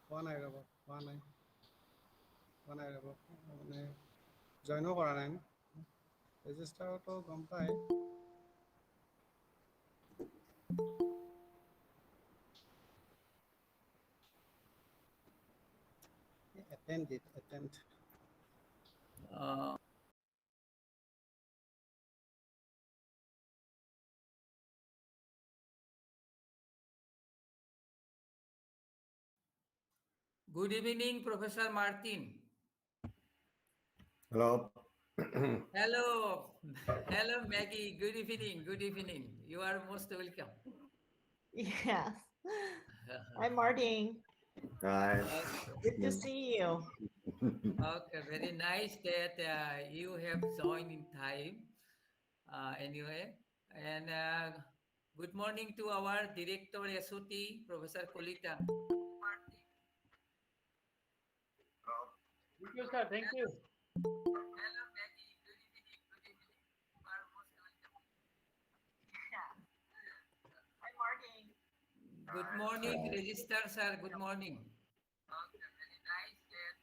হোৱা নাই ৰ'ব, মানে জইনো কৰা নাই ৰেজিষ্টাৰটো গম পায়। Attend. Good evening, Professor Martin. Hello. Hello, Maggie. Good evening. You are most welcome. Yes. Hi, Martin. Hi. Good to see you. Okay, very nice that you have joined in time. Anyway, and good morning to our director SOT, Professor Kolita. Thank you, sir. Thank you. Hello, Maggie. Good evening. You are most welcome. Hi, Martin. Good morning, Register sir. Good morning. Okay, very nice that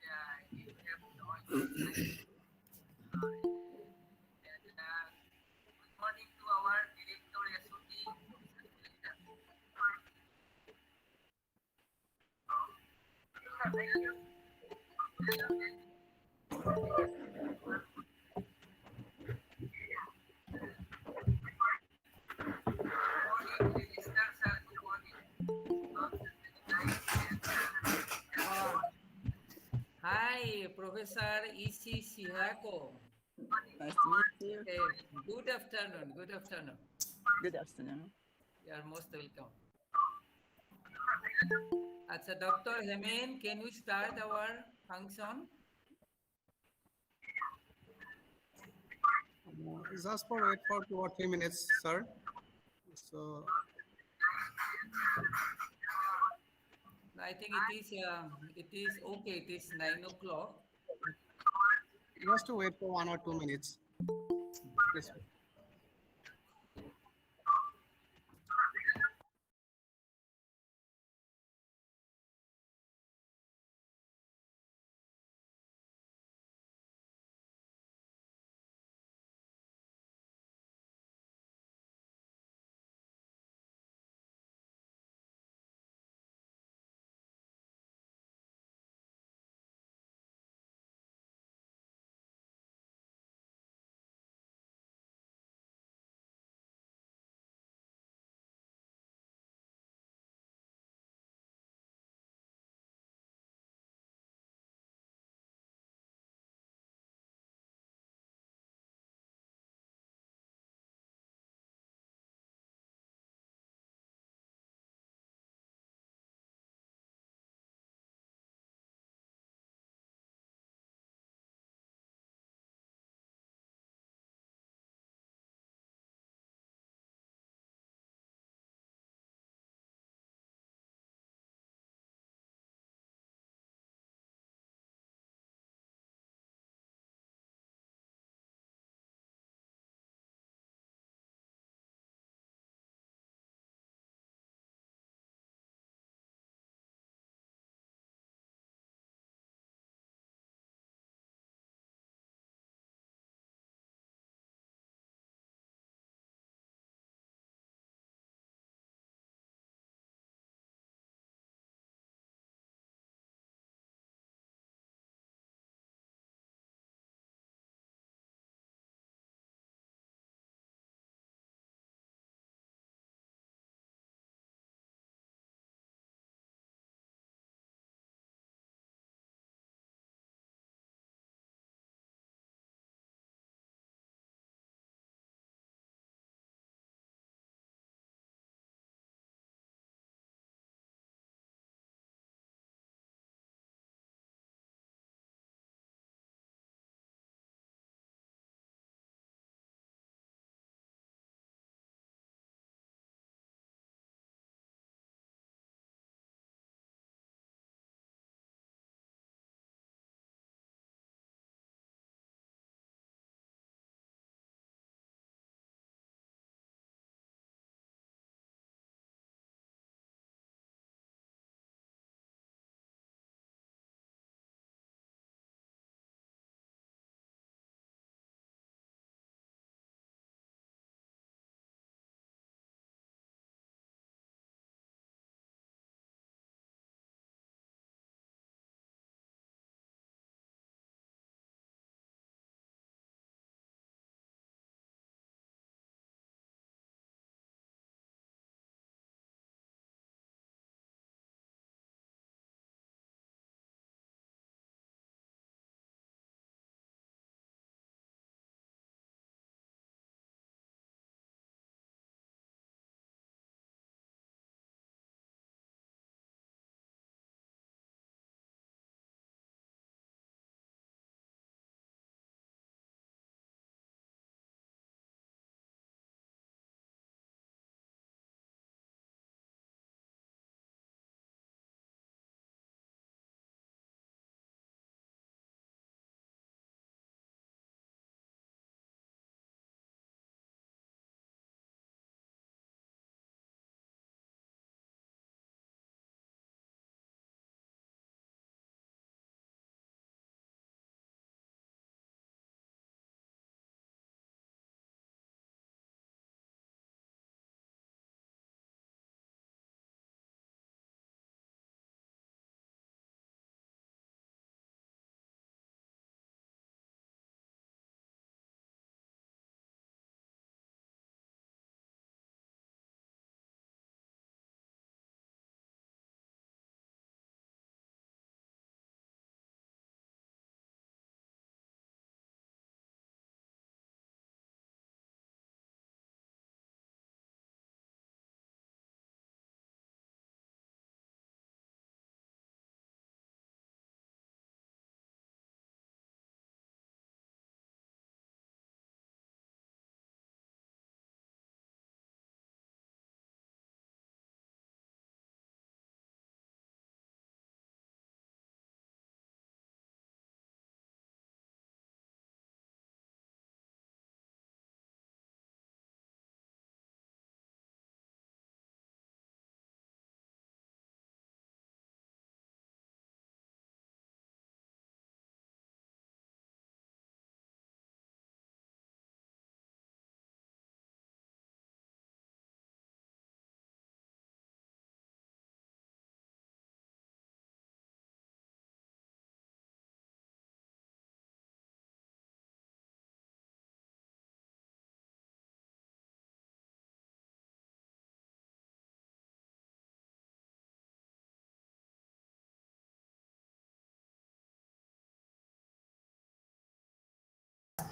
you have joined. And good morning to our director SOT, Professor Kolita. Thank you. Hi, Professor Ishii Shihoko. Nice to meet you. Okay, good afternoon. Good afternoon. You are most welcome. Acha, Dr. Hemen, can we start our function? Just for wait for 2 or 3 minutes, sir. So I think it is okay. It is 9 o'clock. just to wait for 1 or 2 minutes. Please.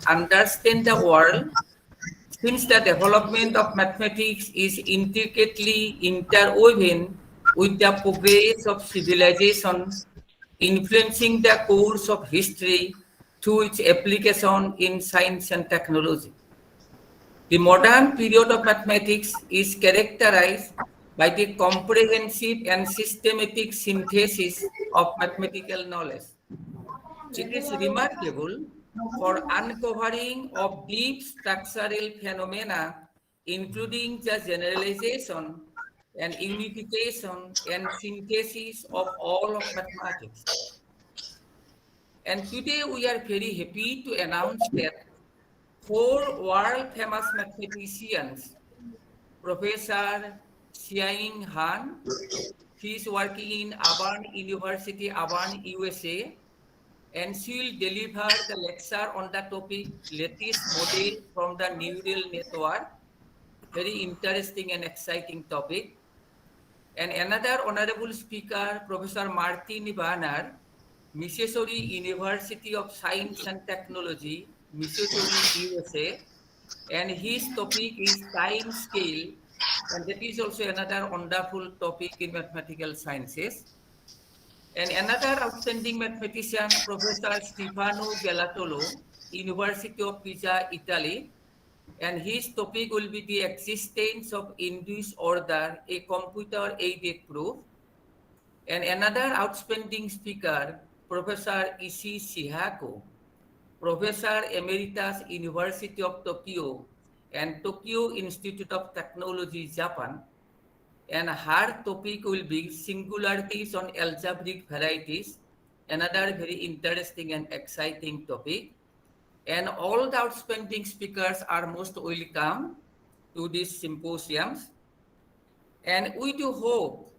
understand the world, since the development of mathematics is intricately interwoven with the progress of civilization, influencing the course of history through its application in science and technology. The modern period of mathematics is characterized by the comprehensive and systematic synthesis of mathematical knowledge. It is remarkable for uncovering of deep structural phenomena, including the generalization and unification and synthesis of all of mathematics. And today we are very happy to announce that four world-famous mathematicians, Professor Xiaoying Han, he is working in Auburn University, Auburn, USA, and she will deliver the lecture on the topic latest model from the neural network. Very interesting and exciting topic. And another honorable speaker, Professor Martin Bohner, Missouri University of Science and Technology, Missouri, USA, and his topic is time scale, and that is also another wonderful topic in mathematical sciences. And another outstanding mathematician, Professor Stefano Galatolo, University of Pisa, Italy, and his topic will be the existence of induced order, a computer-aided proof. And another outstanding speaker, Professor Ishii Shihoko, Professor Emeritus University of Tokyo and Tokyo Institute of Technology, Japan, and her topic will be singularities on algebraic varieties, another very interesting and exciting topic. And all the outstanding speakers are most welcome to these symposiums. And we do hope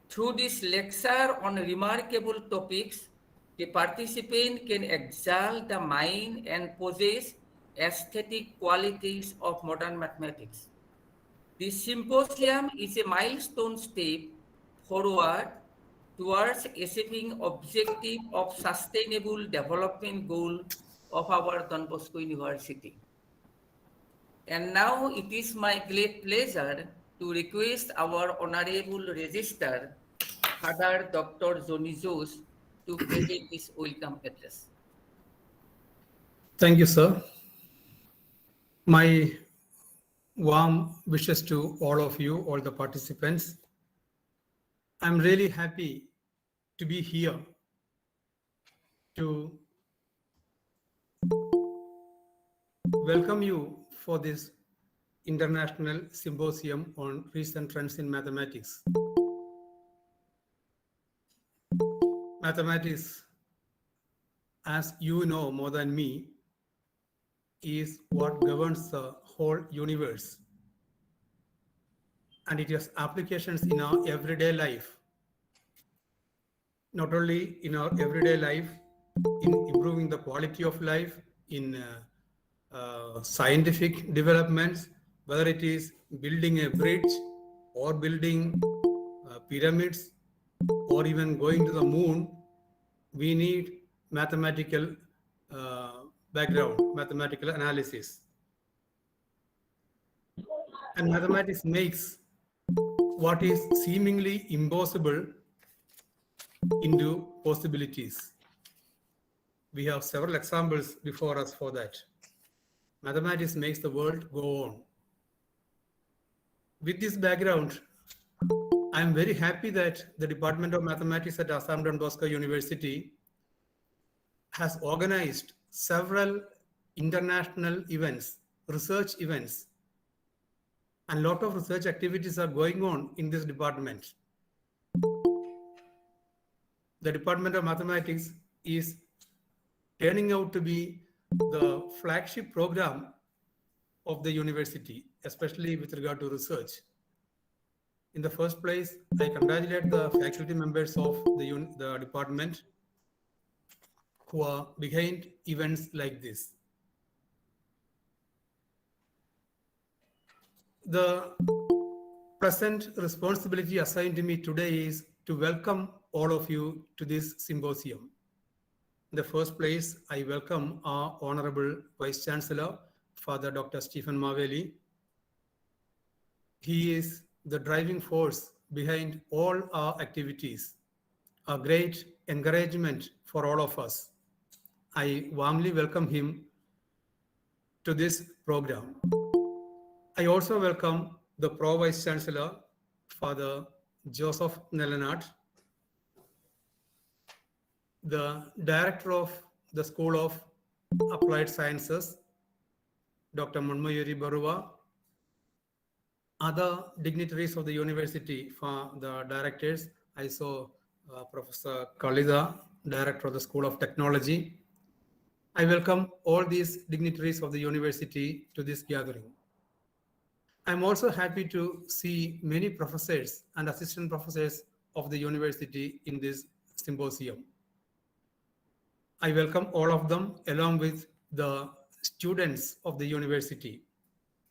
through this lecture on remarkable topics, the participant can exalt the mind and possess aesthetic qualities of modern mathematics. This symposium is a milestone step forward towards achieving objective of sustainable development goal of our Don Bosco University. And now it is my great pleasure to request our Honorable Registrar, Father Dr. Johnny Jose, to present his welcome address. Thank you, sir. My warm wishes to all of you, all the participants. I'm really happy to be here to welcome you for this International Symposium on Recent Trends in Mathematics. Mathematics, as you know more than me, is what governs the whole universe. And it has applications in our everyday life. Not only in our everyday life, in improving the quality of life, in scientific developments, whether it is building a bridge or building pyramids or even going to the moon, we need mathematical background, mathematical analysis. And mathematics makes what is seemingly impossible into possibilities. We have several examples before us for that. Mathematics makes the world go on. With this background, I am very happy that the Department of Mathematics at Assam Don Bosco University has organized several international events, research events, and a lot of research activities are going on in this department. The Department of Mathematics is turning out to be the flagship program of the university, especially with regard to research. In the first place, I congratulate the faculty members of the department who are behind events like this. The present responsibility assigned to me today is to welcome all of you to this symposium. In the first place, I welcome our Honorable Vice Chancellor, Father Dr. Stephen Maveli. He is the driving force behind all our activities, a great encouragement for all of us. I warmly welcome him to this program. I also welcome the Pro Vice Chancellor, Father Joseph Nelenat, the Director of the School of Applied Sciences, Dr. Manmayuri Barua, other dignitaries of the university, for the directors. I saw Professor Kalida, Director of the School of Technology. I welcome all these dignitaries of the university to this gathering. I'm also happy to see many professors and assistant professors of the university in this symposium. I welcome all of them along with the students of the university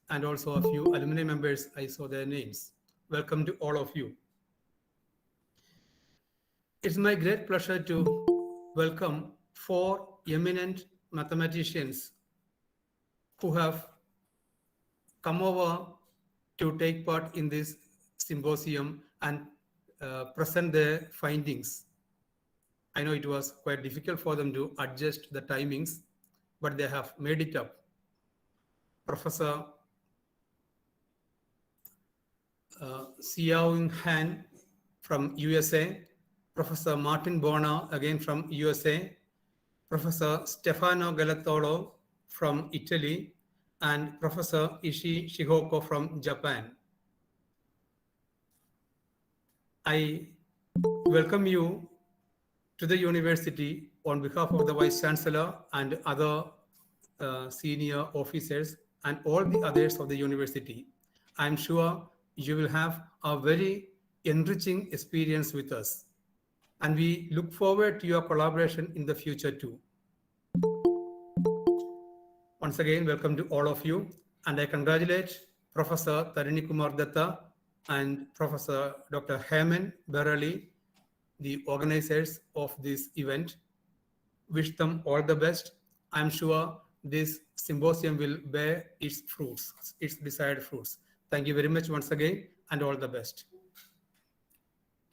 and also a few alumni members. I saw their names. Welcome to all of you. It's my great pleasure to welcome 4 eminent mathematicians who have come over to take part in this symposium and present their findings. I know it was quite difficult for them to adjust the timings, but they have made it up. Professor Xiaoying Han from USA, Professor Martin Bohner again from USA, Professor Stefano Galatolo from Italy, and Professor Shihoko from Japan. I welcome you to the university on behalf of the Vice Chancellor and other senior officers and all the others of the university. I'm sure you will have a very enriching experience with us. And we look forward to your collaboration in the future too. Once again, welcome to all of you. And I congratulate Professor Tarini Kumar Datta and Professor Dr. Heman Berali, the organizers of this event. Wish them all the best. I'm sure this symposium will bear its fruits, its desired fruits. Thank you very much once again, and all the best.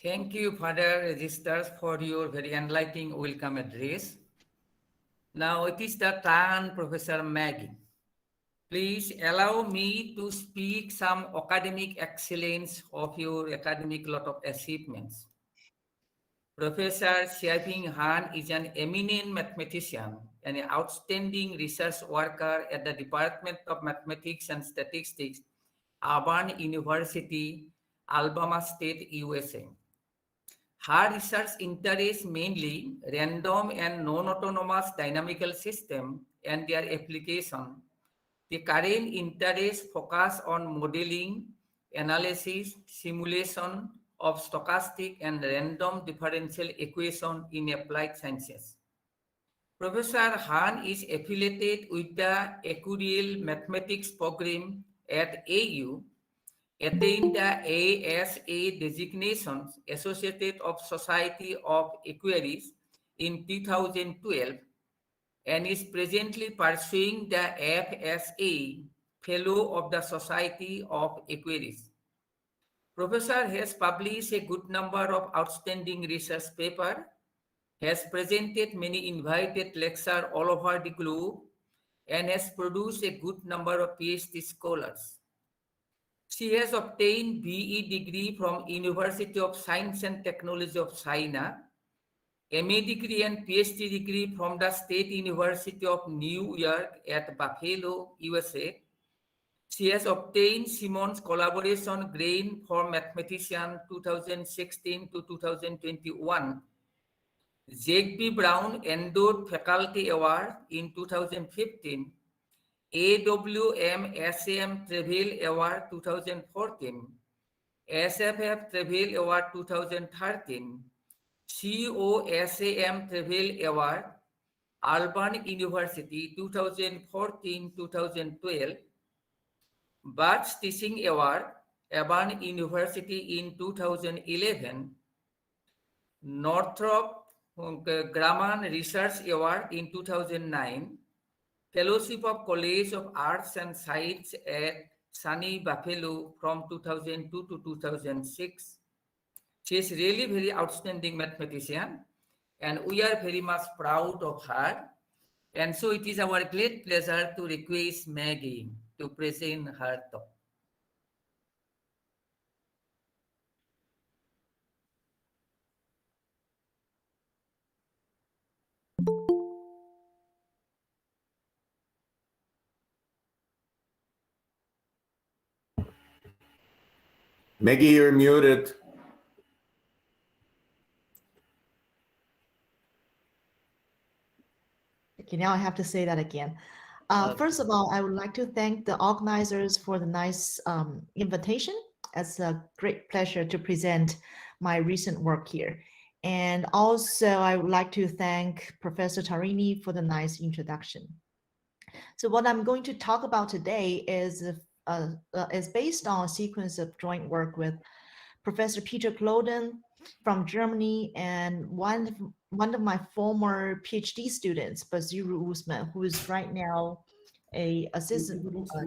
Thank you, Father Registers, for your very enlightening welcome address. Now it is the turn, Professor Maggie. Please allow me to speak some academic excellence of your academic lot of achievements. Professor Xiaoying Han is an eminent mathematician and an outstanding research worker at the Department of Mathematics and Statistics, Auburn University, Alabama State, USA. Her research interests mainly random and non-autonomous dynamical systems and their application. The current interests focus on modeling, analysis, simulation of stochastic and random differential equation in applied sciences. Professor Han is affiliated with the Actuarial Mathematics program at AU, attained the ASA designation Associate of Society of Actuaries in 2012 and is presently pursuing the FSA Fellow of the Society of Actuaries. Professor has published a good number of outstanding research papers, has presented many invited lectures all over the globe, and has produced a good number of PhD scholars. She has obtained BE degree from University of Science and Technology of China, MA degree and PhD degree from the State University of New York at Buffalo, USA. She has obtained Simmons Collaboration Grant for Mathematician 2016 to 2021, Jake B. Brown Endowed Faculty Award in 2015, AWM SAM Treville Award 2014, SFF Treville Award 2013, COSAM Treville Award, Auburn University 2014-2012, Bart's Teaching Award, Auburn University in 2011, Northrop Grumman Research Award in 2009, Fellowship of College of Arts and Science at Sunny Buffalo from 2002 to 2006. She is really very outstanding mathematician, and we are very much proud of her. And so it is our great pleasure to request Maggie to present her talk. Maggie, you're muted. Okay, now I have to say that again. First of all, I would like to thank the organizers for the nice invitation. It's a great pleasure to present my recent work here. And also, I would like to thank Professor Tarini for the nice introduction. So what I'm going to talk about today is based on a sequence of joint work with Professor Peter Kloden from Germany and one of my former PhD students, Baziru Usman, who is right now a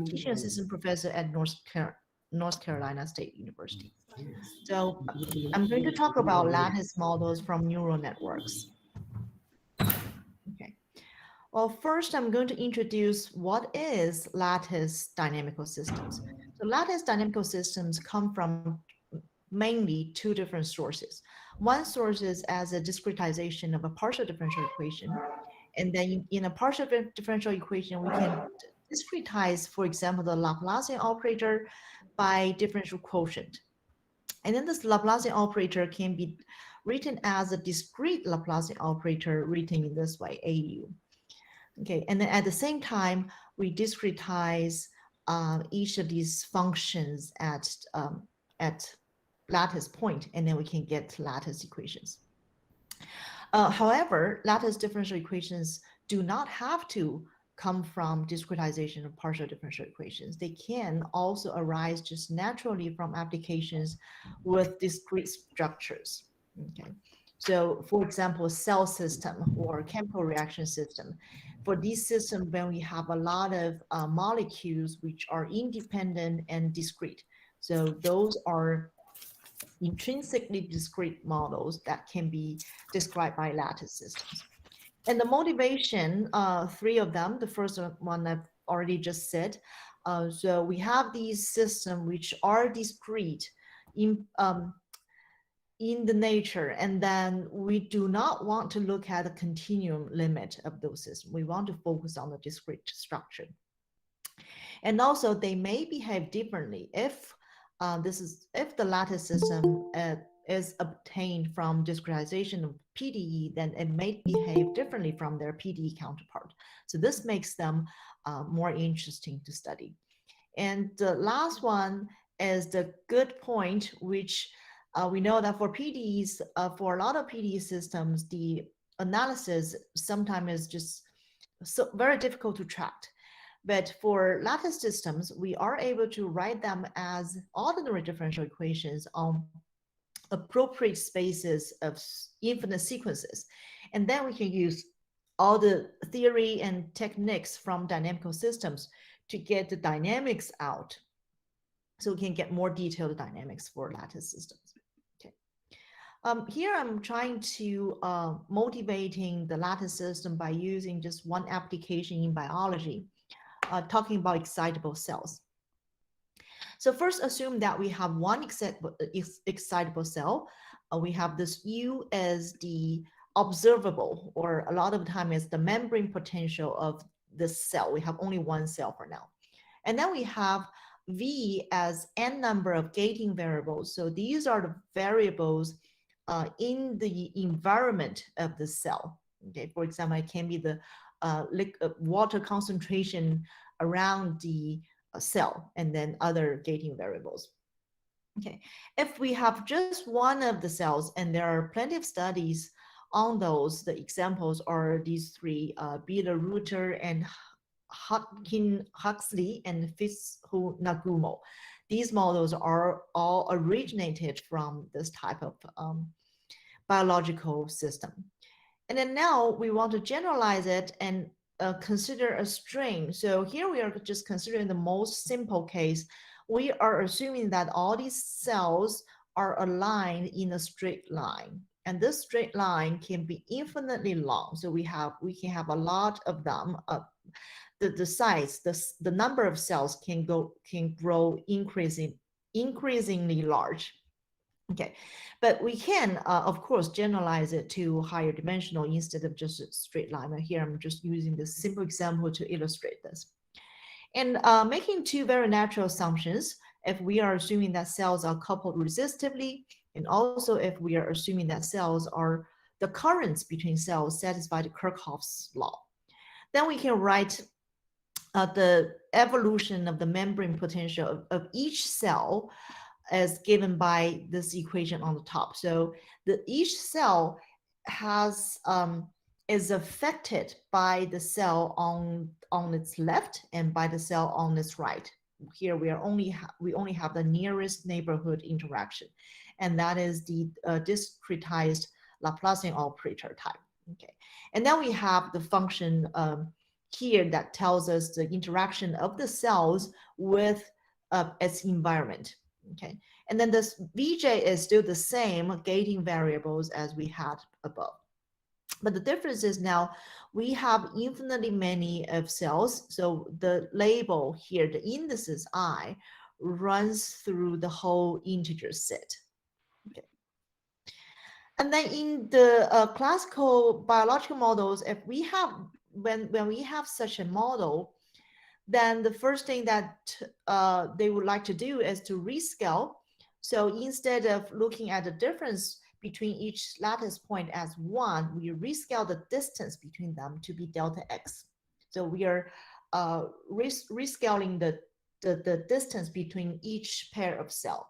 teaching assistant professor at North Carolina State University. So I'm going to talk about lattice models from neural networks. Okay. Well, first I'm going to introduce what is lattice dynamical systems. So lattice dynamical systems come from mainly two different sources. One source is as a discretization of a partial differential equation. And then in a partial differential equation, we can discretize, for example, the Laplacian operator by differential quotient. And then this Laplacian operator can be written as a discrete Laplacian operator written in this way, AU. Okay, and then at the same time, we discretize each of these functions at lattice point, and then we can get lattice equations. However, lattice differential equations do not have to come from discretization of partial differential equations. They can also arise just naturally from applications with discrete structures. Okay, so for example, cell system or chemical reaction system. For these systems, when we have a lot of molecules which are independent and discrete, so those are intrinsically discrete models that can be described by lattice systems. And the motivation, three of them, the first one I've already just said. So we have these systems which are discrete in the nature, and then we do not want to look at the continuum limit of those systems. We want to focus on the discrete structure. And also they may behave differently if the lattice system is obtained from discretization of PDE, then it may behave differently from their PDE counterpart. So this makes them more interesting to study. And the last one is the good point, which we know that for PDEs, for a lot of PDE systems, the analysis sometimes is just so very difficult to track. But for lattice systems, we are able to write them as ordinary differential equations on appropriate spaces of infinite sequences. And then we can use all the theory and techniques from dynamical systems to get the dynamics out. So we can get more detailed dynamics for lattice systems. Okay. Here I'm trying to motivating the lattice system by using just one application in biology. Talking about excitable cells. So first assume that we have one excitable cell. We have this U as the observable, or a lot of the time is the membrane potential of this cell. We have only one cell for now. And then we have V as n number of gating variables. So these are the variables in the environment of the cell. Okay, for example, it can be the water concentration around the cell, and then other gating variables. Okay, if we have just one of the cells, and there are plenty of studies on those, the examples are these three, Biederreuther and Huxley and Fitzhugh-Nagumo. These models are all originated from this type of biological system. And then now we want to generalize it and consider a string. So here we are just considering the most simple case. We are assuming that all these cells are aligned in a straight line. And this straight line can be infinitely long. So we can have a lot of them. The size, the number of cells can grow increasingly large. Okay, but we can, of course, generalize it to higher dimensional instead of just a straight line. But here I'm just using this simple example to illustrate this. And making two very natural assumptions, if we are assuming that cells are coupled resistively, and also if we are assuming that cells are, the currents between cells satisfy the Kirchhoff's law, then we can write the evolution of the membrane potential of each cell as given by this equation on the top. So each cell is affected by the cell on its left and by the cell on its right. Here we only have the nearest neighborhood interaction, and that is the discretized Laplacian operator type. Okay, and then we have the function here that tells us the interaction of the cells with its environment. Okay, and then this Vj is still the same gating variables as we had above. But the difference is now we have infinitely many of cells. So the label here, the indices I, runs through the whole integer set. Okay. And then in the classical biological models, if we have, when we have such a model, then the first thing that they would like to do is to rescale. So instead of looking at the difference between each lattice point as 1, we rescale the distance between them to be delta x. So we are rescaling the distance between each pair of cell.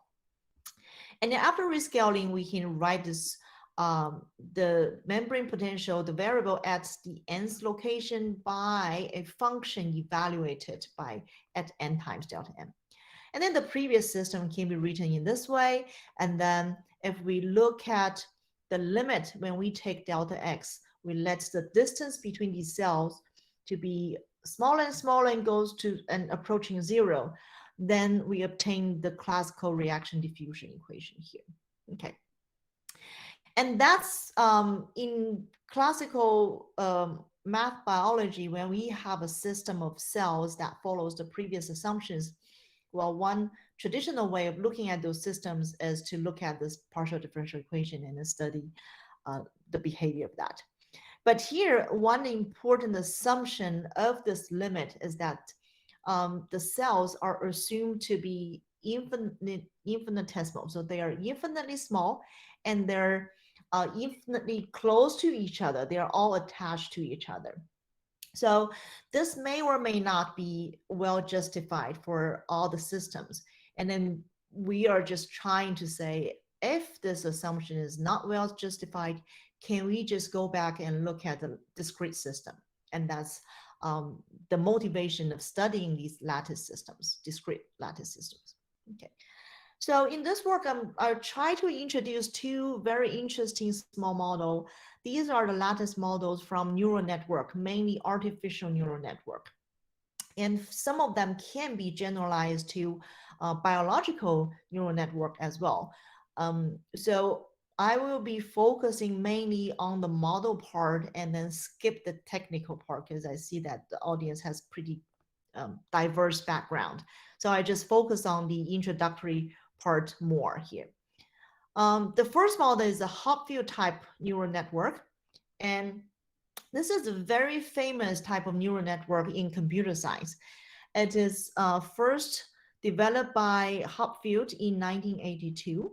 And then after rescaling, we can write this the membrane potential, the variable at the nth location by a function evaluated at n times delta m. And then the previous system can be written in this way. And then if we look at the limit when we take delta x, we let the distance between these cells to be smaller and smaller and goes to and approaching 0, then we obtain the classical reaction diffusion equation here. Okay. And that's in classical math biology, when we have a system of cells that follows the previous assumptions. Well, one traditional way of looking at those systems is to look at this partial differential equation and study the behavior of that. But here, one important assumption of this limit is that the cells are assumed to be infinitesimal. So they are infinitely small, and they're infinitely close to each other. They are all attached to each other. So this may or may not be well justified for all the systems. And then we are just trying to say, if this assumption is not well justified, can we just go back and look at the discrete system? And that's the motivation of studying these lattice systems, discrete lattice systems. Okay. So in this work, I try to introduce two very interesting small models. These are the lattice models from neural network, mainly artificial neural network. And some of them can be generalized to biological neural network as well. So I will be focusing mainly on the model part and then skip the technical part because I see that the audience has pretty diverse background. So I just focus on the introductory part more here. The first model is a Hopfield type neural network. And this is a very famous type of neural network in computer science. It is first developed by Hopfield in 1982.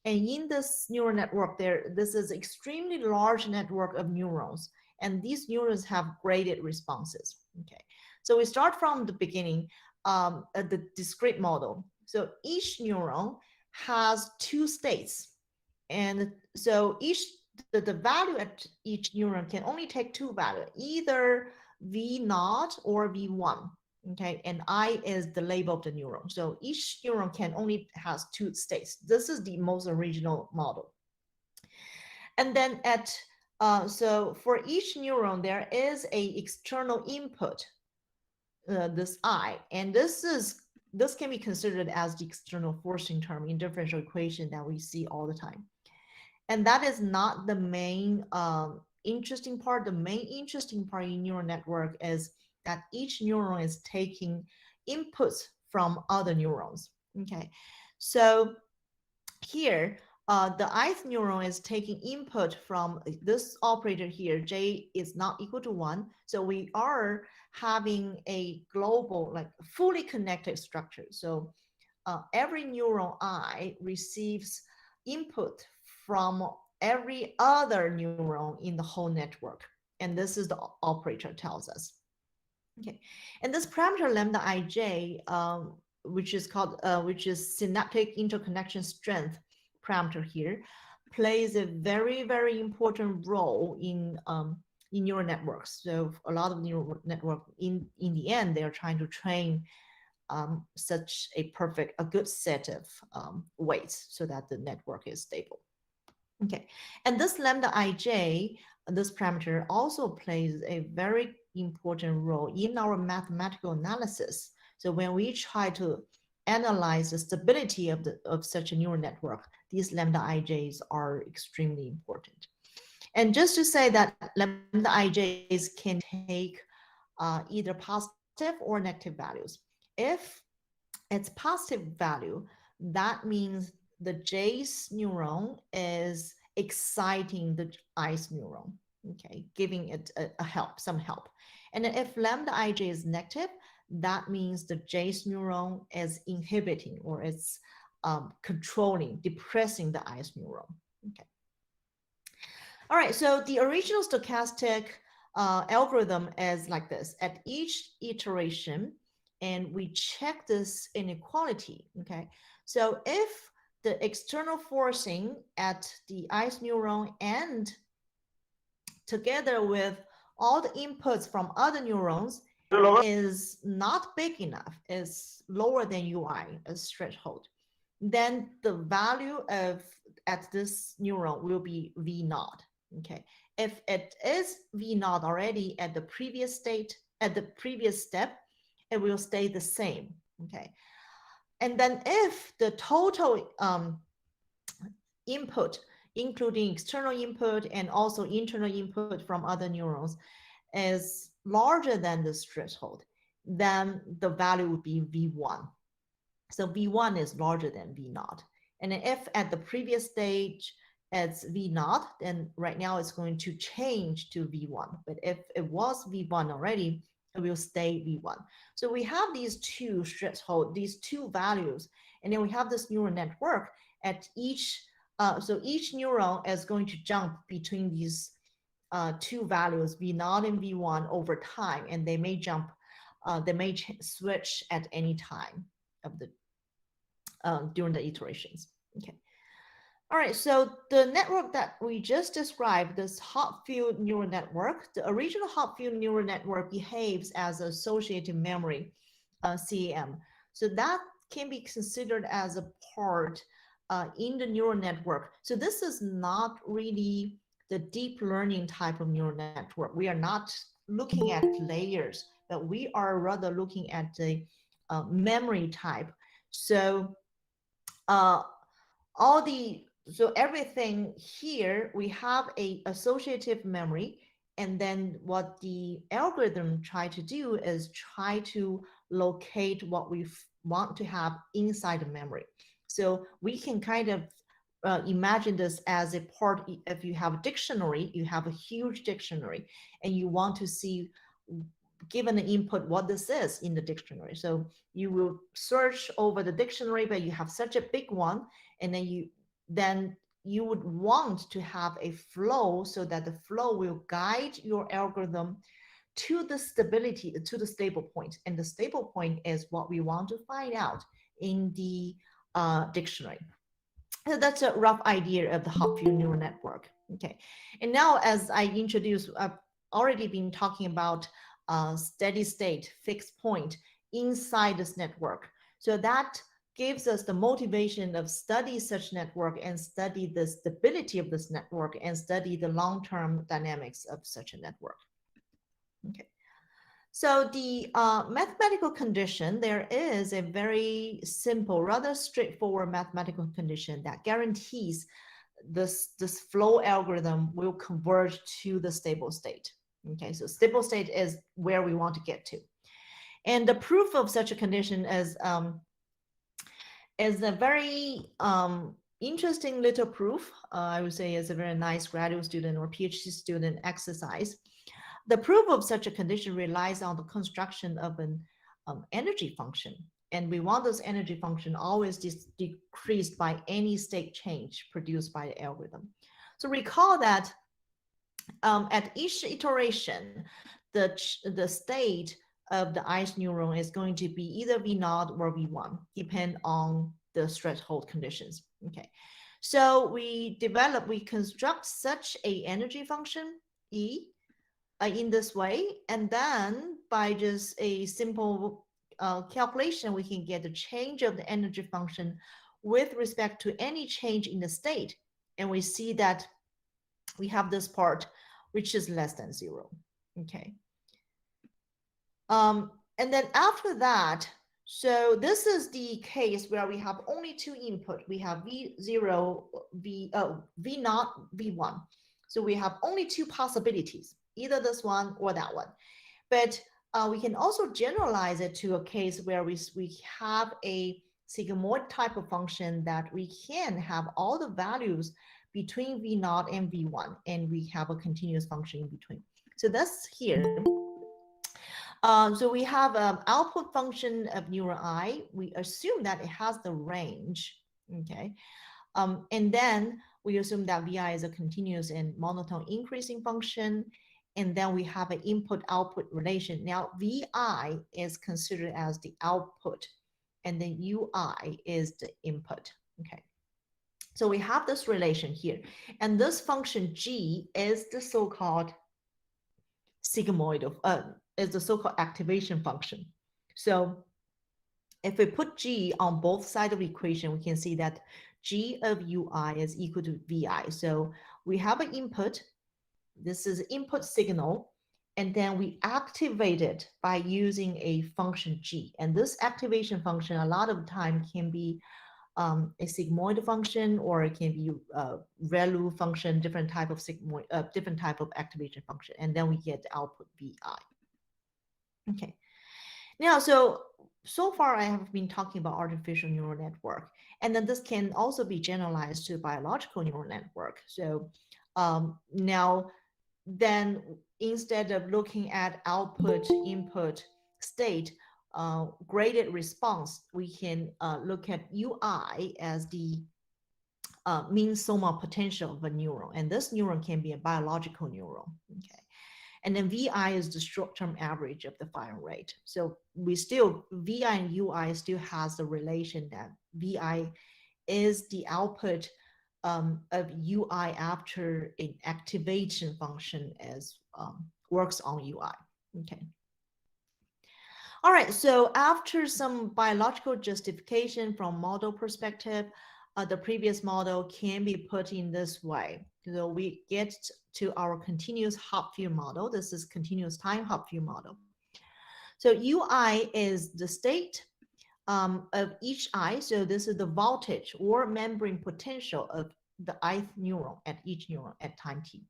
And in this neural network, this is an extremely large network of neurons. And these neurons have graded responses. Okay, so we start from the beginning at the discrete model. So each neuron has 2 states. And so the value at each neuron can only take 2 values, either V0 or V1. Okay, and I is the label of the neuron. So each neuron can only has 2 states. This is the most original model. And then at So for each neuron, there is a external input, this I, and this can be considered as the external forcing term in differential equation that we see all the time. And that is not the main interesting part. The main interesting part in neural network is that each neuron is taking inputs from other neurons. Okay, so here, the ith neuron is taking input from this operator here. J is not equal to 1. So we are having a global, like fully connected structure. So every neuron I receives input from every other neuron in the whole network. And this is the operator tells us. Okay, and this parameter lambda ij, which is synaptic interconnection strength parameter here, plays a very, very important role in neural networks. So a lot of neural network in the end, they are trying to train such a good set of weights so that the network is stable. Okay, and this lambda ij, this parameter also plays a very important role in our mathematical analysis. So when we try to analyze the stability of such a neural network, these lambda ij's are extremely important. And just to say that lambda ij's can take either positive or negative values. If it's positive value, that means the J's neuron is exciting the I's neuron, okay, giving it some help. And if lambda ij is negative, that means the J's neuron is inhibiting or it's controlling, depressing the I's neuron. Okay. All right, so the original stochastic algorithm is like this. At each iteration, and we check this inequality, okay? So if the external forcing at the I's neuron and together with all the inputs from other neurons is not big enough, is lower than UI, as threshold, then the value of at this neuron will be V naught, okay? If it is V naught already at the previous state, at the previous step, it will stay the same, okay? And then if the total input, including external input and also internal input from other neurons, is larger than this threshold, then the value would be V1. So V1 is larger than V naught. And if at the previous stage it's V naught, then right now it's going to change to V1. But if it was V1 already, it will stay V1. So we have these two thresholds, these two values, and then we have this neural network at each, so each neuron is going to jump between these two values, V0 and V1 over time, and they may jump, they may switch at any time of the during the iterations. Okay. All right, so the network that we just described, this hot field neural network, the original hot field neural network behaves as associative memory, CAM. So that can be considered as a part in the neural network. So this is not really the deep learning type of neural network. We are not looking at layers, but we are rather looking at the memory type. So so everything here, we have a associative memory, and then what the algorithm try to do is try to locate what we want to have inside the memory. So we can kind of imagine this as a part. If you have a dictionary, you have a huge dictionary, and you want to see, given the input, what this is in the dictionary. So you will search over the dictionary, but you have such a big one, and then you would want to have a flow so that the flow will guide your algorithm to the stability, to the stable point. And the stable point is what we want to find out in the dictionary. So that's a rough idea of the hot field neural network. Okay, and now as I introduced, I've already been talking about steady state, fixed point inside this network. So that gives us the motivation of study such network and study the stability of this network and study the long-term dynamics of such a network. Okay. So the mathematical condition, there is a very simple, rather straightforward mathematical condition that guarantees this flow algorithm will converge to the stable state. Okay, so stable state is where we want to get to. And the proof of such a condition is a very interesting little proof. I would say is a very nice graduate student or PhD student exercise. The proof of such a condition relies on the construction of an energy function. And we want this energy function always decreased by any state change produced by the algorithm. So recall that at each iteration, the state of the ith neuron is going to be either V0 or V1, depend on the threshold conditions. Okay, so we construct such a energy function E in this way, and then by just a simple calculation, we can get the change of the energy function with respect to any change in the state, and we see that we have this part which is less than 0. Okay. And then after that, so this is the case where we have only 2 input. We have V0, V0, V1. So we have only 2 possibilities, either this one or that one. But we can also generalize it to a case where we have a sigmoid type of function that we can have all the values between V0 and V1, and we have a continuous function in between. So that's here. So we have an output function of neuron I. We assume that it has the range, okay? And then we assume that Vi is a continuous and monotone increasing function. And then we have an input-output relation. Now, Vi is considered as the output, and then Ui is the input, okay? So we have this relation here. And this function G is the so-called sigmoid of, is the so-called activation function. So if we put G on both sides of the equation, we can see that G of Ui is equal to Vi. So we have an input. This is input signal, and then we activate it by using a function G. And this activation function, a lot of time can be a sigmoid function, or it can be a ReLU function, different type of sigmoid, different type of activation function, and then we get the output Vi. Okay. Now, so far I have been talking about artificial neural network, and then this can also be generalized to biological neural network. So now, then instead of looking at output, input, state, graded response, we can look at UI as the mean soma potential of a neuron, and this neuron can be a biological neuron. Okay, and then Vi is the short-term average of the firing rate. So we still, Vi and Ui still has the relation that Vi is the output of Ui after an activation function as works on Ui. Okay. All right, so after some biological justification from model perspective, the previous model can be put in this way. So we get to our continuous Hopfield model. This is continuous time Hopfield model. So Ui is the state of each eye. So this is the voltage or membrane potential of the ith neuron at each neuron at time t.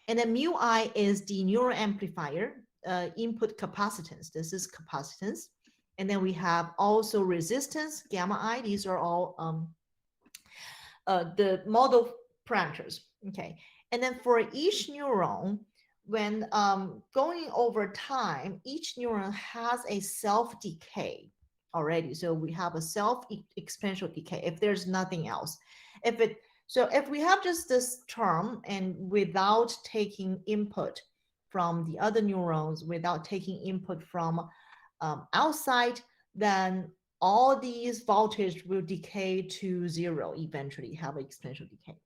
And then mu I is the neural amplifier, input capacitance. This is capacitance. And then we have also resistance, gamma I. These are all the model parameters. Okay. And then for each neuron, when going over time, each neuron has a self-decay already. So we have a self-exponential decay if there's nothing else. So if we have just this term and without taking input from the other neurons, without taking input from outside, then all these voltage will decay to 0 eventually, have an exponential decay.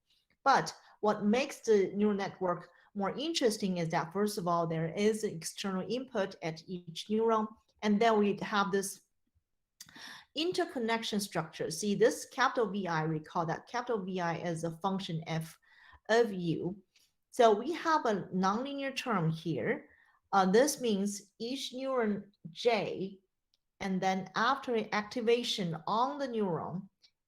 But what makes the neural network more interesting is that, first of all, there is an external input at each neuron, and then we have this interconnection structure. See this capital VI, recall that capital VI is a function f of u. So we have a nonlinear term here. This means each neuron J, and then after activation on the neuron,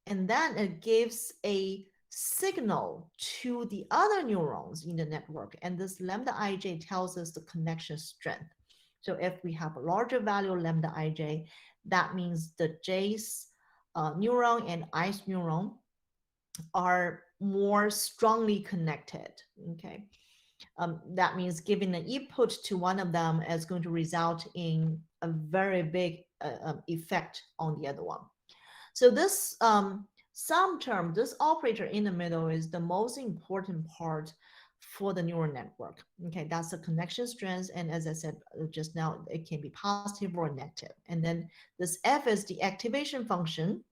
and then it gives a signal to the other neurons in the network. And this lambda ij tells us the connection strength. So if we have a larger value lambda ij, that means the J's neuron and I's neuron are more strongly connected. Okay. That means giving an input to one of them is going to result in a very big effect on the other one. So this sum term, this operator in the middle is the most important part for the neural network. Okay, that's the connection strength. And as I said just now, it can be positive or negative. And then this F is the activation function.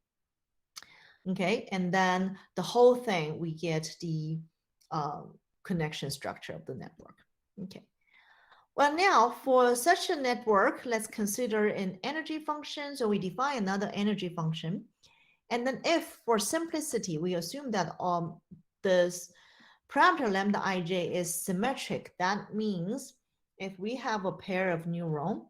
Okay, and then the whole thing, we get the connection structure of the network. Okay. Well, now for such a network, let's consider an energy function. So we define another energy function. And then if for simplicity, we assume that this parameter lambda ij is symmetric, that means if we have a pair of neuron,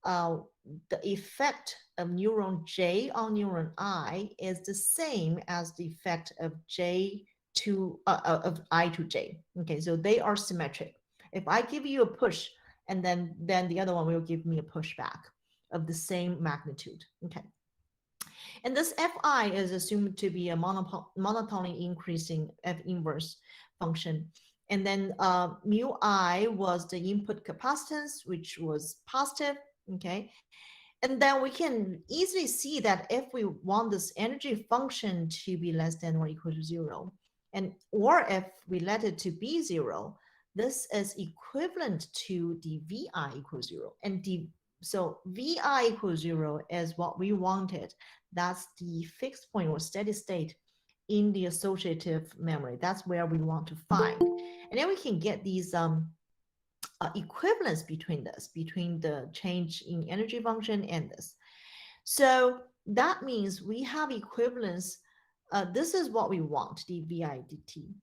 the effect of neuron J on neuron I is the same as the effect of J to of I to J. Okay, so they are symmetric. If I give you a push, and then the other one will give me a pushback of the same magnitude. Okay. And this Fi is assumed to be a monotonically increasing F inverse function. And then mu I was the input capacitance, which was positive. Okay. And then we can easily see that if we want this energy function to be less than or equal to 0, and or if we let it to be 0, this is equivalent to the Vi equals 0. And so Vi equals 0 is what we wanted. That's the fixed point or steady state in the associative memory. That's where we want to find. And then we can get these equivalence between this, between the change in energy function and this. So that means we have equivalence. This is what we want, the Vi dt.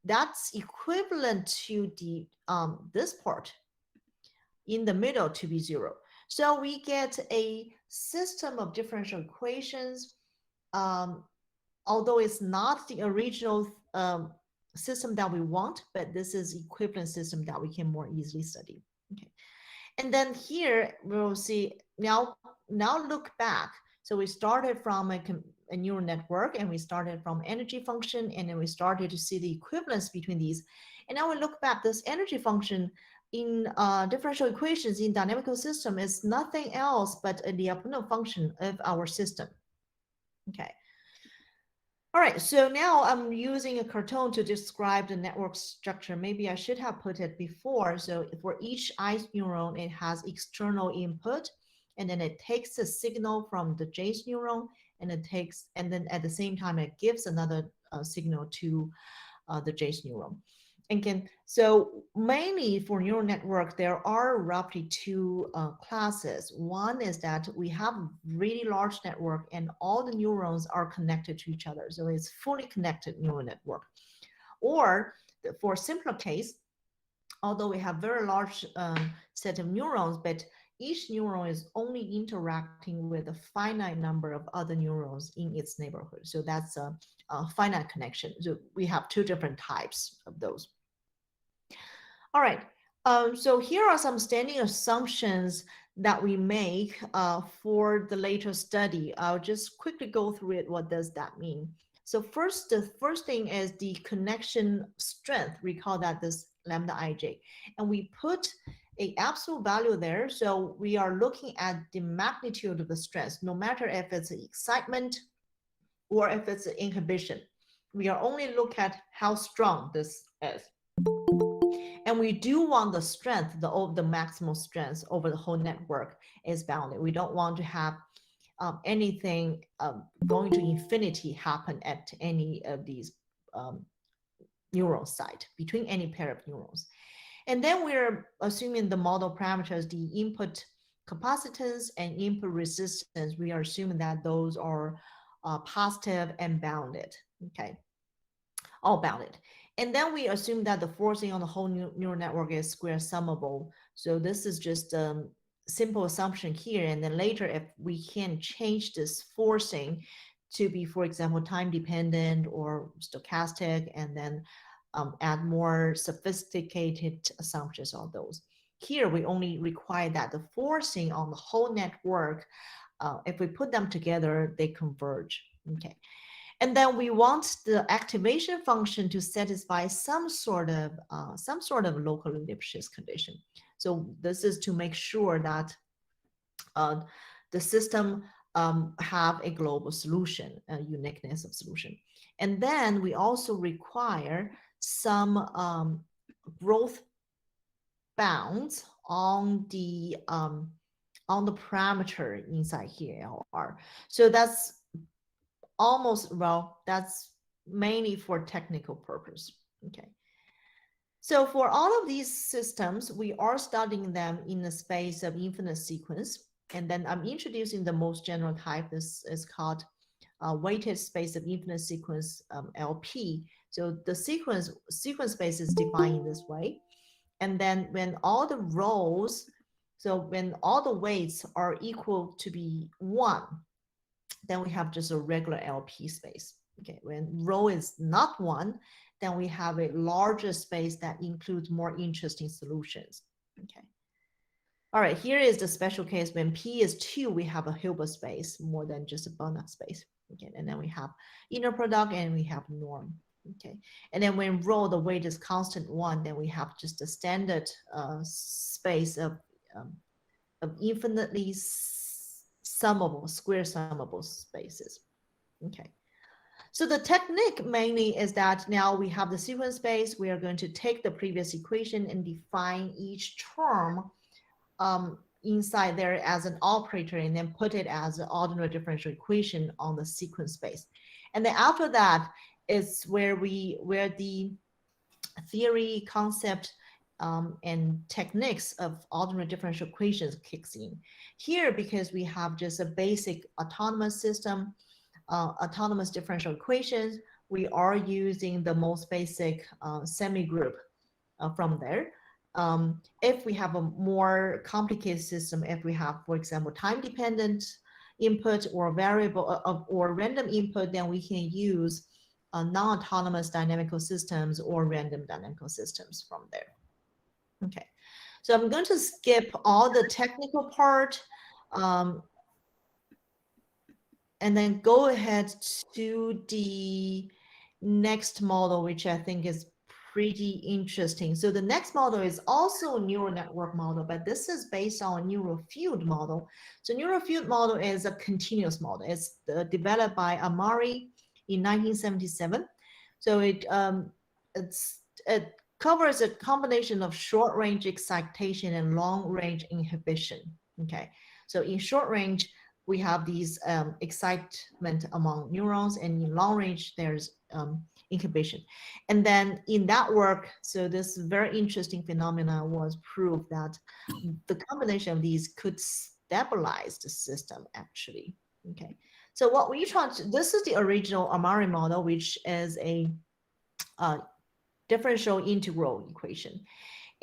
That's equivalent to the this part in the middle to be 0. So we get a system of differential equations, although it's not the original system that we want, but this is equivalent system that we can more easily study. Okay, and then here we'll see now look back. So we started from a neural network, and we started from energy function, and then we started to see the equivalence between these. And now we look back, this energy function in differential equations in dynamical system is nothing else but a Lyapunov function of our system. Okay. All right, so now I'm using a cartoon to describe the network structure. Maybe I should have put it before. So for each I's neuron, it has external input, and then it takes a signal from the J's neuron, and then at the same time, it gives another signal to the J's neuron. Again, so mainly for neural network, there are roughly two classes. One is that we have a really large network and all the neurons are connected to each other. So it's fully connected neural network. Or for a simpler case, although we have very large set of neurons, but each neuron is only interacting with a finite number of other neurons in its neighborhood. So that's a finite connection. So we have two different types of those. All right, so here are some standing assumptions that we make for the later study. I'll just quickly go through it. What does that mean? So the first thing is the connection strength. Recall that this lambda ij. And we put an absolute value there. So we are looking at the magnitude of the stress, no matter if it's excitement or if it's inhibition. We are only look at how strong this is. And we do want the strength, the maximal strength over the whole network is bounded. We don't want to have anything going to infinity happen at any of these neuron site between any pair of neurons. And then we're assuming the model parameters, the input capacitance and input resistance, we are assuming that those are positive and bounded, okay, all bounded. And then we assume that the forcing on the whole neural network is square summable. So this is just a simple assumption here. And then later, if we can change this forcing to be, for example, time dependent or stochastic, and then add more sophisticated assumptions on those. Here, we only require that the forcing on the whole network, if we put them together, they converge, okay? And then we want the activation function to satisfy some sort of local Lipschitz condition. So this is to make sure that the system have a global solution, a uniqueness of solution. And then we also require some growth bounds on the parameter inside here, LR. So that's almost, well, that's mainly for technical purpose, okay? So for all of these systems, we are studying them in the space of infinite sequence. And then I'm introducing the most general type. This is called weighted space of infinite sequence, LP. So the sequence space is defined in this way. And then when all the rows, so when all the weights are equal to be 1, then we have just a regular LP space. Okay, when row is not 1, then we have a larger space that includes more interesting solutions. Okay. All right, here is the special case. When P is 2, we have a Hilbert space more than just a Banach space. Okay, and then we have inner product and we have norm. Okay, and then when rho, the weight is constant 1, then we have just a standard space of infinitely summable, square summable spaces. Okay. So the technique mainly is that now we have the sequence space. We are going to take the previous equation and define each term inside there as an operator, and then put it as an ordinary differential equation on the sequence space. And then after that is where the theory, concept, and techniques of ordinary differential equations kicks in. Here, because we have just a basic autonomous system, autonomous differential equations, we are using the most basic semi-group from there. If we have a more complicated system, if we have, for example, time-dependent input or variable or random input, then we can use non-autonomous dynamical systems or random dynamical systems from there. Okay, so I'm going to skip all the technical part and then go ahead to the next model, which I think is pretty interesting. So the next model is also a neural network model, but this is based on a neural field model. So neural field model is a continuous model. It's developed by Amari in 1977. So it covers a combination of short range excitation and long range inhibition. Okay, so in short range, we have these excitement among neurons, and in long range, there's inhibition. And then in that work, so this very interesting phenomena was proved that the combination of these could stabilize the system actually. Okay, so what we try to, this is the original Amari model, which is a differential integral equation.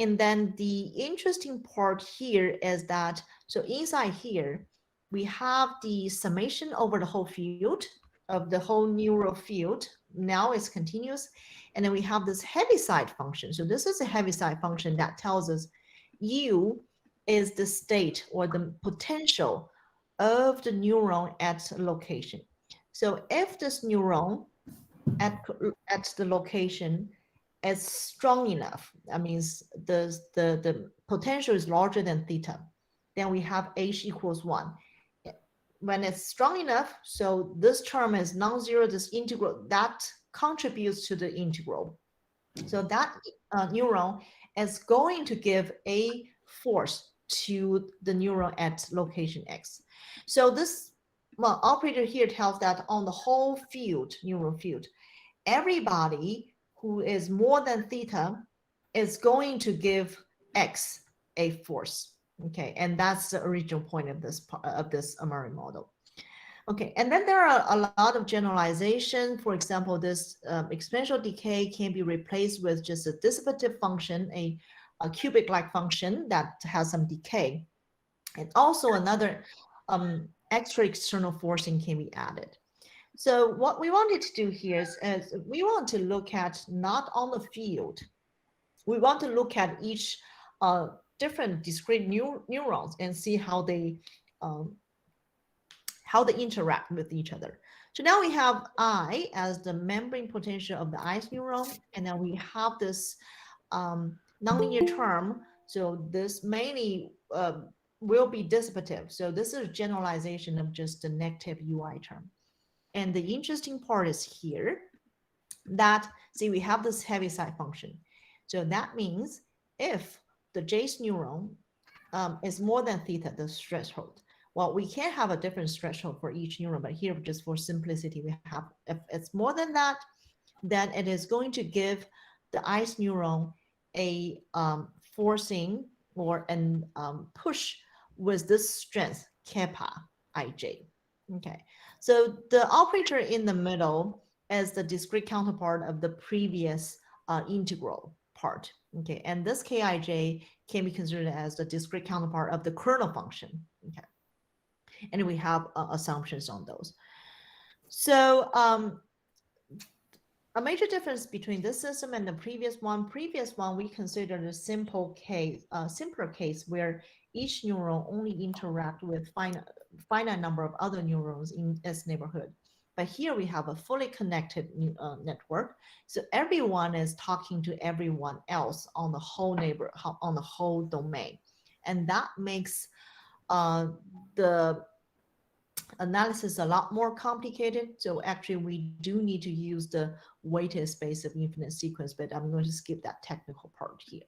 And then the interesting part here is that, so inside here, we have the summation over the whole field of the whole neural field. Now it's continuous. And then we have this Heaviside function. So this is a Heaviside function that tells us U is the state or the potential of the neuron at a location. So if this neuron at the location is strong enough, that means the potential is larger than theta, then we have H equals 1. When it's strong enough, so this term is non-zero, this integral, that contributes to the integral. So that neuron is going to give a force to the neuron at location X. So this operator here tells that on the whole field, neural field, everybody who is more than theta is going to give X a force. Okay, and that's the original point of this Murray model. Okay, and then there are a lot of generalization. For example, this exponential decay can be replaced with just a dissipative function, a cubic-like function that has some decay. And also another extra external forcing can be added. So what we wanted to do here is we want to look at not on the field. We want to look at each different discrete neurons and see how they interact with each other. So now we have I as the membrane potential of the ice neuron, and then we have this nonlinear term. So this mainly will be dissipative. So this is a generalization of just the negative UI term. And the interesting part is here that, see, we have this Heaviside function. So that means if the J's neuron is more than theta, the threshold, well, we can have a different threshold for each neuron, but here, just for simplicity, we have, if it's more than that, then it is going to give the ice neuron a forcing or an push with this strength, kappa ij. Okay, so the operator in the middle is the discrete counterpart of the previous integral part. Okay, and this kij can be considered as the discrete counterpart of the kernel function. Okay, and we have assumptions on those. So a major difference between this system and the previous one we considered a simpler case where each neuron only interact with finite number of other neurons in its neighborhood. But here we have a fully connected network. So everyone is talking to everyone else on the whole on the whole domain. And that makes the analysis a lot more complicated. So actually we do need to use the weighted space of infinite sequence, but I'm going to skip that technical part here.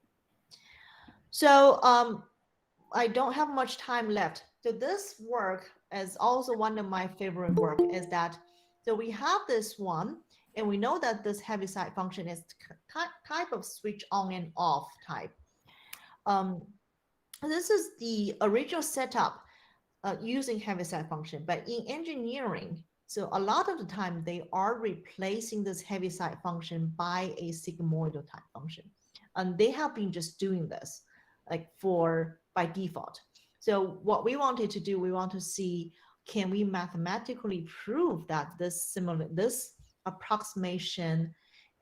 So I don't have much time left. So this work is also one of my favorite work is that, so we have this one, and we know that this Heaviside function is type of switch on and off type. This is the original setup using Heaviside function, but in engineering, so a lot of the time they are replacing this Heaviside function by a sigmoidal type function. And they have been just doing this like by default. So what we wanted to do, we want to see, can we mathematically prove that this approximation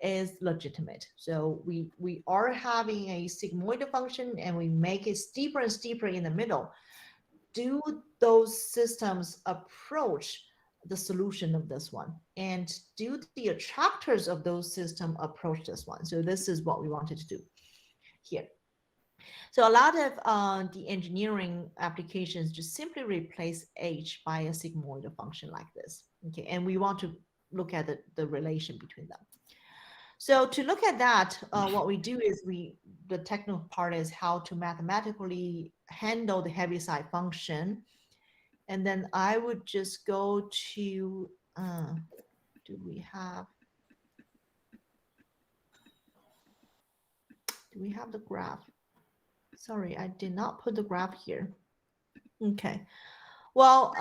is legitimate? So we are having a sigmoidal function and we make it steeper and steeper in the middle. Do those systems approach the solution of this one? And do the attractors of those systems approach this one? So this is what we wanted to do here. So a lot of the engineering applications just simply replace H by a sigmoidal function like this. Okay, and we want to look at the relation between them. So to look at that, what we do is the technical part is how to mathematically handle the Heaviside function. And then I would just go to, do we have the graph? Sorry, I did not put the graph here. Okay, well,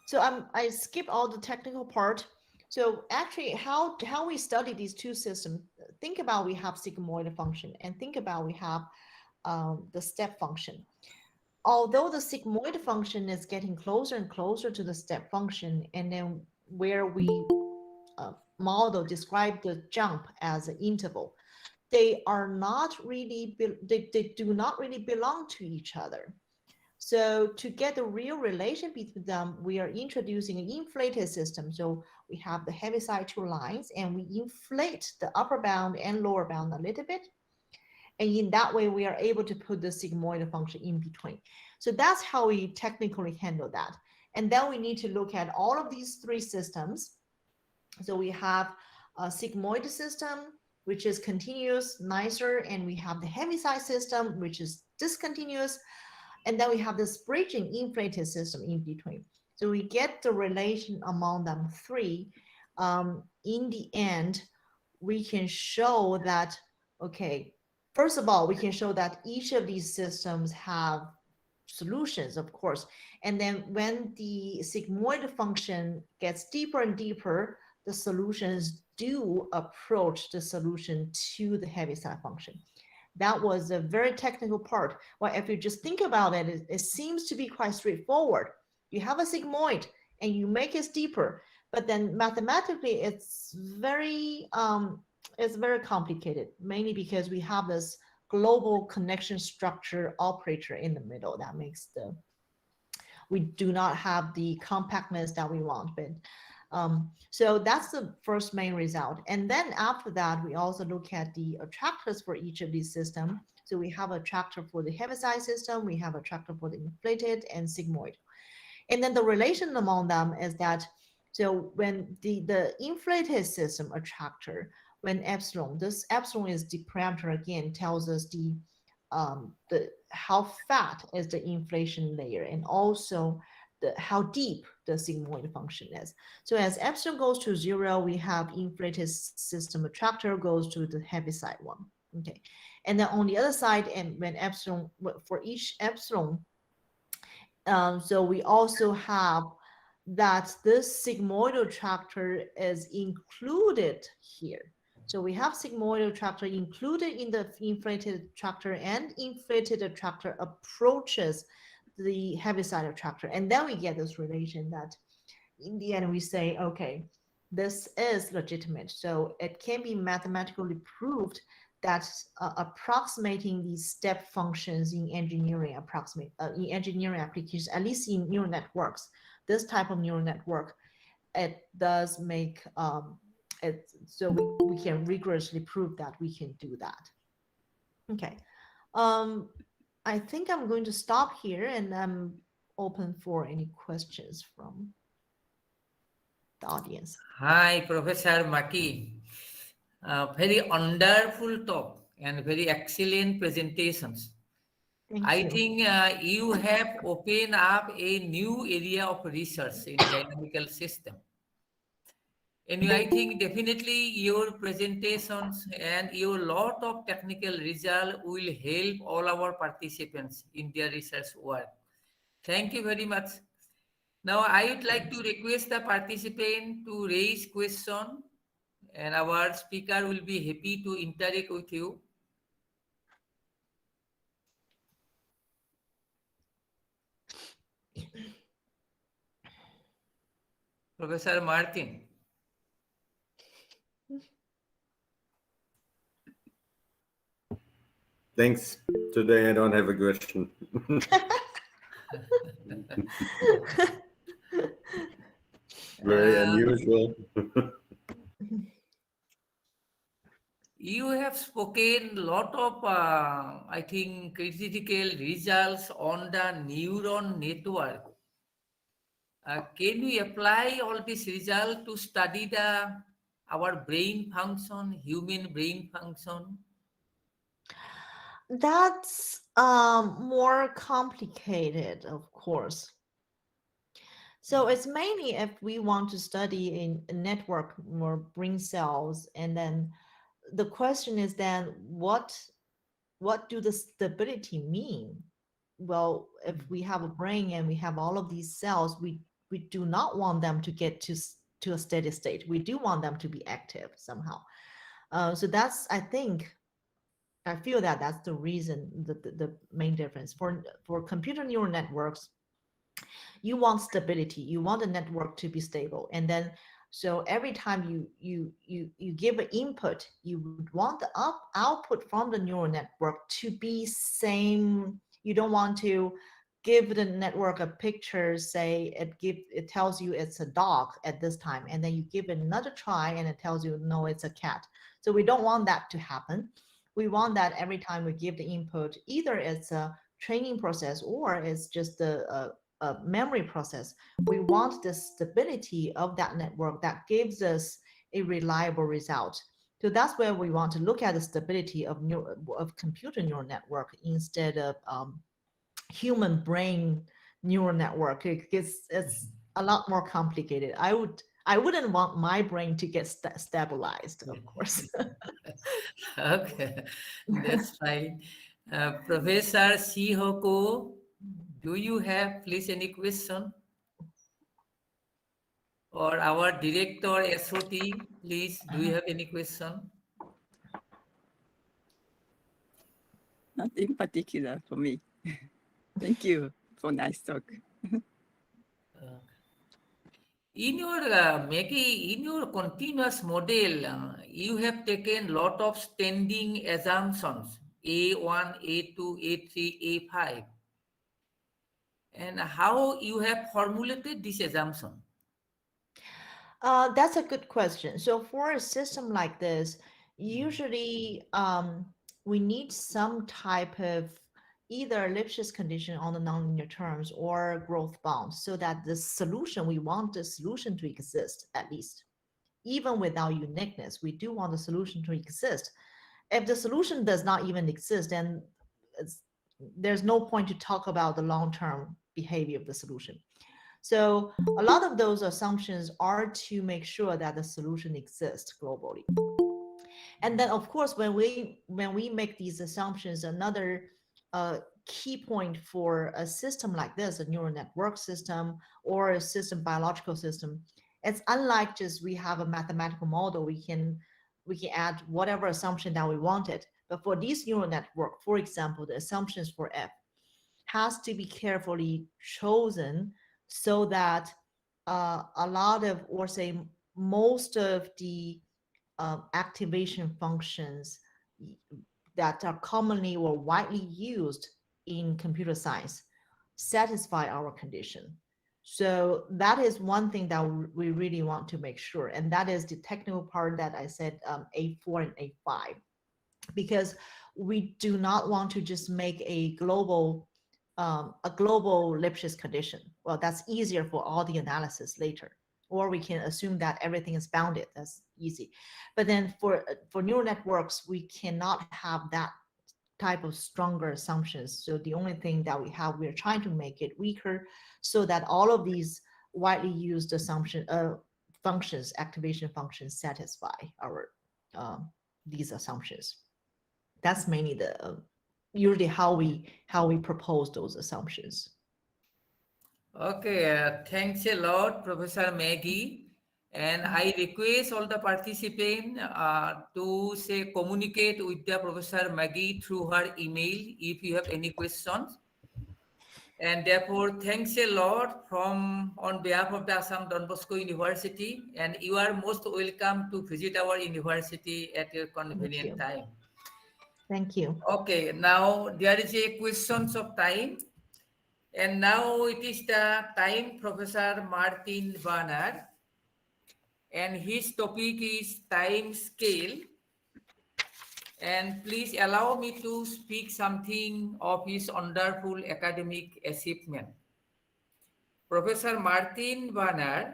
so I skipped all the technical part. So actually how we study these two systems, think about we have sigmoidal function and think about we have the step function. Although the sigmoid function is getting closer and closer to the step function, and then where we describe the jump as an interval, they are not really, they do not really belong to each other. So to get the real relation between them, we are introducing an inflated system. So we have the Heaviside two lines and we inflate the upper bound and lower bound a little bit. And in that way, we are able to put the sigmoidal function in between. So that's how we technically handle that. And then we need to look at all of these three systems. So we have a sigmoid system, which is continuous, nicer, and we have the Heaviside system, which is discontinuous. And then we have this bridging inflated system in between. So we get the relation among them three. In the end, we can show that, okay, first of all, we can show that each of these systems have solutions, of course. And then when the sigmoid function gets deeper and deeper, the solutions do approach the solution to the Heaviside function. That was a very technical part. Well, if you just think about it, it seems to be quite straightforward. You have a sigmoid and you make it deeper, but then mathematically it's very complicated, mainly because we have this global connection structure operator in the middle that makes we do not have the compactness that we want. But so that's the first main result. And then after that, we also look at the attractors for each of these systems. So we have attractor for the Heaviside system, we have attractor for the inflated and sigmoid. And then the relation among them is that, so when the inflated system attractor, when epsilon, this epsilon is the parameter again, tells us the how fat is the inflation layer, and also how deep the sigmoid function is. So as epsilon goes to 0, we have inflated system attractor goes to the Heaviside one. Okay, and then on the other side, and when epsilon, for each epsilon, so we also have that this sigmoid attractor is included here. So we have sigmoid attractor included in the inflated attractor, and inflated attractor approaches the Heaviside attractor. And then we get this relation that in the end we say, okay, this is legitimate. So it can be mathematically proved that approximating these step functions in engineering applications, at least in neural networks, this type of neural network, it does make it so we can rigorously prove that we can do that. Okay, I think I'm going to stop here, and I'm open for any questions from the audience. Hi, Professor Maki. Very wonderful talk and very excellent presentations. I think you have opened up a new area of research in dynamical system. And I think definitely your presentations and your lot of technical result will help all our participants in their research work. Thank you very much. Now I would like to request the participant to raise question, and our speaker will be happy to interact with you. Professor Martin. Thanks. Today I don't have a question. Very unusual. You have spoken a lot of, I think, critical results on the neuron network. Can we apply all this result to study our brain function, human brain function? That's more complicated, of course. So it's mainly if we want to study a network or brain cells, and then the question is then what do the stability mean? Well, if we have a brain and we have all of these cells, we do not want them to get to a steady state. We do want them to be active somehow. So that's, I feel that that's the reason, the main difference. For computer neural networks, you want stability. You want the network to be stable, and then so every time you give an input, you would want the output from the neural network to be same. You don't want to give the network a picture, say it tells you it's a dog at this time, and then you give it another try and it tells you no, it's a cat. So we don't want that to happen. We want that every time we give the input, either it's a training process or it's just a memory process. We want the stability of that network that gives us a reliable result. So that's where we want to look at the stability of computer neural network instead of human brain neural network. It's a lot more complicated. I wouldn't want my brain to get stabilized, of course. Okay, that's fine. Professor Shihoko, do you have please any question? Or our director SOT, please, do you have any question? Not in particular for me. Thank you for nice talk. In your Maggie, in your continuous model, you have taken lot of standing assumptions A1, A2, A3, A5. And how you have formulated this assumption? That's a good question. So for a system like this, usually we need some type of either Lipschitz condition on the nonlinear terms or growth bounds so that the solution, we want the solution to exist at least. Even without uniqueness, we do want the solution to exist. If the solution does not even exist, then there's no point to talk about the long-term behavior of the solution. So a lot of those assumptions are to make sure that the solution exists globally. And then of course, when we make these assumptions, another key point for a system like this, a neural network system or a system biological system, it's unlike just we have a mathematical model, we can add whatever assumption that we wanted. But for this neural network, for example, the assumptions for F has to be carefully chosen so that a lot of, or say most of the activation functions that are commonly or widely used in computer science satisfy our condition. So that is one thing that we really want to make sure. And that is the technical part that I said, A4 and A5, because we do not want to just make a global Lipschitz condition. Well, that's easier for all the analysis later, or we can assume that everything is bounded. That's easy. But then for neural networks, we cannot have that type of stronger assumptions. So the only thing that we're trying to make it weaker so that all of these widely used functions, activation functions, satisfy our these assumptions. That's mainly the usually how we propose those assumptions. Okay, thanks a lot, Professor Maggie. And I request all the participants to say communicate with the Professor Maggie through her email if you have any questions. And therefore, thanks a lot on behalf of the Assam Don Bosco University. And you are most welcome to visit our university at your convenient time. Thank you. Okay, now there is a questions of time. And now it is the time Professor Martin Bohner. And his topic is time scale. And please allow me to speak something of his wonderful academic achievement. Professor Martin Bohner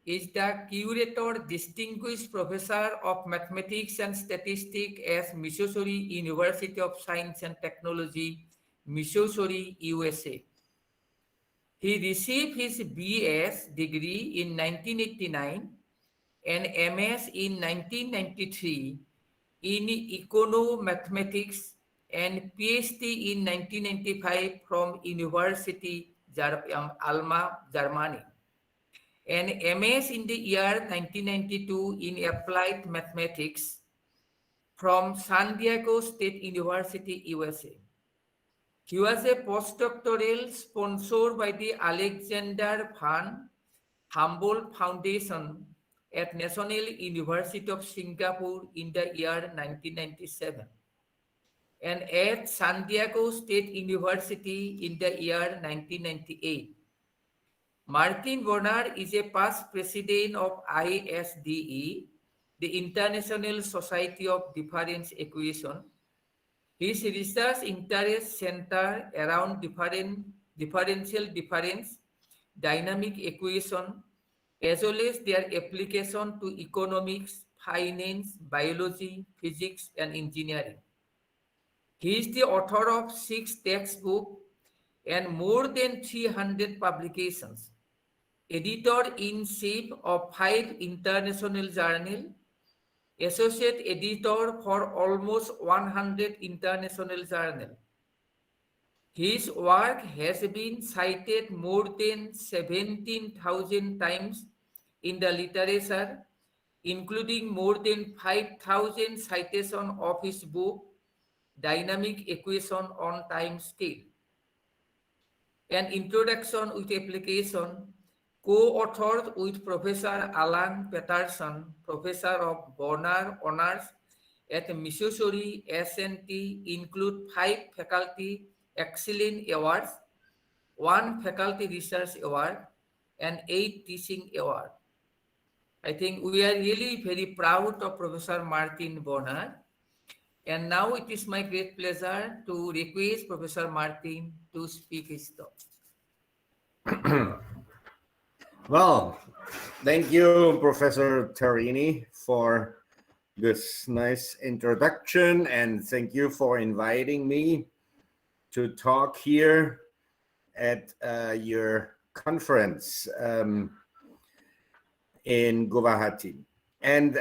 is the Curator Distinguished Professor of Mathematics and Statistics at Missouri University of Science and Technology, Missouri, USA. He received his BS degree in 1989 and MS in 1993 in Economathematics and PhD in 1995 from University Alma, Germany, and MS in the year 1992 in Applied Mathematics from San Diego State University, USA. He was a postdoctoral sponsored by the Alexander van Humboldt Foundation at National University of Singapore in the year 1997 and at San Diego State University in the year 1998. Martin Bohner is a past president of ISDE, the International Society of Difference Equation. His research interests center around differential difference, dynamic equation, as well as their application to economics, finance, biology, physics, and engineering. He is the author of 6 textbooks and more than 300 publications. editor-in-chief of 5 international journals, associate editor for almost 100 international journals. His work has been cited more than 17,000 times in the literature, including more than 5,000 citations of his book, Dynamic Equation on Time Scale. An Introduction with Application, co-authored with Professor Alan Patterson, Professor of Bohner Honors at Missouri S&T, include 5 Faculty Excellence Awards, 1 Faculty Research Award, and 8 Teaching Awards. I think we are really very proud of Professor Martin Bohner. And now it is my great pleasure to request Professor Martin to speak his talk. Well, thank you, Professor Tarini, for this nice introduction, and thank you for inviting me to talk here at your conference in Guwahati. And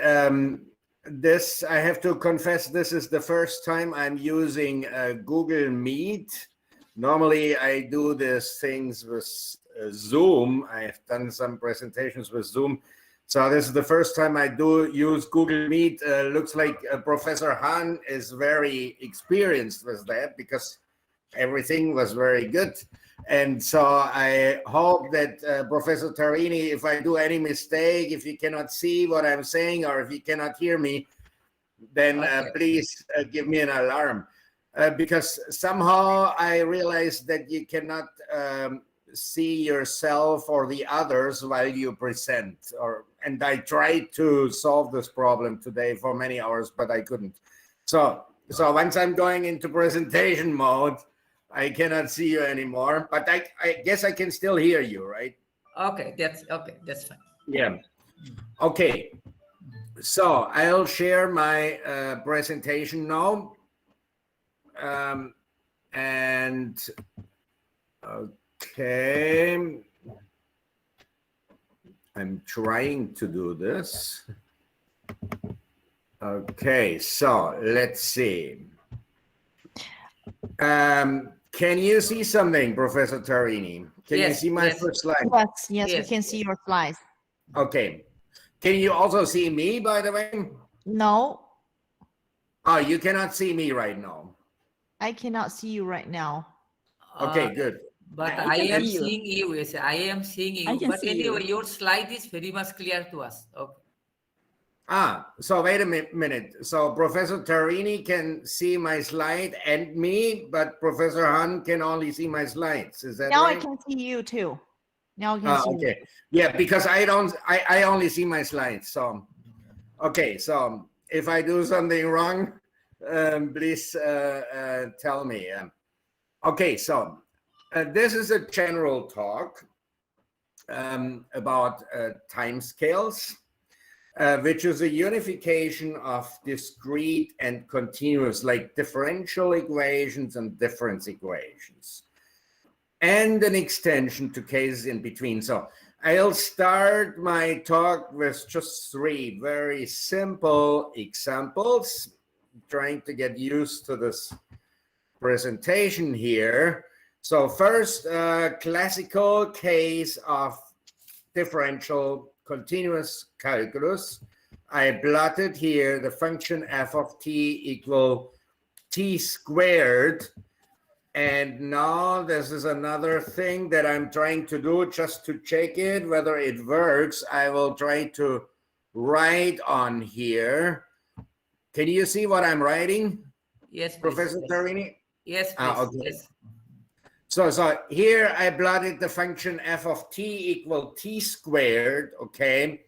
this, I have to confess, this is the first time I'm using Google Meet. Normally I do these things with Zoom. I've done some presentations with Zoom. So this is the first time I do use Google Meet. Looks like Professor Han is very experienced with that because everything was very good. And so I hope that Professor Tarini, if I do any mistake, if you cannot see what I'm saying or if you cannot hear me, then please give me an alarm. Because somehow I realized that you cannot see yourself or the others while you present. And I tried to solve this problem today for many hours, but I couldn't. So once I'm going into presentation mode, I cannot see you anymore, but I guess I can still hear you, right? Okay, that's fine. Yeah. Okay. So I'll share my presentation now. And okay. I'm trying to do this. Okay, so let's see. Can you see something, Professor Tarini? Can you see my first slide? Yes, we can see your slides. Okay. Can you also see me, by the way? No, Oh, you cannot see me right now. I cannot see you right now. Okay, good. But I I can am see you. seeing you. Yes, I am seeing you. I can But see anyway, you. your slide is very much clear to us. Okay. So wait a minute. So Professor Tarini can see my slide and me, but Professor Han can only see my slides. Is that Now right? I can see you too. Now I can see you. Okay. Yeah, because I only see my slides. So, okay. So if I do something wrong, please tell me. Okay. So this is a general talk about timescales. Which is a unification of discrete and continuous, like differential equations and difference equations, and an extension to cases in between. So I'll start my talk with just 3 very simple examples, trying to get used to this presentation here. So first, classical case of differential continuous calculus. I plotted here the function f of t equal t squared. And now this is another thing that I'm trying to do just to check it, whether it works. I will try to write on here. Can you see what I'm writing? Yes, please. Professor Tarini? Yes, please. Okay. Yes. So here I plotted the function f of t equal t squared, okay?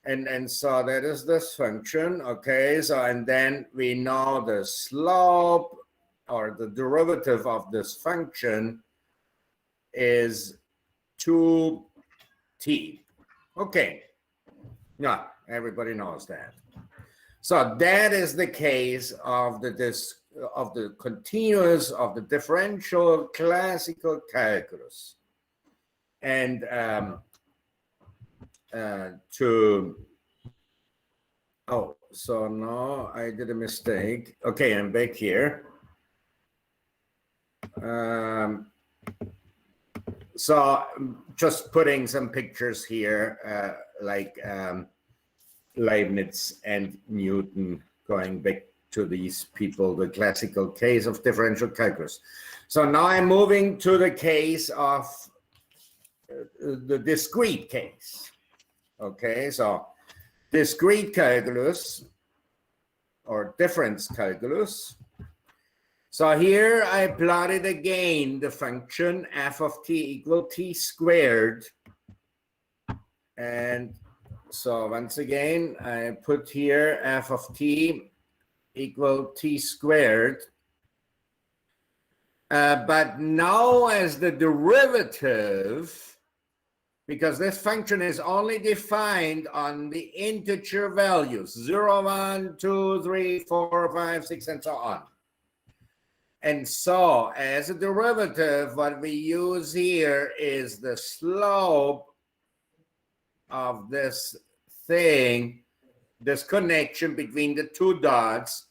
And so that is this function, okay? So, and then we know the slope or the derivative of this function is 2t, okay? Yeah, everybody knows that. So that is the case of the continuous, of the differential classical calculus. And Oh, so now I did a mistake. Okay, I'm back here. So just putting some pictures here, like Leibniz and Newton, going back to these people, the classical case of differential calculus. So now I'm moving to the case of the discrete case. Okay, so discrete calculus or difference calculus. So here I plotted again the function f of t equal t squared. And so once again, I put here f of t equal t squared. But now as the derivative, because this function is only defined on the integer values, 0, 1, 2, 3, 4, 5, 6, and so on. And so as a derivative, what we use here is the slope of this thing, this connection between the two dots.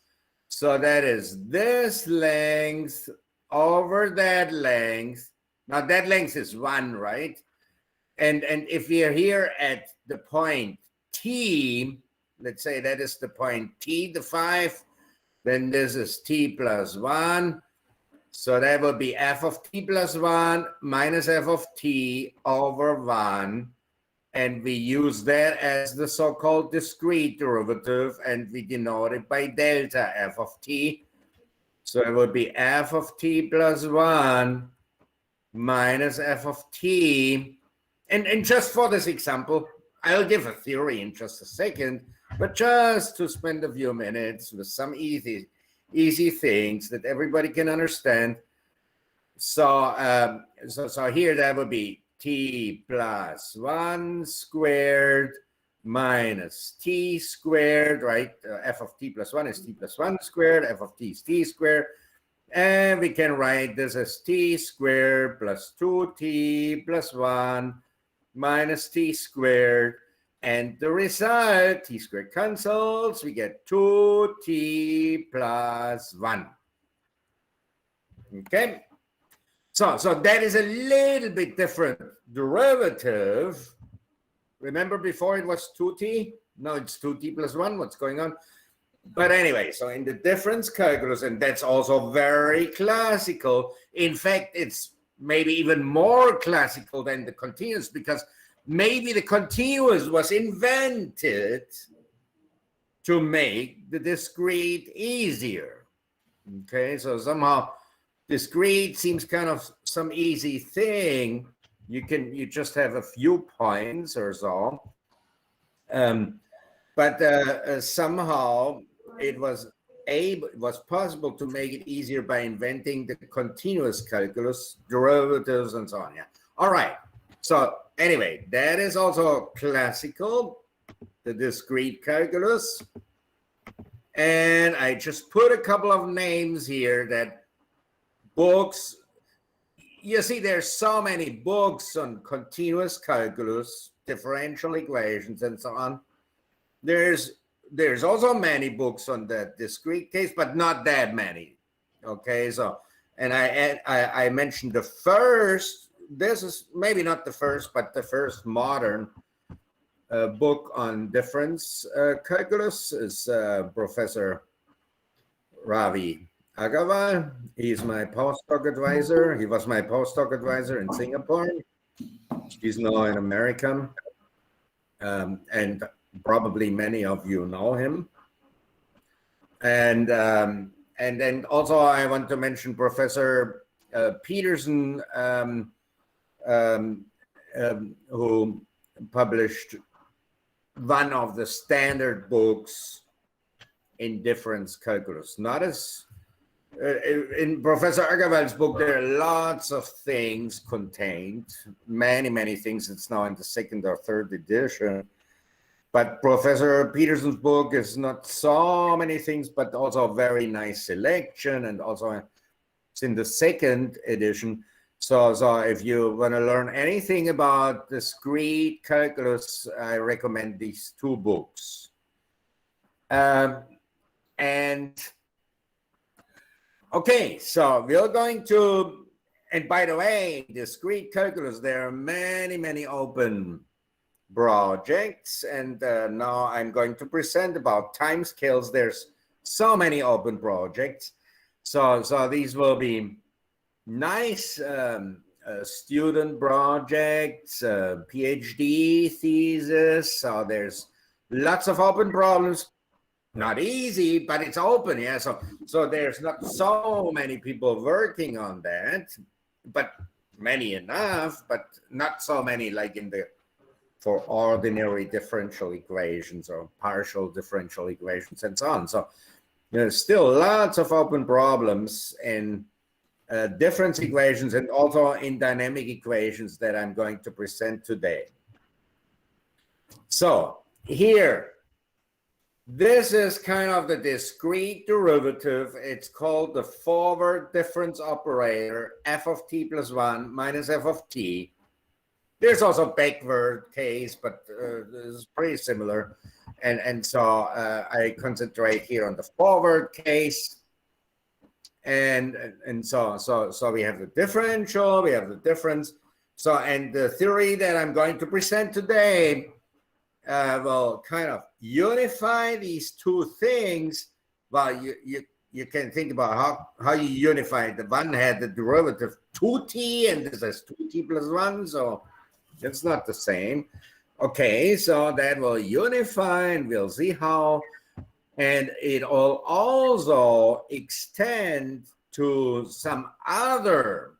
So that is this length over that length. Now that length is 1, right? And if we are here at the point t, let's say that is the point t, the 5, then this is t plus 1. So that would be f of t plus 1 minus f of t over 1. And we use that as the so-called discrete derivative, and we denote it by delta f of t. So it would be f of t plus 1 minus f of t. And just for this example, I'll give a theory in just a second, but just to spend a few minutes with some easy things that everybody can understand. So, so here that would be t plus 1 squared minus t squared, right? F of t plus 1 is t plus 1 squared, f of t is t squared. And we can write this as t squared plus 2t plus 1 minus t squared. And the result, t squared cancels, we get 2t plus 1. Okay? So that is a little bit different derivative. Remember before it was 2t? Now it's 2t plus 1. What's going on? But anyway, so in the difference calculus, and that's also very classical. In fact, it's maybe even more classical than the continuous, because maybe the continuous was invented to make the discrete easier. Okay, so somehow discrete seems kind of some easy thing. You just have a few points or so. But somehow it was possible to make it easier by inventing the continuous calculus, derivatives, and so on. Yeah. All right. So anyway, that is also classical, the discrete calculus. And I just put a couple of names here that books, you see, there's so many books on continuous calculus, differential equations, and so on. There's also many books on the discrete case, but not that many. Okay, so, and I mentioned the first, this is maybe not the first, but the first modern book on difference calculus is Professor Ravi Agarwal. He's my postdoc advisor. He was my postdoc advisor in Singapore. He's now an American, and probably many of you know him. And then also I want to mention Professor Peterson, who published one of the standard books in difference calculus. Not as in Professor Agarwal's book, there are lots of things contained, many things. It's now in the second or third edition. But Professor Peterson's book is not so many things, but also a very nice selection, and also it's in the second edition. So if you want to learn anything about discrete calculus, I recommend these two books. And okay, so we're going to, and by the way, discrete calculus, there are many open projects, and now I'm going to present about timescales. There's so many open projects. So these will be nice student projects, PhD thesis. So there's lots of open problems. Not easy, but it's open. Yeah. So there's not so many people working on that, but many enough, but not so many like for ordinary differential equations or partial differential equations and so on. So there's still lots of open problems in difference equations and also in dynamic equations that I'm going to present today. So here, this is kind of the discrete derivative. It's called the forward difference operator, f of t plus 1 minus f of t. There's also backward case, but this is pretty similar. And so I concentrate here on the forward case. And so we have the differential, we have the difference. So, and the theory that I'm going to present today will kind of unify these two things. Well, you can think about how you unify it. The one had the derivative 2t and this is 2t plus 1, so it's not the same. Okay, so that will unify and we'll see how. And it will also extend to some other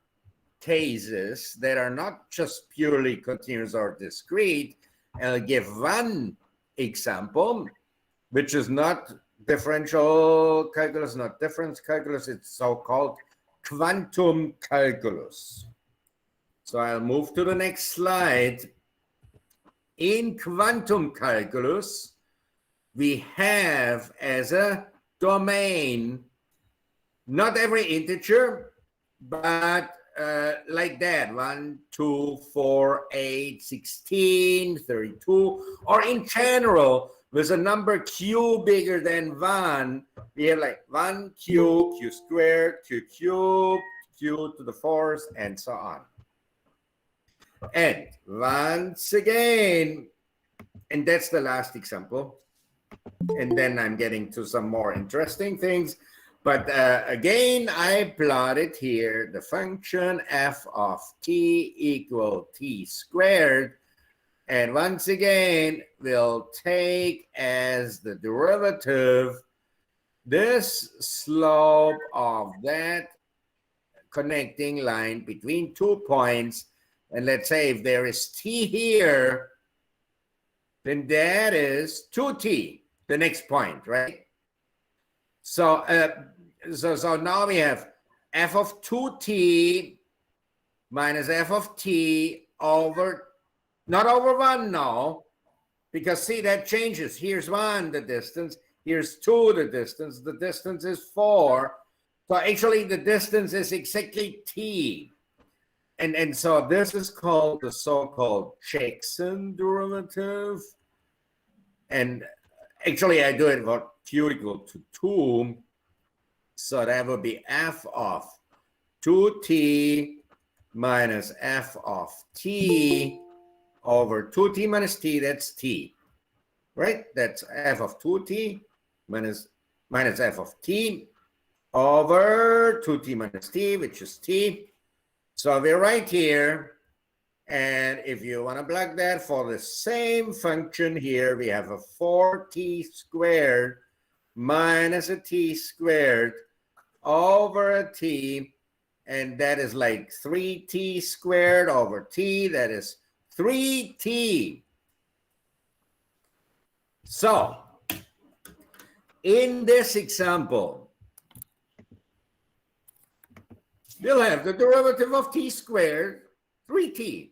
cases that are not just purely continuous or discrete. I'll give one example, which is not differential calculus, not difference calculus. It's so-called quantum calculus. So I'll move to the next slide. In quantum calculus, we have as a domain, not every integer, but like that, 1, 2, 4, 8, 16, 32, or in general, with a number q bigger than 1, we have like 1q, q squared, q cubed, q to the 4th, and so on. And once again, and that's the last example, and then I'm getting to some more interesting things. But again, I plotted here the function f of t equal t squared. And once again, we'll take as the derivative this slope of that connecting line between 2 points. And let's say if there is t here, then that is 2t, the next point, right? So, so now we have f of 2t minus f of t over, not over 1 now, because see, that changes. Here's 1, the distance. Here's 2, the distance. The distance is 4. So actually the distance is exactly t. And so this is called the so-called Jackson derivative. And actually I do it for q equal to 2. So that would be f of 2t minus f of t over 2t minus t, that's t, right? That's f of 2t minus f of t over 2t minus t, which is t. So we're right here. And if you want to plug that for the same function here, we have a 4t squared minus a t squared over a t. And that is like 3t squared over t. That is 3t. So in this example, we'll have the derivative of t squared, 3t.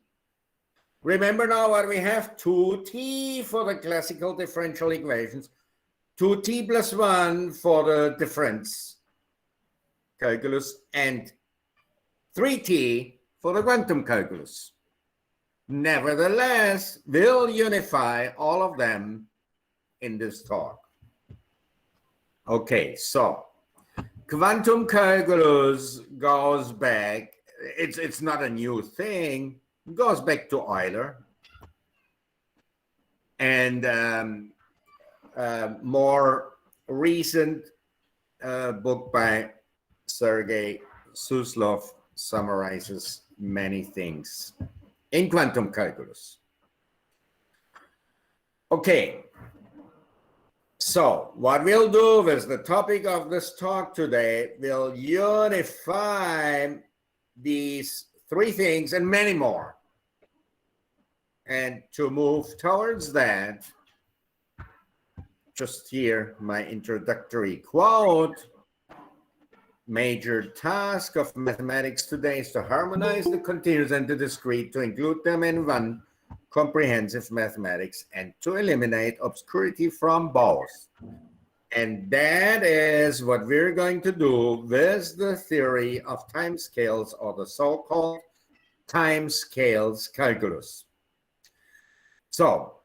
Remember now what we have, 2t for the classical differential equations, 2t plus 1 for the difference calculus, and 3t for the quantum calculus. Nevertheless, we'll unify all of them in this talk. Okay, so quantum calculus goes back, it's not a new thing, it goes back to Euler. And more recent book by Sergei Suslov summarizes many things in quantum calculus. Okay, so what we'll do with the topic of this talk today, we'll unify these three things and many more. And to move towards that, just here, my introductory quote: major task of mathematics today is to harmonize the continuous and the discrete, to include them in one comprehensive mathematics, and to eliminate obscurity from both. And that is what we're going to do with the theory of timescales, or the so-called timescales calculus. So,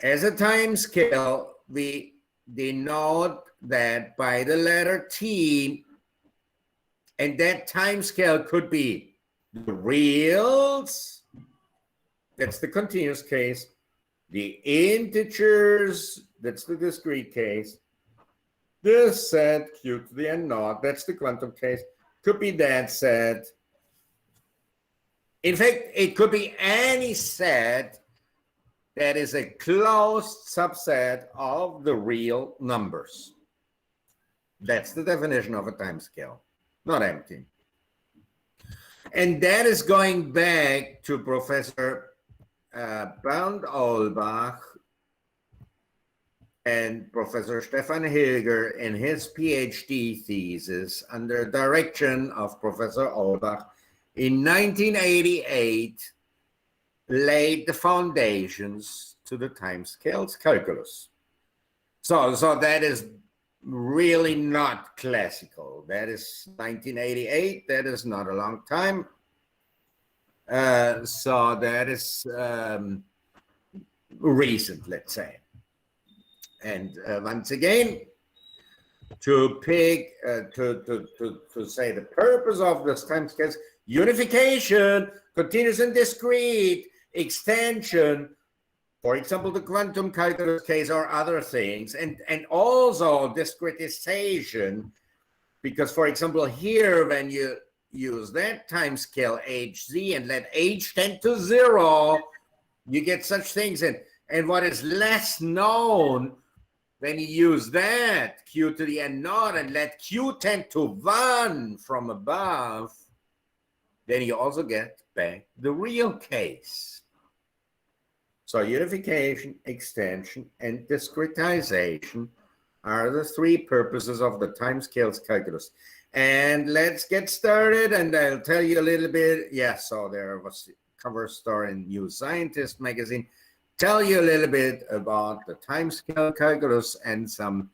as a timescale, we denote that by the letter T, and that timescale could be the reals, that's the continuous case, the integers, that's the discrete case, this set q to the n naught, that's the quantum case, could be that set. In fact, it could be any set that is a closed subset of the real numbers. That's the definition of a timescale, not empty. And that is going back to Professor Braun-Olbach and Professor Stefan Hilger in his PhD thesis under direction of Professor Olbach in 1988, laid the foundations to the timescales calculus. So that is really not classical. That is 1988. That is not a long time. So that is recent, let's say. And once again, to pick, to say the purpose of this timescales: unification, continuous and discrete, extension, for example, the quantum calculus case or other things, and also discretization, because, for example, here, when you use that timescale hz and let h tend to 0, you get such things. And what is less known, when you use that q to the n naught and let q tend to 1 from above, then you also get back the real case. So unification, extension, and discretization are the three purposes of the timescales calculus. And let's get started, and I'll tell you a little bit. Yeah, so there was a cover story in New Scientist magazine. Tell you a little bit about the timescale calculus and some,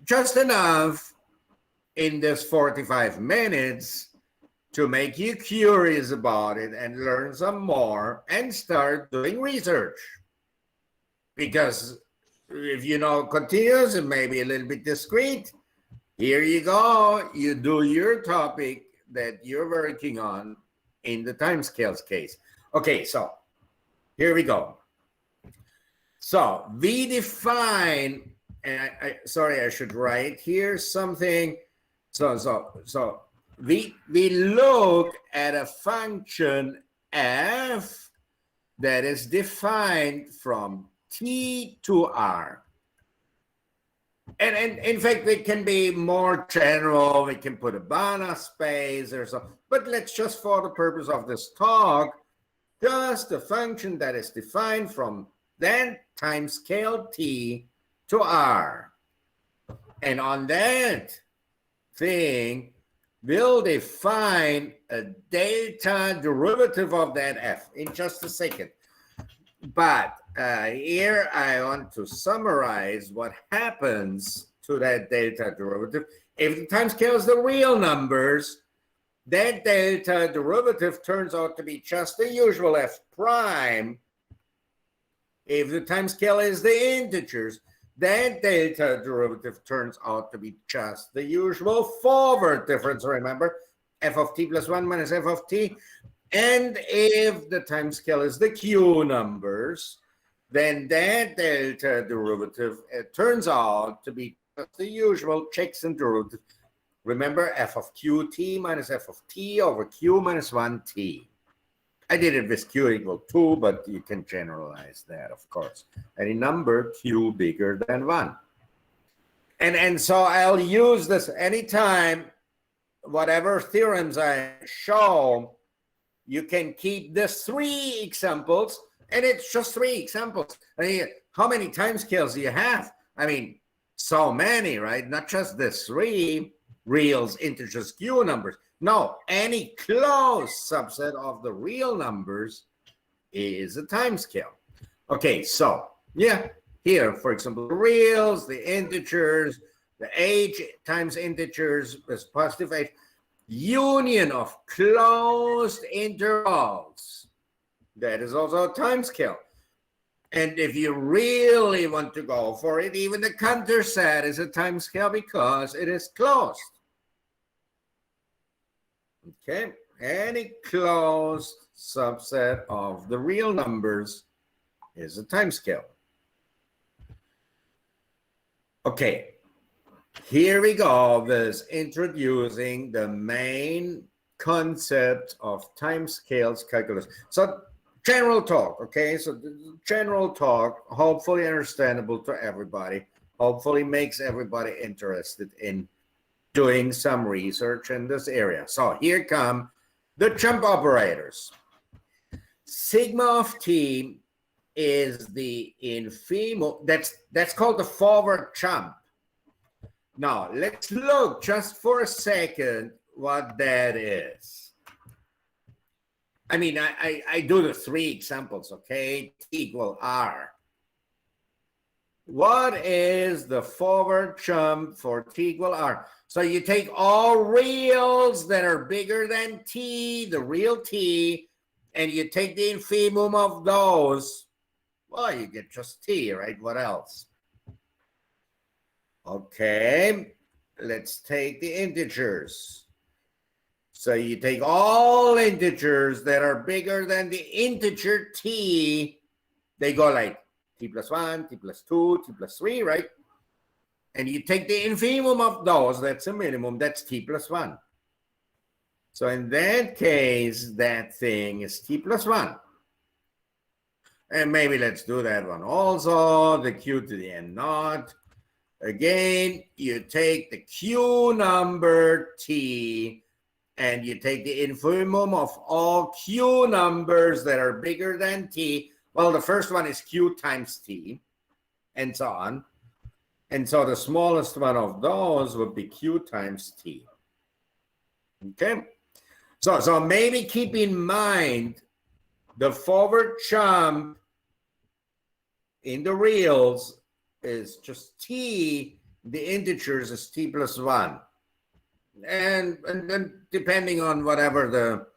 just enough in this 45 minutes to make you curious about it and learn some more and start doing research. Because if you know continuous and maybe a little bit discrete, here you go, you do your topic that you're working on in the timescales case. Okay, so here we go. So we define, and sorry, I should write here something. So we look at a function f that is defined from t to r. And in fact, it can be more general. We can put a Banach space or so, but let's just, for the purpose of this talk, just a function that is defined from then timescale t to r. And on that thing, we'll define a delta derivative of that f in just a second. But here I want to summarize what happens to that delta derivative. If the timescale is the real numbers, that delta derivative turns out to be just the usual f prime. If the time scale is the integers, that delta derivative turns out to be just the usual forward difference. Remember, f of t plus 1 minus f of t. And if the time scale is the q numbers, then that delta derivative, it turns out to be just the usual checks and derivatives. Remember, f of qt minus f of t over q minus 1t. I did it with q equal 2, but you can generalize that, of course. Any number q bigger than 1. And so I'll use this anytime, whatever theorems I show, you can keep this 3 examples, and it's just 3 examples. I mean, how many timescales do you have? I mean, so many, right? Not just the 3 reals, integers, q numbers. No, any closed subset of the real numbers is a timescale. Okay, so yeah, here, for example, the reals, the integers, the age times integers is positive age. Union of closed intervals, that is also a timescale. And if you really want to go for it, even the counter set is a timescale because it is closed. Okay, any closed subset of the real numbers is a timescale. Okay, here we go with introducing the main concept of timescales calculus. So general talk, okay? So the general talk, hopefully understandable to everybody, hopefully makes everybody interested in doing some research in this area. So here come the jump operators. Sigma of t is the infimum, that's called the forward jump. Now, let's look just for a second what that is. I mean, I do the 3 examples, okay? T equal r. What is the forward jump for t equal r? So you take all reals that are bigger than t, the real t, and you take the infimum of those. Well, you get just t, right? What else? Okay, let's take the integers. So you take all integers that are bigger than the integer t. They go like t plus 1, t plus 2, t plus 3, right? And you take the infimum of those, that's a minimum, that's t plus 1. So in that case, that thing is t plus 1. And maybe let's do that one also, the q to the n naught. Again, you take the q number t, and you take the infimum of all q numbers that are bigger than t. Well, the first one is q times t, and so on. And so the smallest one of those would be q times t. Okay? So maybe keep in mind the forward jump in the reals is just t, the integers is t plus 1. And then depending on whatever the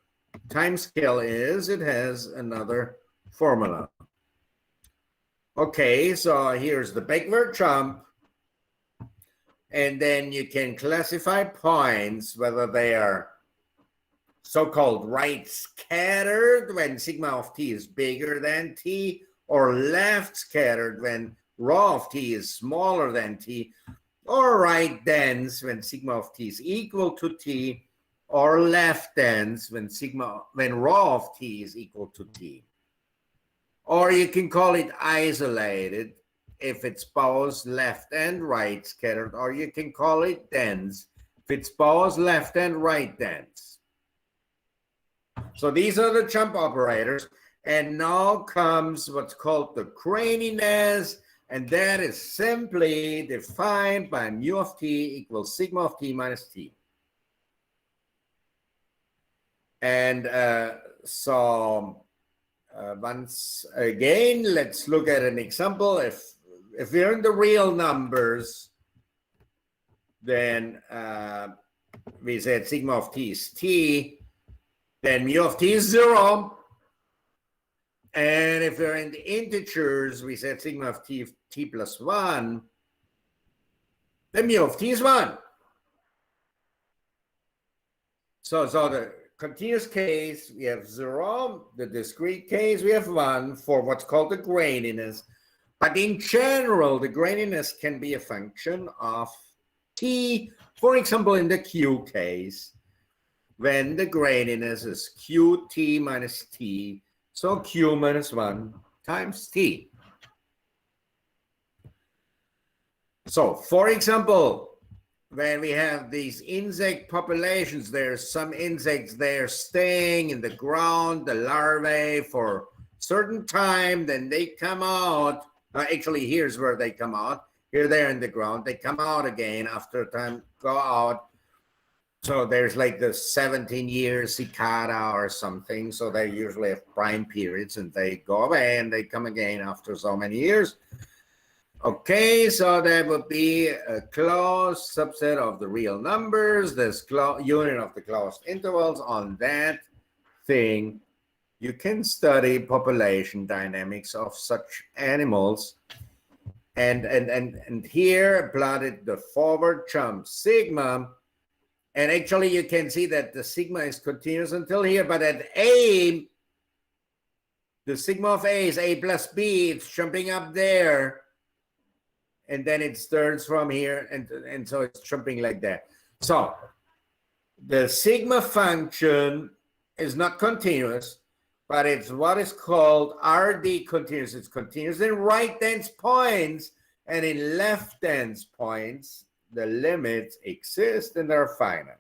time scale is, it has another formula. Okay, so here's the backward jump. And then you can classify points, whether they are so-called right scattered when sigma of t is bigger than t, or left scattered when rho of t is smaller than t, or right dense when sigma of t is equal to t, or left dense when rho of t is equal to t. Or you can call it isolated if it's both left and right scattered, or you can call it dense if it's both left and right dense. So these are the jump operators. And now comes what's called the craniness, and that is simply defined by mu of t equals sigma of t minus t. And once again, let's look at an example. If we're in the real numbers, then we said sigma of t is t, then mu of t is 0. And if we're in the integers, we said sigma of t plus 1, then mu of t is 1. So the continuous case, we have 0. The discrete case, we have 1 for what's called the graininess. But in general, the graininess can be a function of t. For example, in the q case, when the graininess is qt minus t, so q minus 1 times t. So, for example, when we have these insect populations, there's some insects there staying in the ground, the larvae, for certain time, then they come out. Actually, here's where they come out. Here they're in the ground. They come out again after a time, go out. So there's like the 17-year cicada or something. So they usually have prime periods and they go away and they come again after so many years. Okay, so that would be a closed subset of the real numbers. This unit of the closed intervals. On that thing, you can study population dynamics of such animals. And here plotted the forward jump sigma. And actually you can see that the sigma is continuous until here, but at A, the sigma of A is A plus B, it's jumping up there. And then it starts from here, and so it's jumping like that. So the sigma function is not continuous, but it's what is called RD continuous. It's continuous in right dense points, and in left dense points, the limits exist and are finite.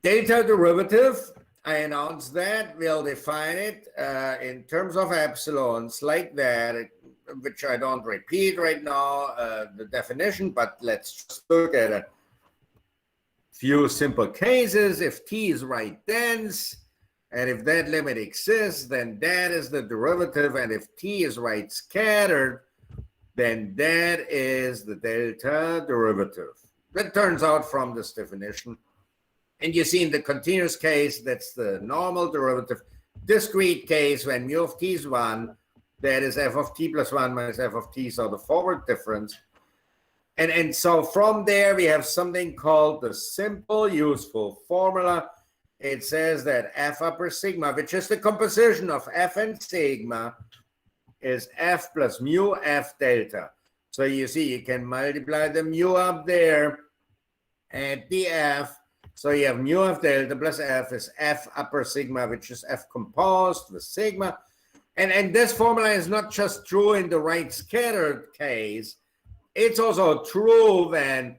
Delta derivative, I announced that. We'll define it in terms of epsilons like that, which I don't repeat right now, the definition, but let's just look at a few simple cases. If t is right dense, and if that limit exists, then that is the derivative, and if t is right scattered, then that is the delta derivative. That turns out from this definition. And you see in the continuous case, that's the normal derivative. Discrete case, when mu of t is 1, that is f of t plus 1 minus f of t, so the forward difference. And so from there, we have something called the simple useful formula. It says that f upper sigma, which is the composition of f and sigma, is f plus mu f delta. So you see, you can multiply the mu up there at the f. So you have mu f delta plus f is f upper sigma, which is f composed with sigma. And this formula is not just true in the right scattered case. It's also true when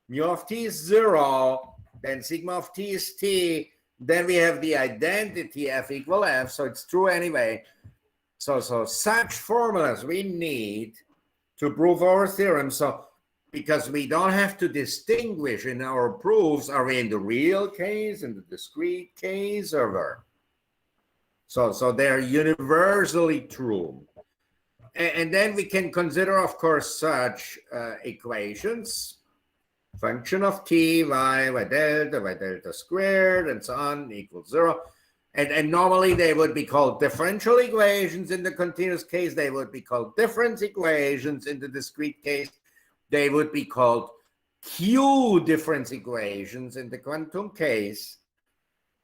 mu of t is 0, then sigma of t is t. Then we have the identity f equal f, so it's true anyway. So such formulas we need to prove our theorem. So because we don't have to distinguish in our proofs, are we in the real case, in the discrete case, or where? So they're universally true. And then we can consider, of course, such equations. Function of t, y delta squared, and so on, equals 0. And normally they would be called differential equations. In the continuous case, they would be called difference equations. In the discrete case, they would be called Q difference equations in the quantum case.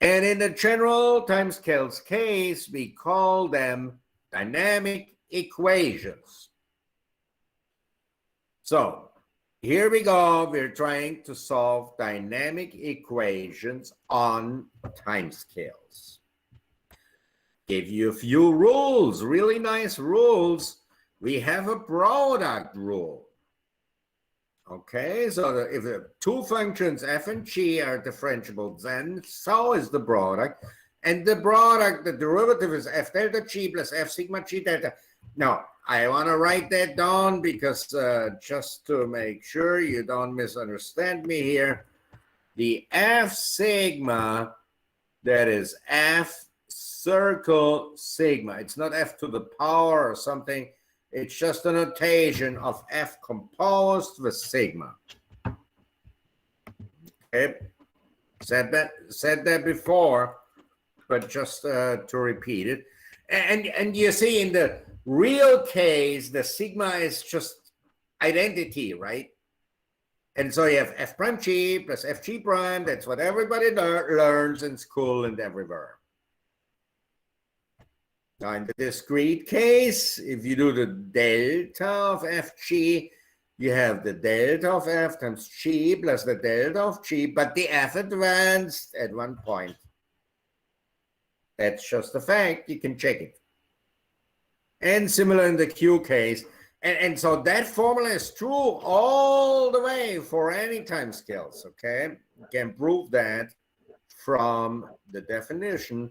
And in the general timescales case, we call them dynamic equations. So here we go. We're trying to solve dynamic equations on timescales. Give you a few rules, really nice rules. We have a product rule. Okay, so if the two functions f and g are differentiable, then so is the product. And the product, the derivative is f delta g plus f sigma g delta. Now, I want to write that down because just to make sure you don't misunderstand me here, the f sigma, that is f circle sigma. It's not f to the power or something. It's just a notation of f composed with sigma. Okay, said that before, but just to repeat it. And you see, in the real case, the sigma is just identity, right? And so you have f prime g plus f g prime. That's what everybody learns in school and everywhere. Now, in the discrete case, if you do the delta of fg, you have the delta of f times g plus the delta of g, but the f advanced at one point. That's just a fact. You can check it. And similar in the Q case. And so that formula is true all the way for any time scales, okay? You can prove that from the definition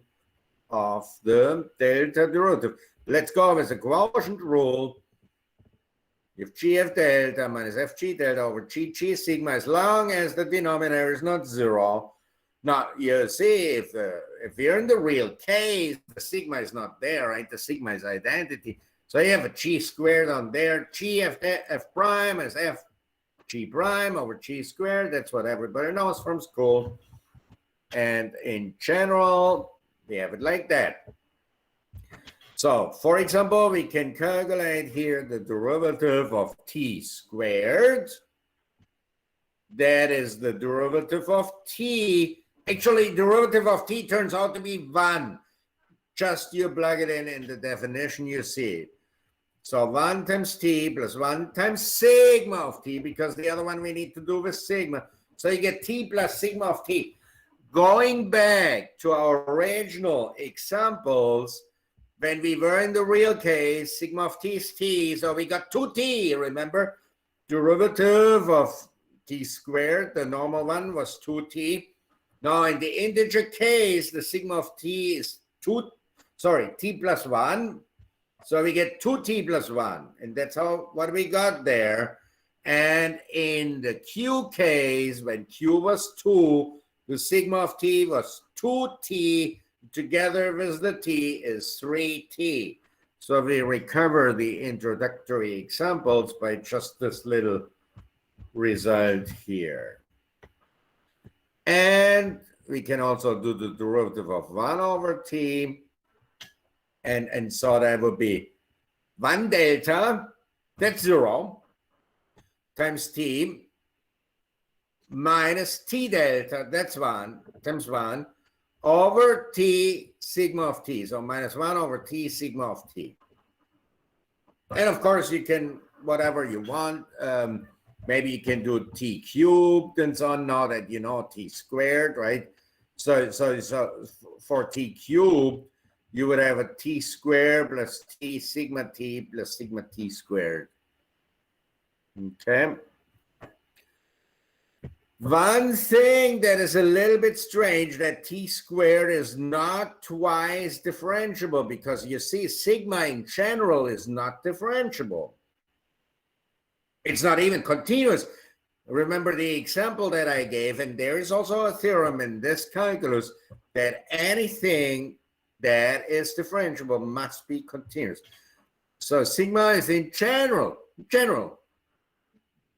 of the delta derivative. Let's go with the quotient rule. If gf delta minus fg delta over g sigma, as long as the denominator is not zero. Now, you see, if you're in the real case, the sigma is not there, right? The sigma is identity. So you have a g squared on there. G f prime is f g prime over g squared. That's what everybody knows from school. And in general, we have it like that. So, for example, we can calculate here the derivative of t squared. That is the derivative of t. Actually, derivative of t turns out to be 1. Just you plug it in the definition, you see it. So 1 times t plus 1 times sigma of t, because the other one we need to do with sigma. So you get t plus sigma of t. Going back to our original examples, when we were in the real case, sigma of t is t, so we got 2t, remember? Derivative of t squared, the normal one was 2t. Now in the integer case, the sigma of t is t plus 1. So we get 2t plus 1, and that's what we got there. And in the q case, when q was 2, the sigma of t was 2t, together with the t is 3t. So we recover the introductory examples by just this little result here. And we can also do the derivative of 1 over t. And so that would be 1 delta, that's 0, times t, minus t delta, that's 1, times 1, over t sigma of t. So minus 1 over t sigma of t. And of course, you can, whatever you want, maybe you can do t cubed and so on, now that you know t squared, right? So for t cubed, you would have a t squared plus t sigma t plus sigma t squared. Okay. One thing that is a little bit strange, that t squared is not twice differentiable, because you see sigma in general is not differentiable. It's not even continuous. Remember the example that I gave, and there is also a theorem in this calculus that anything that is differentiable must be continuous. So sigma is in general,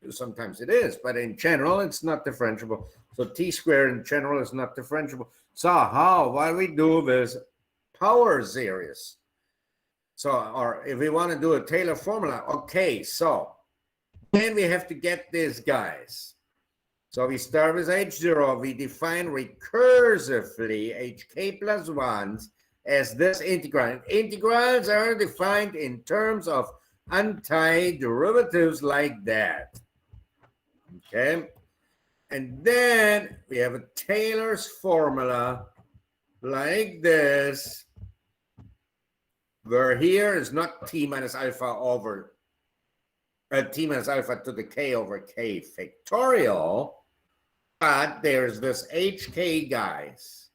sometimes it is, but in general it's not differentiable. So t squared in general is not differentiable. So what do we do with power series? So, or if we want to do a Taylor formula, okay, so then we have to get these guys. So we start with h0, we define recursively hk plus 1s as this integral. Integrals are defined in terms of antiderivatives like that. Okay, and then we have a Taylor's formula like this, where here is not t minus alpha over t minus alpha to the k over k factorial, but there's this hk guys.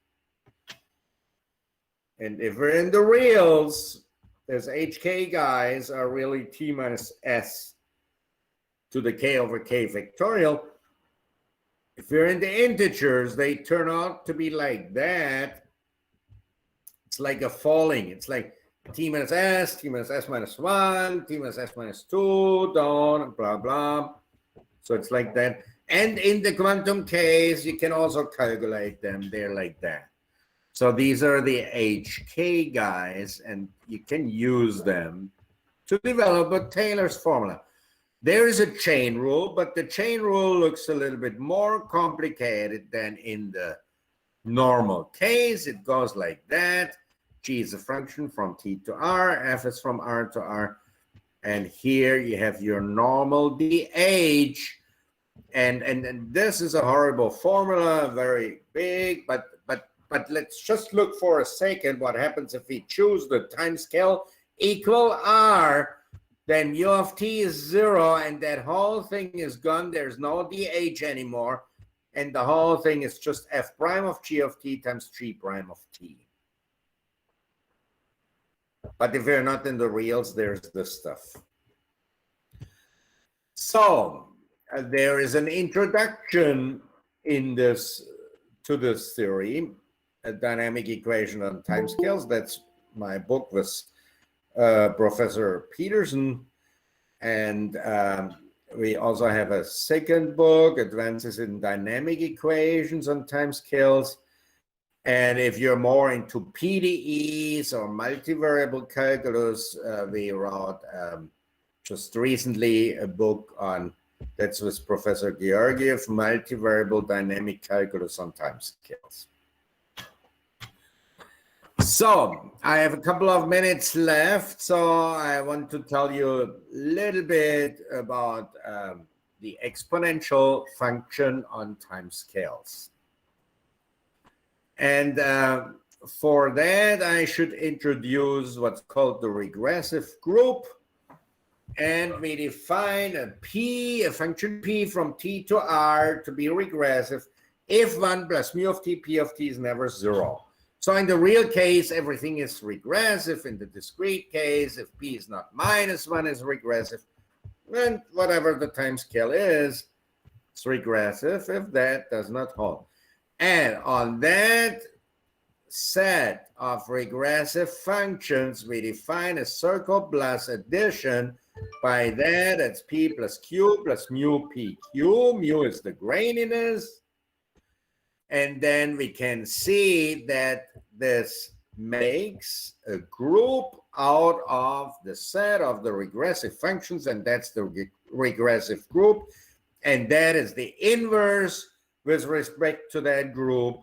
And if we're in the reals, there's hk guys are really t minus s to the k over k factorial. If we're in the integers, they turn out to be like that. It's like a falling. It's like t minus s minus 1, t minus s minus 2, down, blah, blah. So it's like that. And in the quantum case, you can also calculate them. They're like that. So these are the HK guys, and you can use them to develop a Taylor's formula. There is a chain rule, but the chain rule looks a little bit more complicated than in the normal case. It goes like that. G is a function from T to R, F is from R to R. And here you have your normal DH. And this is a horrible formula, very big, but let's just look for a second what happens if we choose the time scale equal R, then U of T is 0, and that whole thing is gone. There's no DH anymore, and the whole thing is just F prime of G of T times G prime of T. But if you're not in the reals, there's this stuff. So there is an introduction in this to this theory, a dynamic equation on timescales. That's my book with Professor Peterson. And we also have a second book, Advances in Dynamic Equations on Timescales. And if you're more into PDEs or multivariable calculus, we wrote just recently a book on, that's with Professor Georgiev, multivariable dynamic calculus on timescales. So I have a couple of minutes left, so I want to tell you a little bit about the exponential function on timescales. And for that, I should introduce what's called the regressive group. And we define a P, a function P from T to R to be regressive if 1 plus mu of T, P of T is never 0. So in the real case, everything is regressive. In the discrete case, if P is not minus 1, is regressive. And whatever the time scale is, it's regressive if that does not hold. And on that set of regressive functions, we define a circle plus addition. By that, it's P plus Q plus mu P Q. Mu is the graininess. And then we can see that this makes a group out of the set of the regressive functions, and that's the regressive group. And that is the inverse with respect to that group,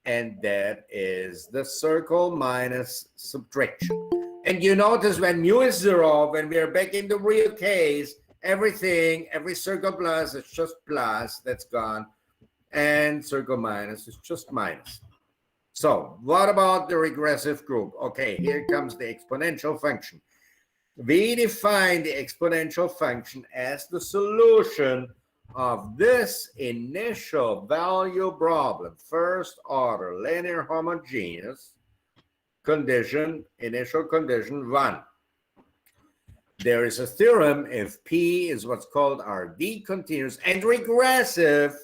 and that is the circle minus subtraction. And you notice when mu is 0, when we are back in the real case, everything, every circle plus is just plus, that's gone, and circle minus is just minus. So what about the regressive group? Okay, here comes the exponential function. We define the exponential function as the solution of this initial value problem, first order linear homogeneous condition, initial condition 1. There is a theorem if P is what's called RD continuous and regressive,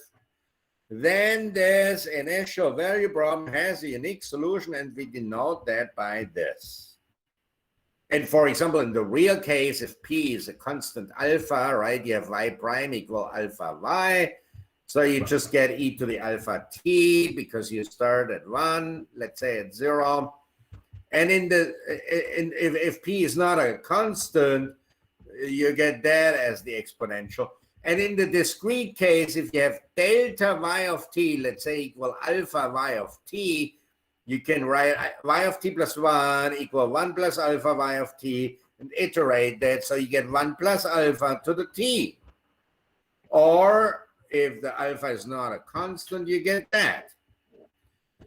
then this initial value problem has a unique solution, and we denote that by this. And for example, in the real case, if P is a constant alpha, right, you have y prime equal alpha y. So you just get e to the alpha t because you start at 1, let's say at 0. And if P is not a constant, you get that as the exponential. And in the discrete case, if you have delta y of t, let's say equal alpha y of t, you can write y of t plus 1 equal 1 plus alpha y of t and iterate that. So you get 1 plus alpha to the t. Or if the alpha is not a constant, you get that.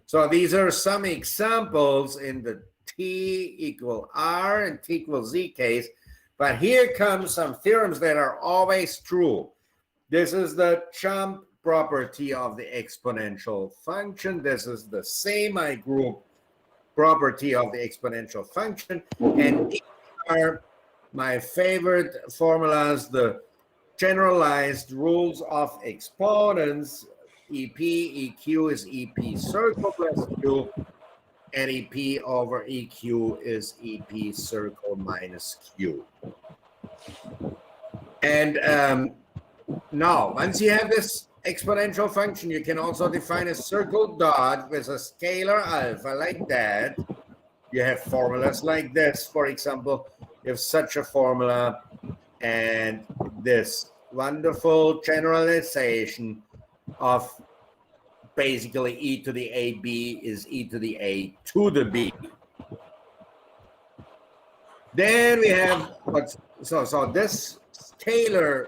So these are some examples in the t equal r and t equal z case. But here comes some theorems that are always true. This is the jump property of the exponential function. This is the semi-group property of the exponential function. And these are my favorite formulas, the generalized rules of exponents. EP, EQ is EP circle plus Q, and EP over EQ is EP circle minus Q. And Now, once you have this exponential function, you can also define a circle dot with a scalar alpha like that. You have formulas like this, for example, you have such a formula and this wonderful generalization of basically e to the ab is e to the a to the b. Then we have what's so this scalar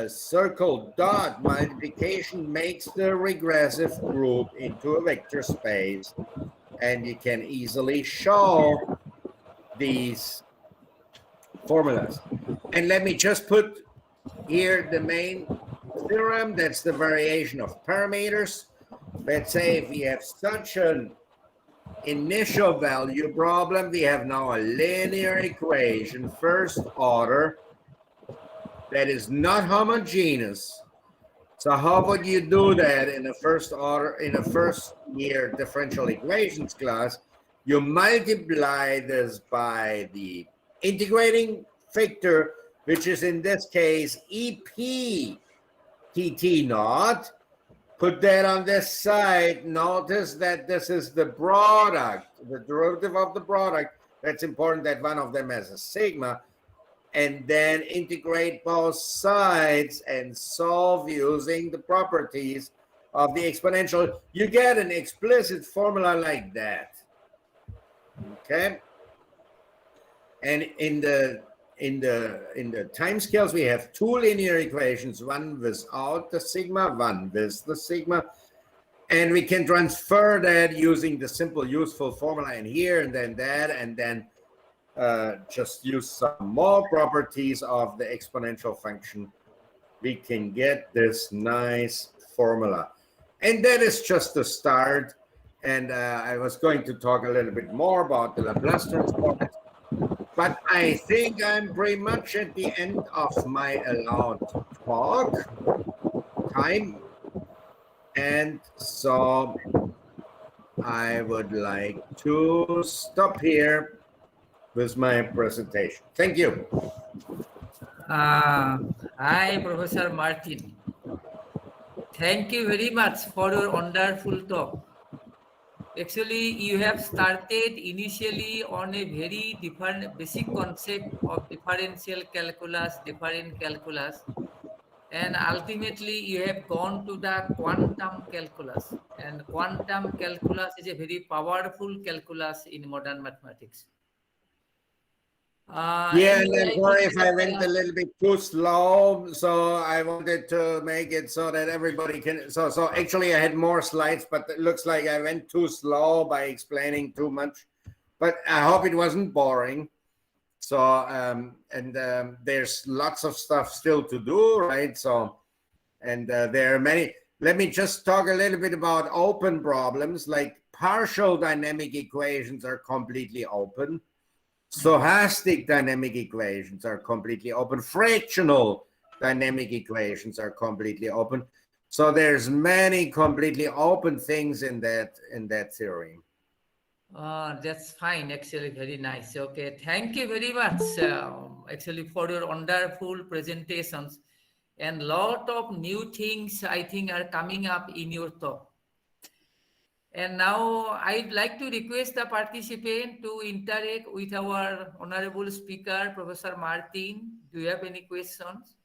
circle dot multiplication makes the regressive group into a vector space, and you can easily show these formulas. And let me just put here the main theorem. That's the variation of parameters. Let's say if we have such an initial value problem, we have now a linear equation, first order, that is not homogeneous. So how would you do that in a first order, in a first year differential equations class? You multiply this by the integrating factor, which is in this case EP TT naught. Put that on this side. Notice that this is the product, the derivative of the product. That's important that one of them has a sigma. And then integrate both sides and solve using the properties of the exponential. You get an explicit formula like that. Okay. And in the time scales, we have two linear equations, one without the sigma, one with the sigma. And we can transfer that using the simple useful formula in here and then that, and then just use some more properties of the exponential function. We can get this nice formula. And that is just the start. And I was going to talk a little bit more about the Laplace transform. But I think I'm pretty much at the end of my allowed talk time. And so I would like to stop here with my presentation. Thank you. Hi, Professor Martin. Thank you very much for your wonderful talk. Actually, you have started initially on a very different basic concept of differential calculus, different calculus, and ultimately you have gone to the quantum calculus. And quantum calculus is a very powerful calculus in modern mathematics. Yeah, and I'm sorry if I went a little bit too slow. So I wanted to make it so that everybody can. So actually, I had more slides, but it looks like I went too slow by explaining too much. But I hope it wasn't boring. So there's lots of stuff still to do, right? So, and there are many. Let me just talk a little bit about open problems, like partial dynamic equations are completely open. Stochastic dynamic equations are completely open. Fractional dynamic equations are completely open. So there's many completely open things in that theory. That's fine. Actually, very nice. Okay, thank you very much. Actually, for your wonderful presentations, and lot of new things I think are coming up in your talk. And now I'd like to request the participant to interact with our honorable speaker, Professor Martin. Do you have any questions?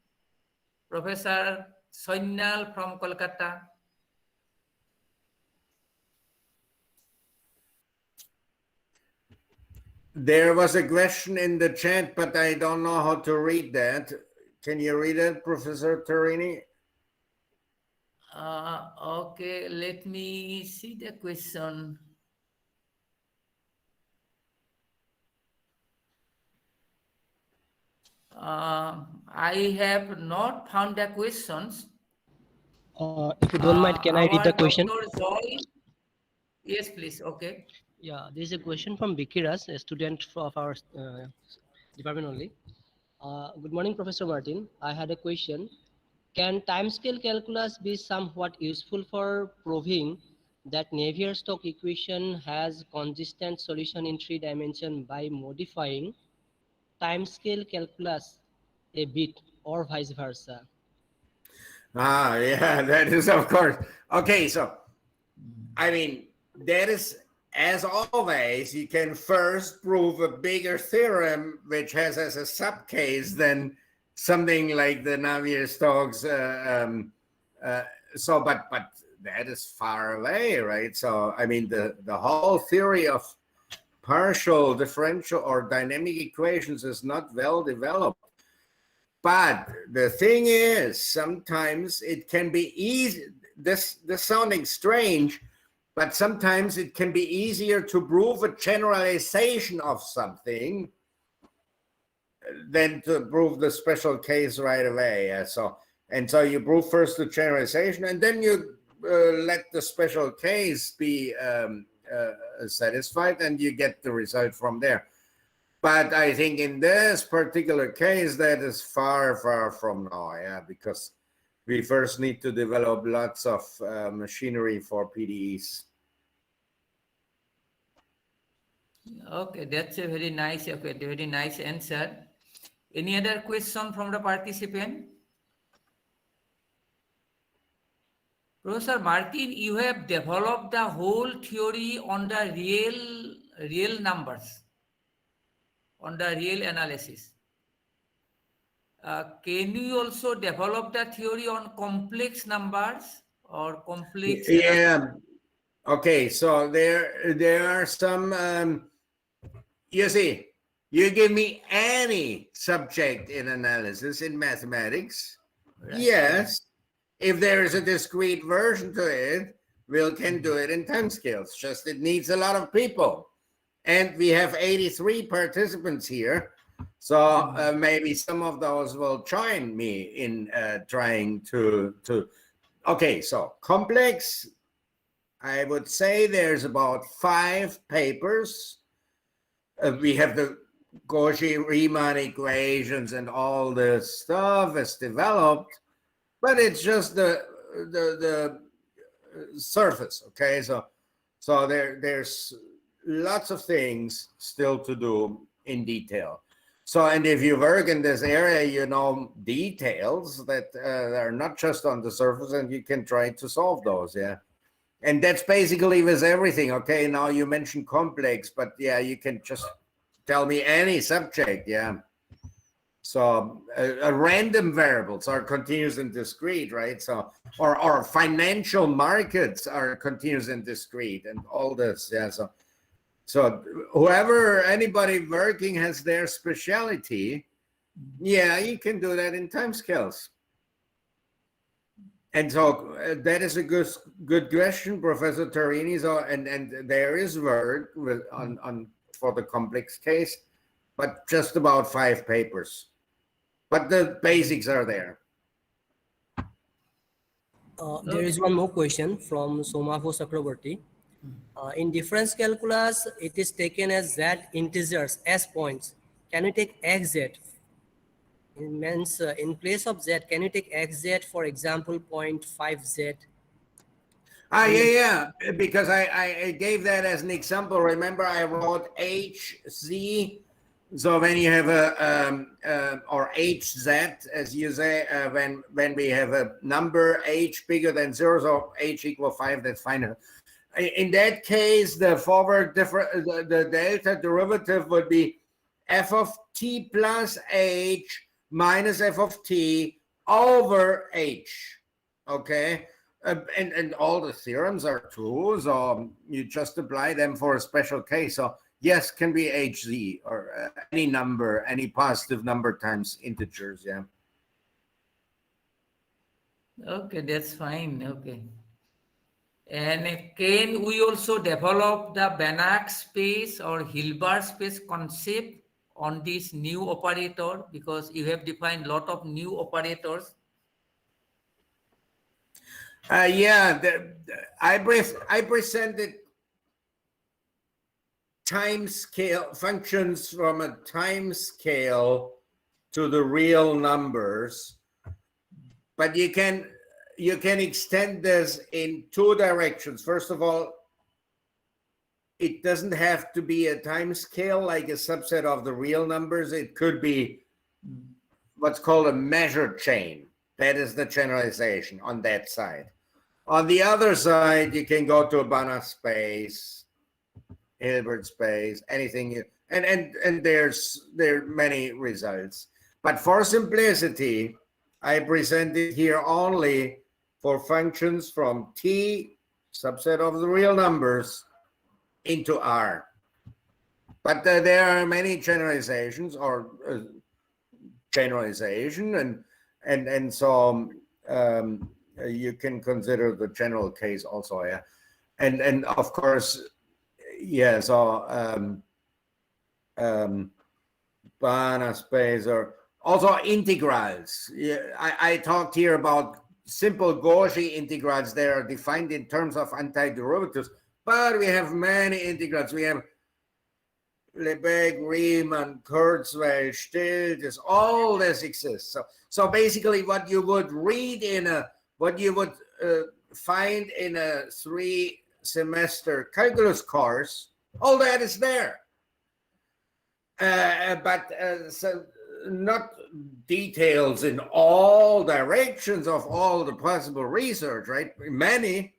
Professor Sonyal from Kolkata. There was a question in the chat, but I don't know how to read that. Can you read it, Professor Torini? Okay, let me see the question. I have not found the questions. If you don't mind, can I read the question? Dr. Joy, yes, please. Okay. Yeah, there is a question from Bikiras, a student of our department only. Good morning, Professor Martin. I had a question. Can timescale calculus be somewhat useful for proving that Navier-Stokes equation has consistent solution in 3 dimensions by modifying timescale calculus a bit or vice versa? Ah, yeah, that is of course. Okay, so I mean, that is, as always, you can first prove a bigger theorem which has as a subcase than something like the Navier-Stokes. But that is far away, right? So I mean, the whole theory of partial differential or dynamic equations is not well developed. But the thing is, sometimes it can be easy. This sounding strange, but sometimes it can be easier to prove a generalization of something than to prove the special case right away. So you prove first the generalization, and then you let the special case be satisfied, and you get the result from there. But I think in this particular case, that is far, far from now, yeah, because we first need to develop lots of machinery for PDEs. Okay, that's a very nice, very nice answer. Any other question from the participant? Professor Martin, you have developed the whole theory on the real numbers, on the real analysis. Can you also develop the theory on complex numbers or complex? Yeah. Okay. So there are some. You see, you give me any subject in analysis in mathematics. Right. Yes. If there is a discrete version to it, we can do it in timescales. Just it needs a lot of people. And we have 83 participants here. So maybe some of those will join me in trying to. Okay, so complex, I would say there's about 5 papers. We have the Cauchy-Riemann equations and all this stuff is developed, but it's just the surface. Okay, so there's lots of things still to do in detail. So, and if you work in this area, you know details that are not just on the surface, and you can try to solve those. Yeah, and that's basically with everything. Okay, now you mentioned complex, but yeah, you can just tell me any subject. Yeah. So random variables are continuous and discrete, right? So or financial markets are continuous and discrete, and all this. Yeah. So anybody working has their specialty. Yeah, you can do that in timescales. And so that is a good question, Professor Tarini. So and there is work on for the complex case, but just about 5 papers. But the basics are there. There is one more question from Somavo Chakraborty. In difference calculus, it is taken as z integers as points. Can you take xz? It means in place of z, can you take xz, for example, 0.5z? Yeah, because I gave that as an example. Remember, I wrote hz. So when you have or hz, as you say, when we have a number h bigger than 0, so h equal 5, that's fine. In that case, the the delta derivative would be f of t plus h minus f of t over h. Okay, and all the theorems are true, so you just apply them for a special case. So yes, can be hz or any number, any positive number times integers. Yeah. Okay, that's fine. Okay. And can we also develop the Banach space or Hilbert space concept on this new operator? Because you have defined a lot of new operators. Yeah, I presented time scale functions from a time scale to the real numbers, but you can extend this in 2 directions. First of all, it doesn't have to be a time scale like a subset of the real numbers. It could be what's called a measure chain. That is the generalization on that side. On the other side, you can go to a Banach space, Hilbert space, anything, and there are many results. But for simplicity, I presented here only for functions from T, subset of the real numbers, into R. But there are many generalizations or generalization, and so you can consider the general case also, yeah. And of course, yeah, so Banach space, or also integrals. Yeah, I talked here about simple Cauchy integrals. They are defined in terms of antiderivatives, but we have many integrals. We have Lebesgue, Riemann, Kurzweil, Still, all this exists. So basically what you would read what you would find in a 3-semester calculus course, all that is there. But so not details in all directions of all the possible research, right? Many.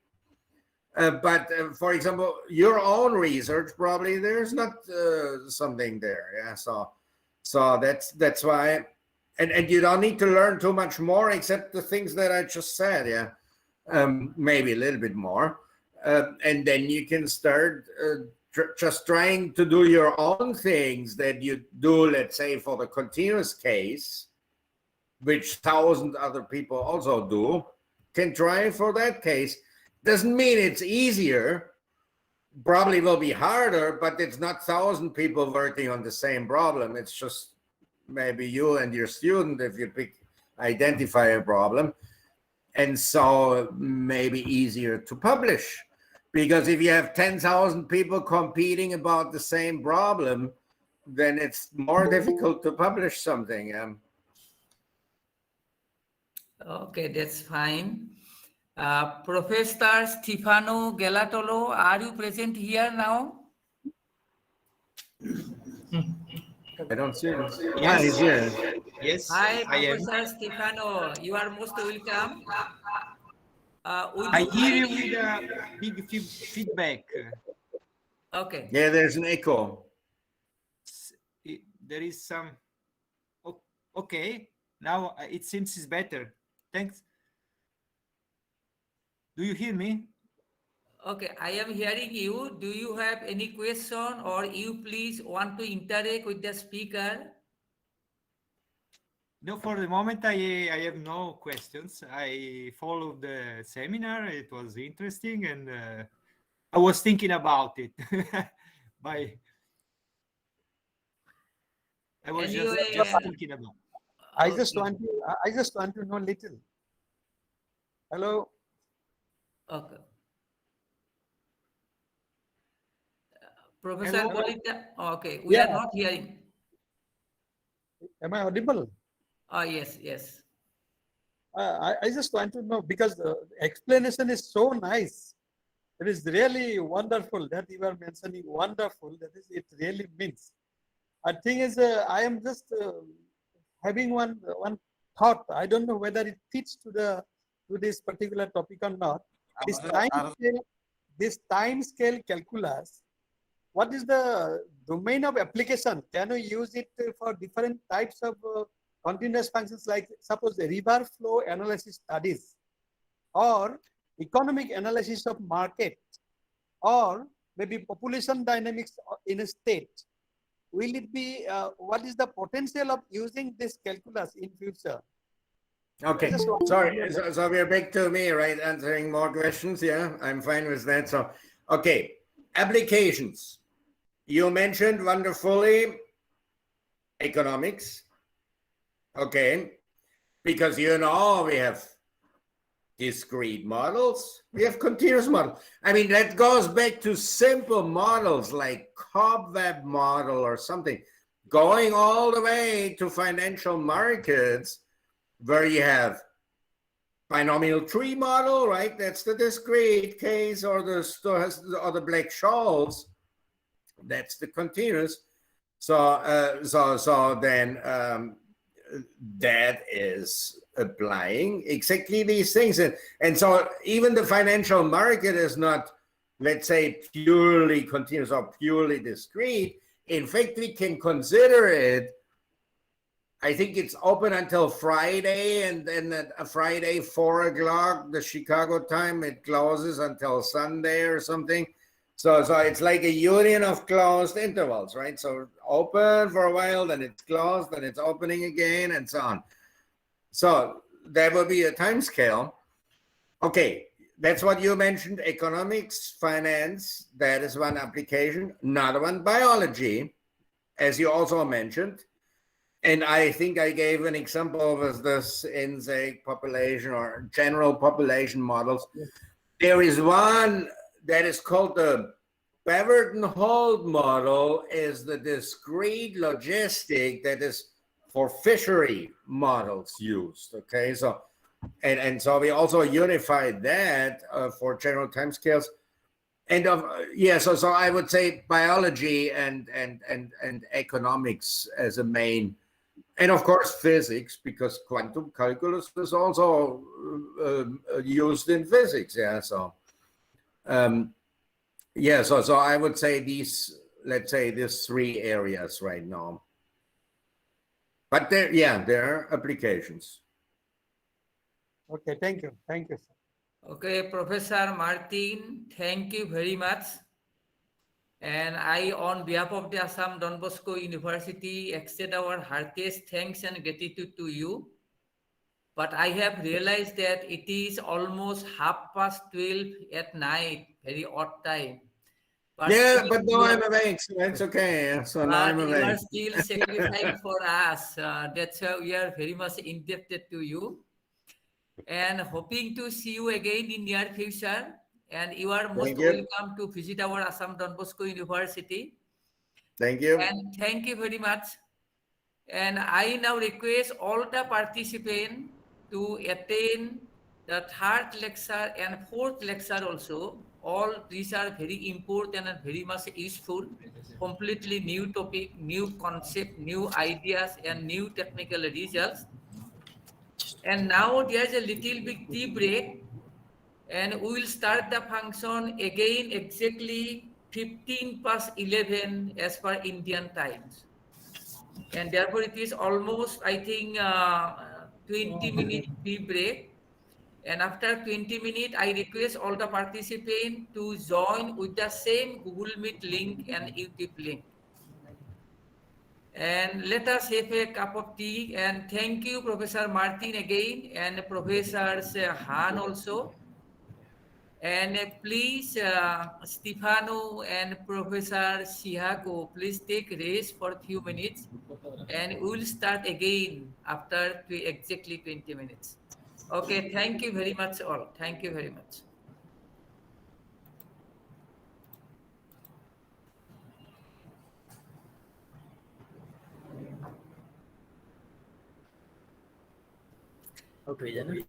But for example, your own research, probably there's not something there. Yeah. So that's why, and you don't need to learn too much more except the things that I just said. Yeah. Maybe a little bit more. And then you can start just trying to do your own things that you do, let's say, for the continuous case, which 1,000 other people also do, can try for that case. Doesn't mean it's easier, probably will be harder, but it's not 1,000 people working on the same problem. It's just maybe you and your student, if you identify a problem. And so maybe easier to publish. Because if you have 10,000 people competing about the same problem, then it's more difficult to publish something. Okay, that's fine. Professor Stefano Galatolo, are you present here now? I don't see him. Yes. Yeah, he's here. Yes, Hi, I am. Professor Stefano. You are most welcome. Would I you hear you kindly- with a big feedback. Okay. Yeah, there's an echo. There is some. Okay, now it seems it's better. Thanks. Do you hear me? Okay, I am hearing you. Do you have any question, or you please want to interact with the speaker? No, for the moment I have no questions. I followed the seminar. It was interesting, and I was thinking about it. I was Anyway, just thinking about. I just want to know little. Hello. Okay. Professor Hello? Bolita, okay, we are Yeah. not hearing. Am I audible? Oh, yes, yes. I just want to know, because the explanation is so nice. It is really wonderful that you are mentioning wonderful. That is, it really means. I think is I am just having one thought. I don't know whether it fits to this particular topic or not. This time scale calculus. What is the domain of application? Can we use it for different types of continuous functions, like suppose the river flow analysis studies, or economic analysis of market, or maybe population dynamics in a state? Will it be, what is the potential of using this calculus in future? Okay, sorry, so we're back to me, right? Answering more questions. Yeah, I'm fine with that. So, okay, applications. You mentioned wonderfully economics. Okay, because you know we have discrete models, we have continuous models. I mean, that goes back to simple models like cobweb model or something, going all the way to financial markets, where you have binomial tree model, right? That's the discrete case, or the Black-Scholes. That's the continuous. So then that is applying exactly these things. And so even the financial market is not, let's say, purely continuous or purely discrete. In fact, we can consider it, I think it's open until Friday, and then at Friday, 4 o'clock, the Chicago time, it closes until Sunday or something. So it's like a union of closed intervals, right? So open for a while, then it's closed, then it's opening again, and so on. So that would be a time scale. Okay, that's what you mentioned, economics, finance, that is one application. Another one, biology, as you also mentioned. And I think I gave an example of this insect population or general population models. There is one that is called the Beverton-Holt model, is the discrete logistic that is for fishery models used. Okay, so and so we also unified that for general timescales. And so I would say biology and economics as a main. And of course, physics, because quantum calculus is also used in physics. Yeah. So, so I would say these, let's say these three areas right now. But there are applications. Okay, thank you. Thank you, sir. Okay, Professor Martin, thank you very much. And I, on behalf of the Assam Don Bosco University, extend our heartiest thanks and gratitude to you. But I have realized that it is almost 12:30 at night, very odd time. But But now I'm awake, so it's okay. So now I'm but you are awake. still sacrificing for us. That's why we are very much indebted to you. And hoping to see you again in near future. And you are most Thank you. welcome to visit our Assam Don Bosco University. Thank you. And thank you very much. And I now request all the participants to attend the third lecture and fourth lecture also. All these are very important and very much useful. Completely new topic, new concept, new ideas, and new technical results. And now there's a little bit tea break, and we will start the function again exactly 11:15 as per Indian times. And therefore it is almost, I think, 20-minute tea break. And after 20 minutes, I request all the participants to join with the same Google Meet link and YouTube link. And let us have a cup of tea. And thank you, Professor Martin again, and Professor Han also. And please, Stefano and Professor Shihoko, please take rest for a few minutes. And we will start again after exactly 20 minutes. Okay, thank you very much all. Thank you very much. Okay,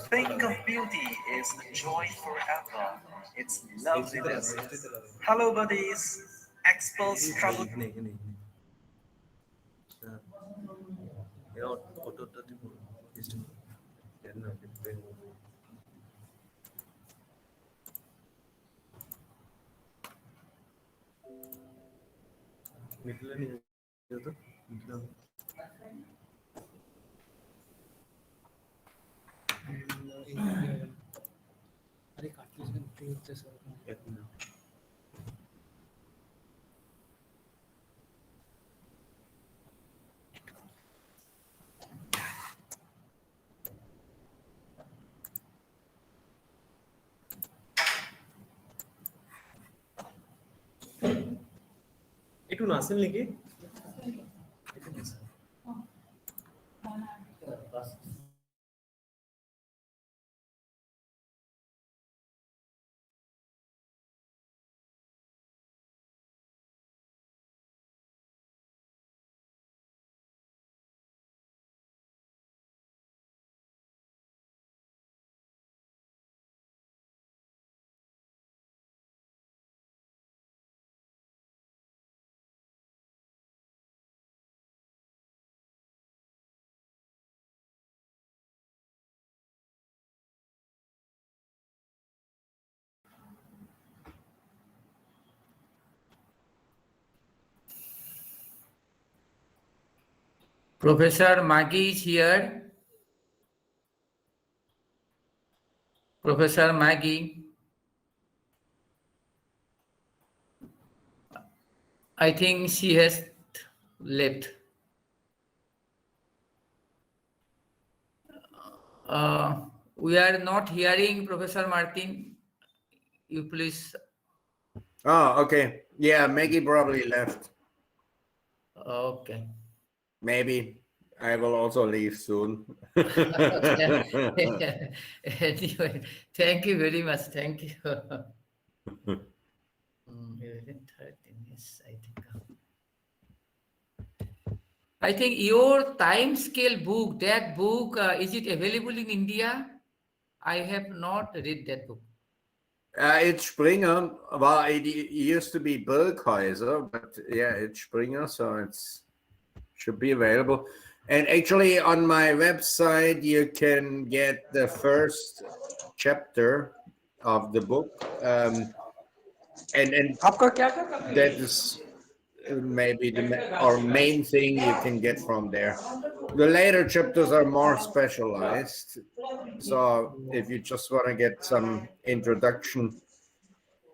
Think of beauty is joy forever. It's loveliness. Hello, buddies. Experts travel. একটু নাচেন নাকি Professor Maggie is here. Professor Maggie. I think she has left. We are not hearing Professor Martin. You please. Oh, okay. Yeah, Maggie probably left. Okay. Maybe I will also leave soon. Anyway, thank you very much. Thank you. 11:13, yes, I think your time scale book, that book, is it available in India? I have not read that book. It's Springer. Well, it used to be Berghäuser, but yeah, it's Springer, so it's should be available. And actually, on my website, you can get the first chapter of the book, and that is maybe the main thing you can get from there. The later chapters are more specialized, so if you just want to get some introduction,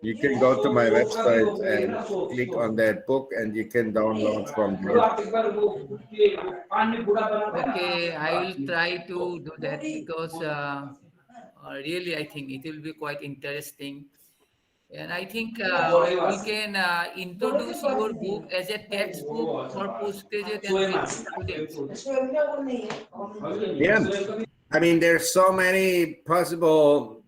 you can go to my website and click on that book, and you can download from there. Okay, I will try to do that because really I think it will be quite interesting. And I think we can introduce your book as a textbook for postgraduate and PhD students. Yeah, I mean, there's so many possible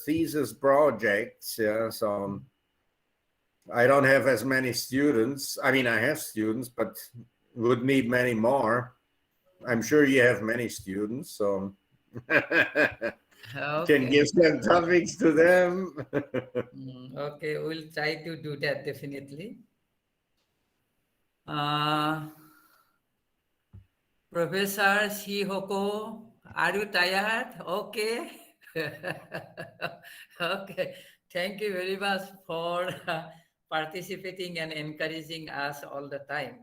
thesis projects. Yeah, so I don't have as many students. I mean, I have students, but would need many more. I'm sure you have many students, so can give some topics to them. Okay, we'll try to do that definitely. Professor Shihoko, are you tired? Okay. Okay. Thank you very much for participating and encouraging us all the time.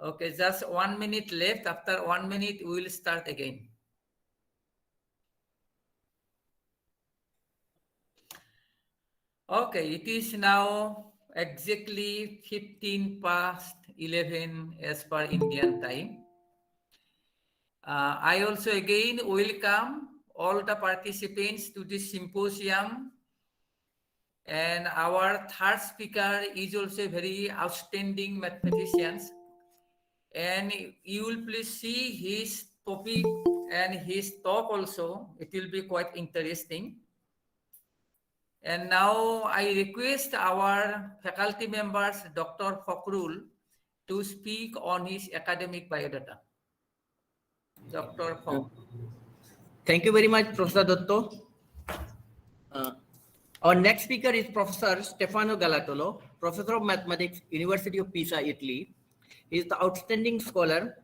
Okay, just 1 minute left. After 1 minute, we will start again. Okay, it is now exactly 15 past 11 as per Indian time. I also again welcome all the participants to this symposium. And our third speaker is also a very outstanding mathematician. And you will please see his topic and his talk also. It will be quite interesting. And now I request our faculty members, Dr. Fakrul, to speak on his academic biodata. Dr. Fakrul. Thank you very much, Professor Dotto. Our next speaker is Professor Stefano Galatolo, Professor of Mathematics, University of Pisa, Italy. He is the outstanding scholar,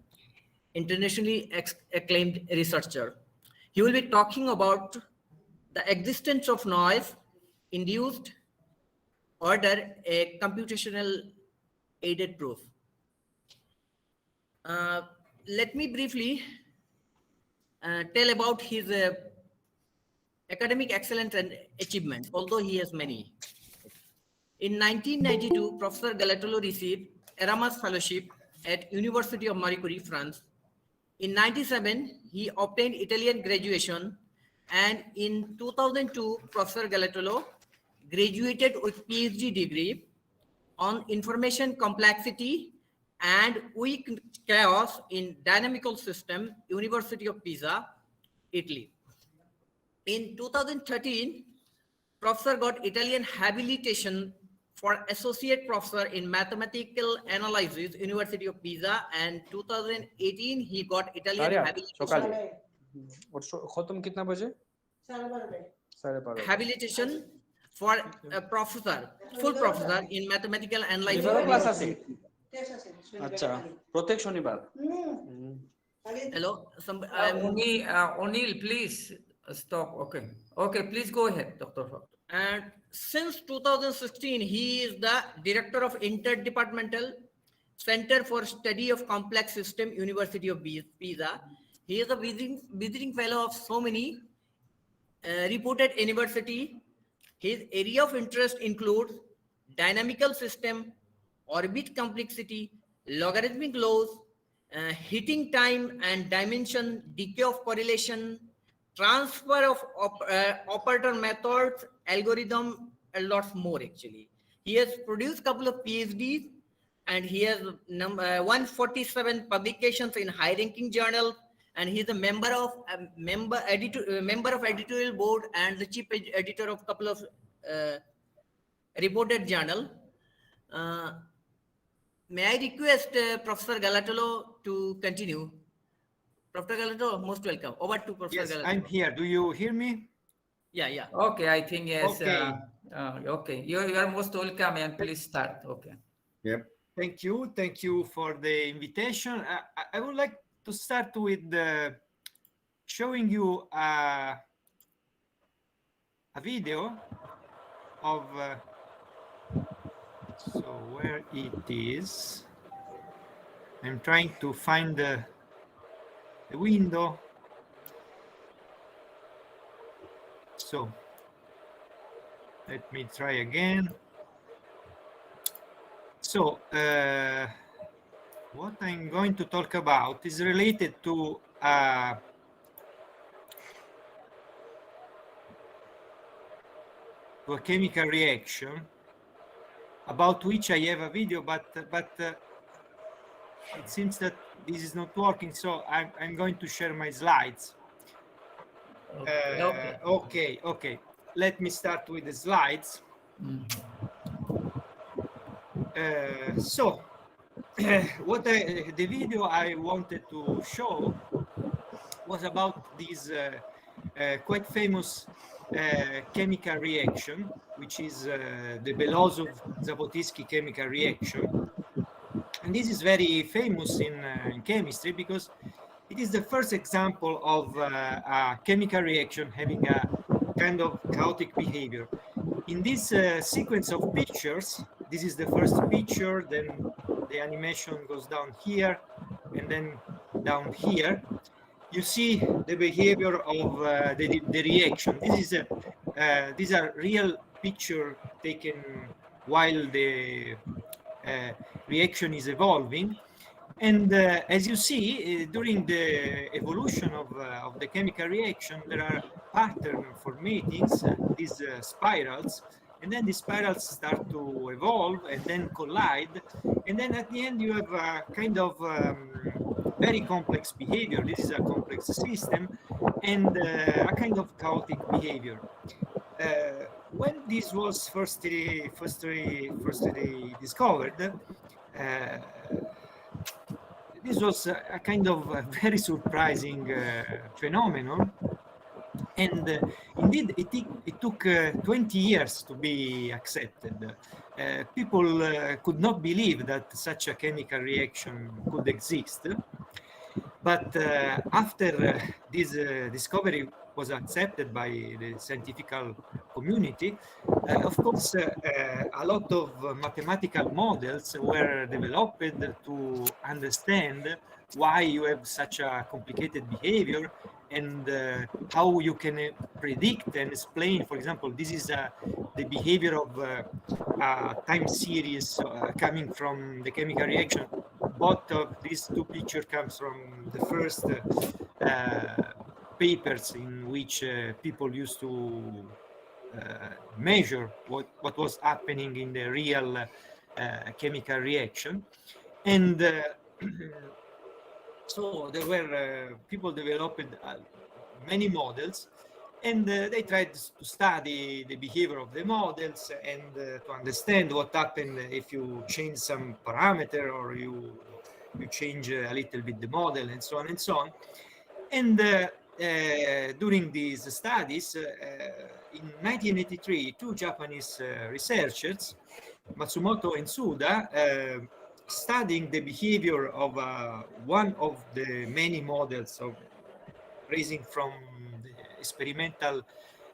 internationally acclaimed researcher. He will be talking about the existence of noise induced order, a computational aided proof. Let me briefly tell about his academic excellence and achievements, although he has many. In 1992, Professor Galatolo received Erasmus Fellowship at University of Marie Curie, France. In 1997, he obtained Italian graduation, and in 2002, Professor Galatolo graduated with PhD degree on information complexity and weak chaos in dynamical system, University of Pisa, Italy. In 2013, Professor got Italian habilitation for Associate Professor in Mathematical Analysis, University of Pisa, and 2018 he got Italian habilitation for a professor, full professor in Mathematical Analysis. Hello, O'Neill, please stop. Okay. Okay, please go ahead, Dr. Fakrul. And since 2016, he is the director of Interdepartmental Center for Study of Complex System, University of Pisa. He is a visiting fellow of so many reputed university. His area of interest includes dynamical system, orbit complexity, logarithmic laws, heating time and dimension, decay of correlation, transfer of operator methods, algorithm, and lots more actually. He has produced a couple of PhDs and he has 147 publications in high-ranking journals, and he is a member of editorial board and the chief editor of a couple of reported journal. May I request Professor Galatolo to continue? Professor Galatolo, most welcome. Over to Professor Galatolo. I'm here. Do you hear me? Yeah. Okay, I think yes. Okay. Okay, you are most welcome, and please start. Okay. Yep. Thank you for the invitation. I would like to start with showing you a video of so where it is. I'm trying to find the window. So let me try again. So what I'm going to talk about is related to a chemical reaction about which I have a video, but it seems that this is not working, so I'm going to share my slides. Okay. Let me start with the slides. So the video I wanted to show was about this quite famous chemical reaction, which is the Belousov-Zapotitsky chemical reaction. And this is very famous in chemistry because it is the first example of a chemical reaction having a kind of chaotic behavior. In this sequence of pictures, this is the first picture, then the animation goes down here and then down here. You see the behavior of the reaction. These are real pictures taken while the reaction is evolving. And as you see, during the evolution of the chemical reaction, there are pattern formatings, these spirals, and then the spirals start to evolve and then collide. And then at the end, you have a kind of very complex behavior. This is a complex system and a kind of chaotic behavior. When this was firstly discovered, this was a kind of a very surprising phenomenon. And indeed, it took 20 years to be accepted. People could not believe that such a chemical reaction could exist. But after this discovery was accepted by the scientific community, of course, a lot of mathematical models were developed to understand why you have such a complicated behavior and how you can predict and explain. For example, this is the behavior of a time series coming from the chemical reaction. Both of these two pictures comes from the first papers in which people used to measure what was happening in the real chemical reaction. And so there were people developed many models, and they tried to study the behavior of the models and to understand what happened if you change some parameter or you change a little bit the model, and so on and so on. And during these studies, in 1983, two Japanese researchers, Matsumoto and Suda, studying the behavior of one of the many models of raising from the experimental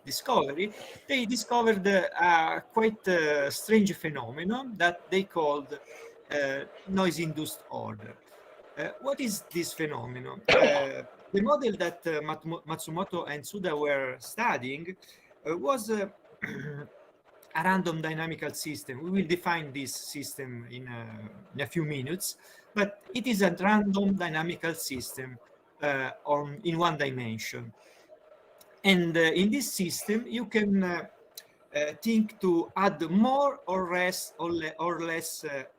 discovery, they discovered a quite strange phenomenon that they called noise-induced order. What is this phenomenon? The model that Matsumoto and Suda were studying was a random dynamical system. We will define this system in a few minutes, but it is a random dynamical system in one dimension. And in this system, you can think to add more or less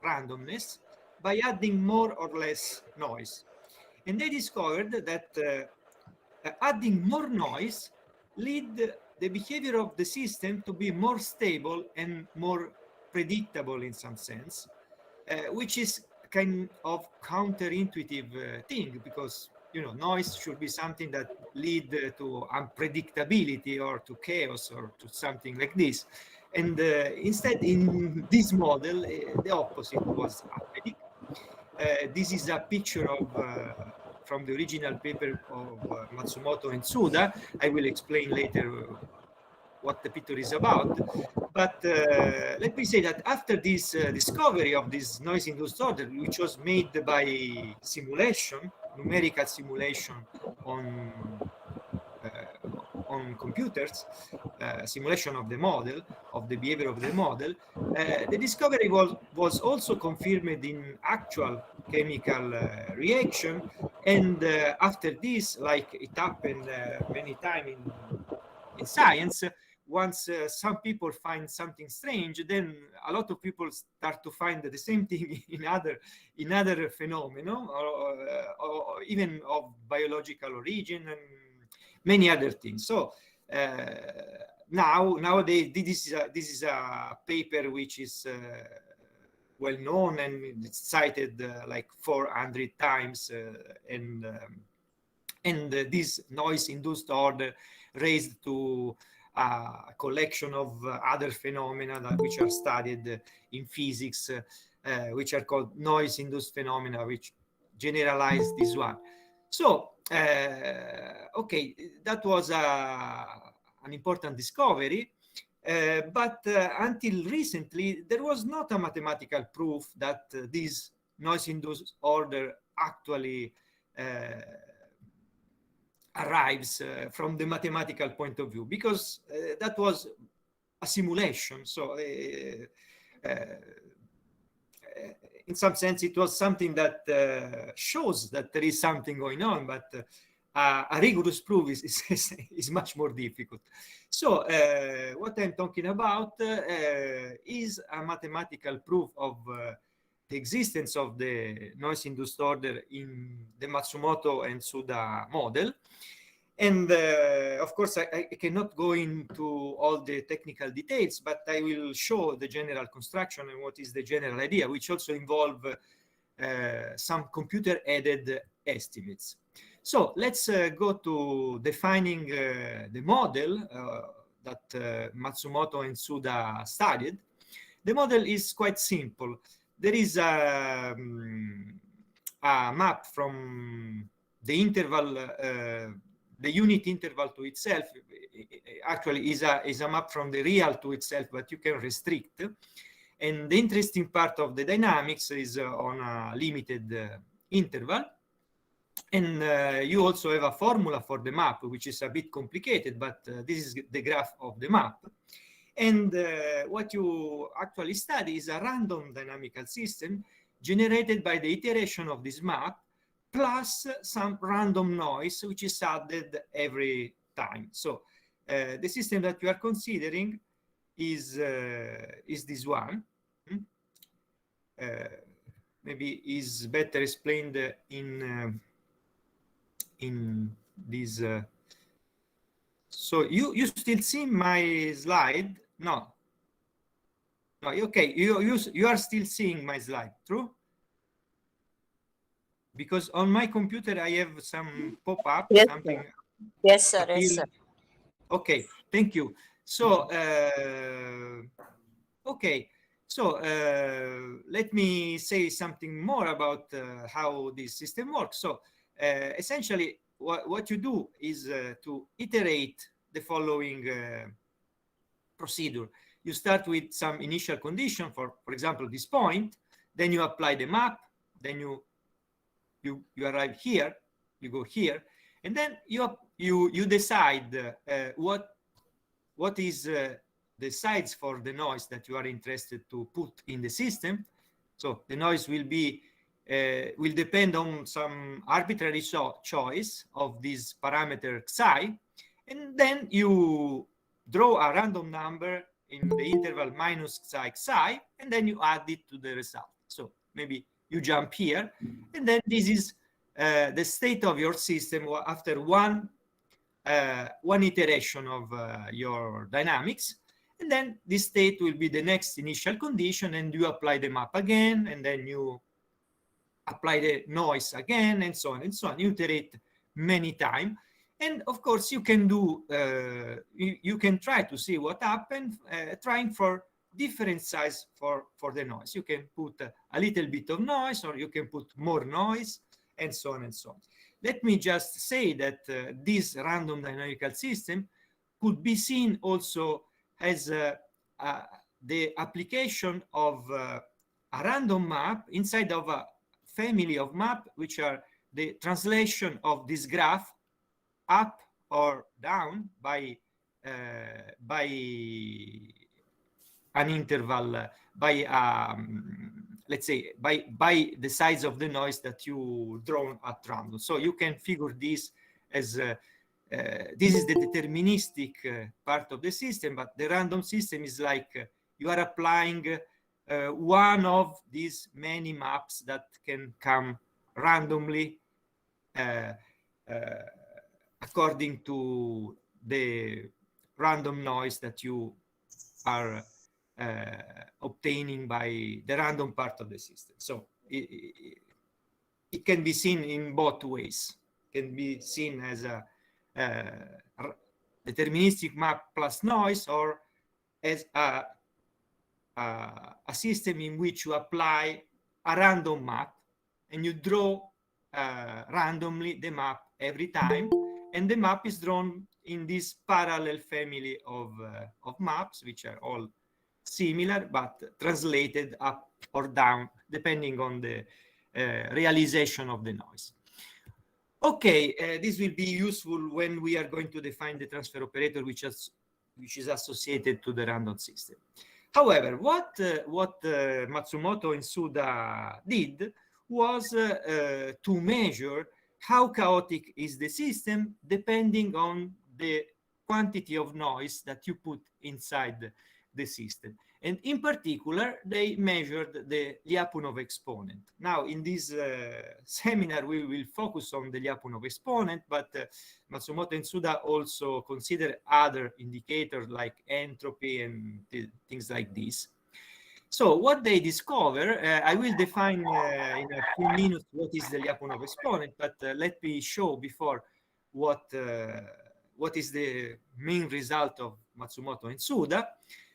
randomness by adding more or less noise. And they discovered that adding more noise lead the behavior of the system to be more stable and more predictable in some sense, which is kind of counterintuitive thing, because noise should be something that lead to unpredictability or to chaos or to something like this. And instead, in this model, the opposite was happening. This is a picture of from the original paper of Matsumoto and Suda. I will explain later what the picture is about. But let me say that after this discovery of this noise-induced order, which was made by simulation, numerical simulation on computers, simulation of the model, of the behavior of the model, the discovery was also confirmed in actual chemical reaction. And after this, like it happened many times in science, once some people find something strange, then a lot of people start to find the same thing in other phenomena, or even of biological origin and many other things. So nowadays, this is a paper which is well known and it's cited like 400 times, and this noise-induced order raised to a collection of other phenomena which are studied in physics, which are called noise-induced phenomena, which generalize this one. So, okay, that was an important discovery, but until recently, there was not a mathematical proof that this noise-induced order actually arrives from the mathematical point of view, because that was a simulation. So in some sense, it was something that shows that there is something going on, but a rigorous proof is much more difficult. So what I'm talking about is a mathematical proof of the existence of the noise-induced order in the Matsumoto and Suda model. And of course, I cannot go into all the technical details, but I will show the general construction and what is the general idea, which also involve some computer-aided estimates. So let's go to defining the model that Matsumoto and Suda studied. The model is quite simple. There is a map from the interval, the unit interval to itself. Actually is a map from the real to itself, but you can restrict. And the interesting part of the dynamics is on a limited interval. And you also have a formula for the map, which is a bit complicated, but this is the graph of the map. And what you actually study is a random dynamical system generated by the iteration of this map, plus some random noise, which is added every time. So the system that you are considering is this one. Maybe is better explained in this. So you still see my slide? No. No, okay, you are still seeing my slide, true? Because on my computer I have some pop-up, Yes, something. sir. Yes, sir. Yes, sir. Okay, thank you. So okay, so let me say something more about how this system works. So essentially, what you do is to iterate the following procedure. You start with some initial condition, for example, this point, then you apply the map, then you arrive here, you go here, and then you decide what is the size for the noise that you are interested to put in the system. So the noise will be will depend on some arbitrary choice of this parameter psi, and then you draw a random number in the interval minus psi psi, and then you add it to the result. So maybe you jump here, and then this is the state of your system after one iteration of your dynamics, and then this state will be the next initial condition, and you apply the map again, and then you apply the noise again, and so on and so on. You iterate many times, and of course you can do you can try to see what happened, trying for different size for the noise. You can put a little bit of noise, or you can put more noise, and so on and so on. Let me just say that this random dynamical system could be seen also as the application of a random map inside of a family of maps, which are the translation of this graph up or down by an interval, by let's say by the size of the noise that you draw at random. So you can figure this as this is the deterministic part of the system, but the random system is like you are applying one of these many maps that can come randomly according to the random noise that you are obtaining by the random part of the system. So it can be seen in both ways. It can be seen as a deterministic map plus noise, or as a system in which you apply a random map and you draw randomly the map every time, and the map is drawn in this parallel family of maps, which are all similar but translated up or down depending on the realization of the noise. Okay, this will be useful when we are going to define the transfer operator which is associated to the random system. However, what Matsumoto and Suda did was to measure how chaotic is the system depending on the quantity of noise that you put inside the system. And in particular, they measured the Lyapunov exponent. Now, in this seminar, we will focus on the Lyapunov exponent, but Matsumoto and Suda also consider other indicators like entropy and things like this. So what they discover, I will define in a few minutes what is the Lyapunov exponent, but let me show before what is the main result of Matsumoto and Suda.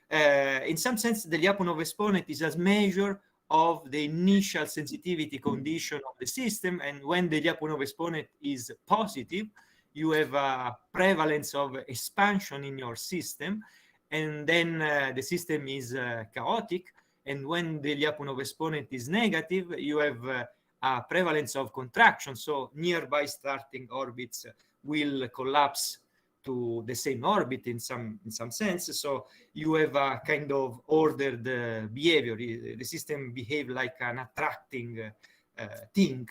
In some sense, the Lyapunov exponent is a measure of the initial sensitivity condition of the system, and when the Lyapunov exponent is positive, you have a prevalence of expansion in your system, and then the system is chaotic. And when the Lyapunov exponent is negative, you have a prevalence of contraction, so nearby starting orbits will collapse to the same orbit in some sense. So you have a kind of ordered behavior. The system behave like an attracting thing.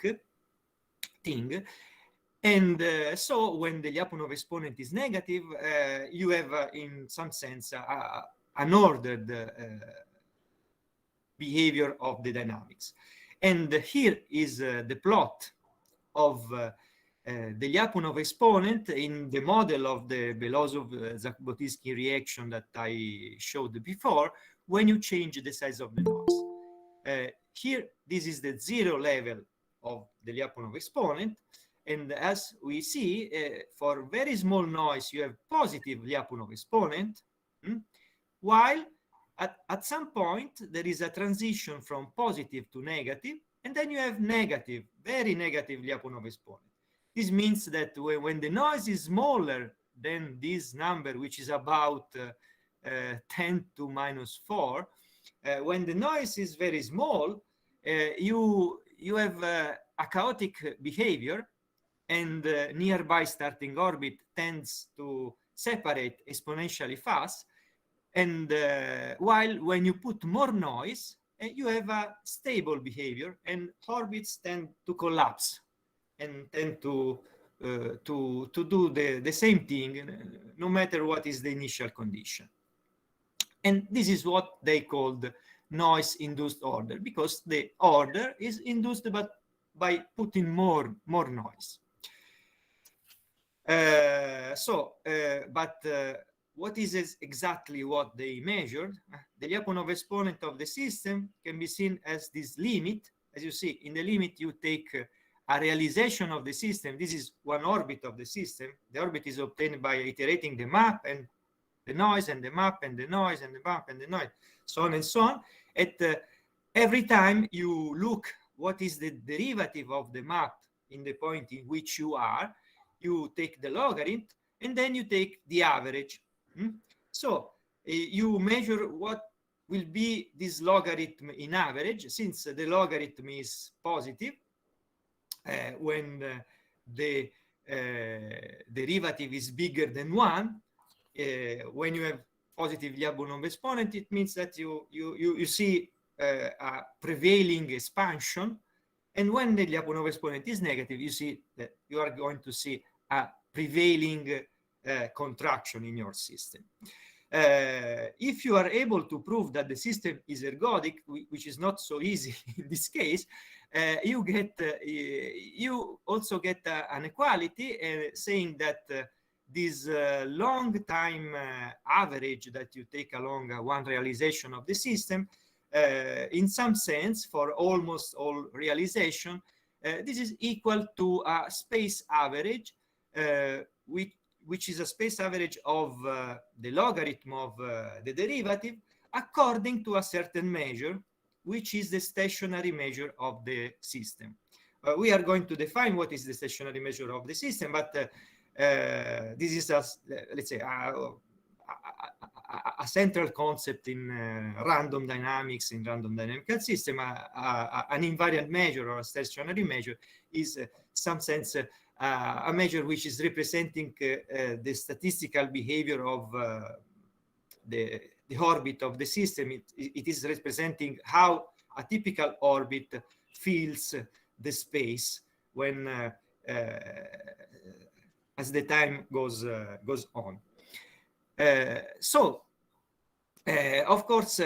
And so when the Lyapunov exponent is negative, you have in some sense an ordered behavior of the dynamics. And here is the plot of the Lyapunov exponent in the model of the Belousov-Zhabotinsky reaction that I showed before, when you change the size of the noise. Here, this is the zero level of the Lyapunov exponent. And as we see, for very small noise, you have positive Lyapunov exponent, while at some point, there is a transition from positive to negative, and then you have negative, very negative Lyapunov exponent. This means that when the noise is smaller than this number, which is about 10 to minus 4, when the noise is very small, you have a chaotic behavior, and nearby starting orbit tends to separate exponentially fast. And while when you put more noise, you have a stable behavior, and orbits tend to collapse and tend to do the same thing, no matter what is the initial condition. And this is what they called noise-induced order, because the order is induced by putting more noise. What is exactly what they measured? The Lyapunov exponent of the system can be seen as this limit. As you see, in the limit, you take a realization of the system. This is one orbit of the system. The orbit is obtained by iterating the map and the noise and the map and the noise and the map and the noise, so on and so on. At every time you look what is the derivative of the map in the point in which you are, you take the logarithm, and then you take the average. So you measure what will be this logarithm in average, since the logarithm is positive when the derivative is bigger than 1. When you have positive Lyapunov exponent, it means that you see a prevailing expansion, and when the Lyapunov exponent is negative, you see that you are going to see a prevailing contraction in your system. If you are able to prove that the system is ergodic, which is not so easy in this case, you also get an equality saying that this long time average that you take along one realization of the system, in some sense, for almost all realization, this is equal to a space average, which is a space average of the logarithm of the derivative according to a certain measure, which is the stationary measure of the system. We are going to define what is the stationary measure of the system, but this is, let's say, a central concept in random dynamics, in random dynamical system. An invariant measure or a stationary measure is, in some sense, a measure which is representing the statistical behavior of the the orbit of the system. It is representing how a typical orbit fills the space when as the time goes on. Of course,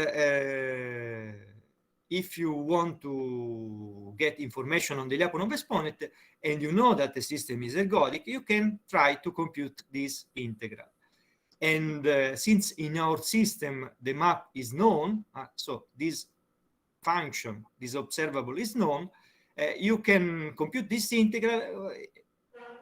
if you want to get information on the Lyapunov exponent and you know that the system is ergodic, you can try to compute this integral. And since in our system the map is known, so this function, this observable is known, you can compute this integral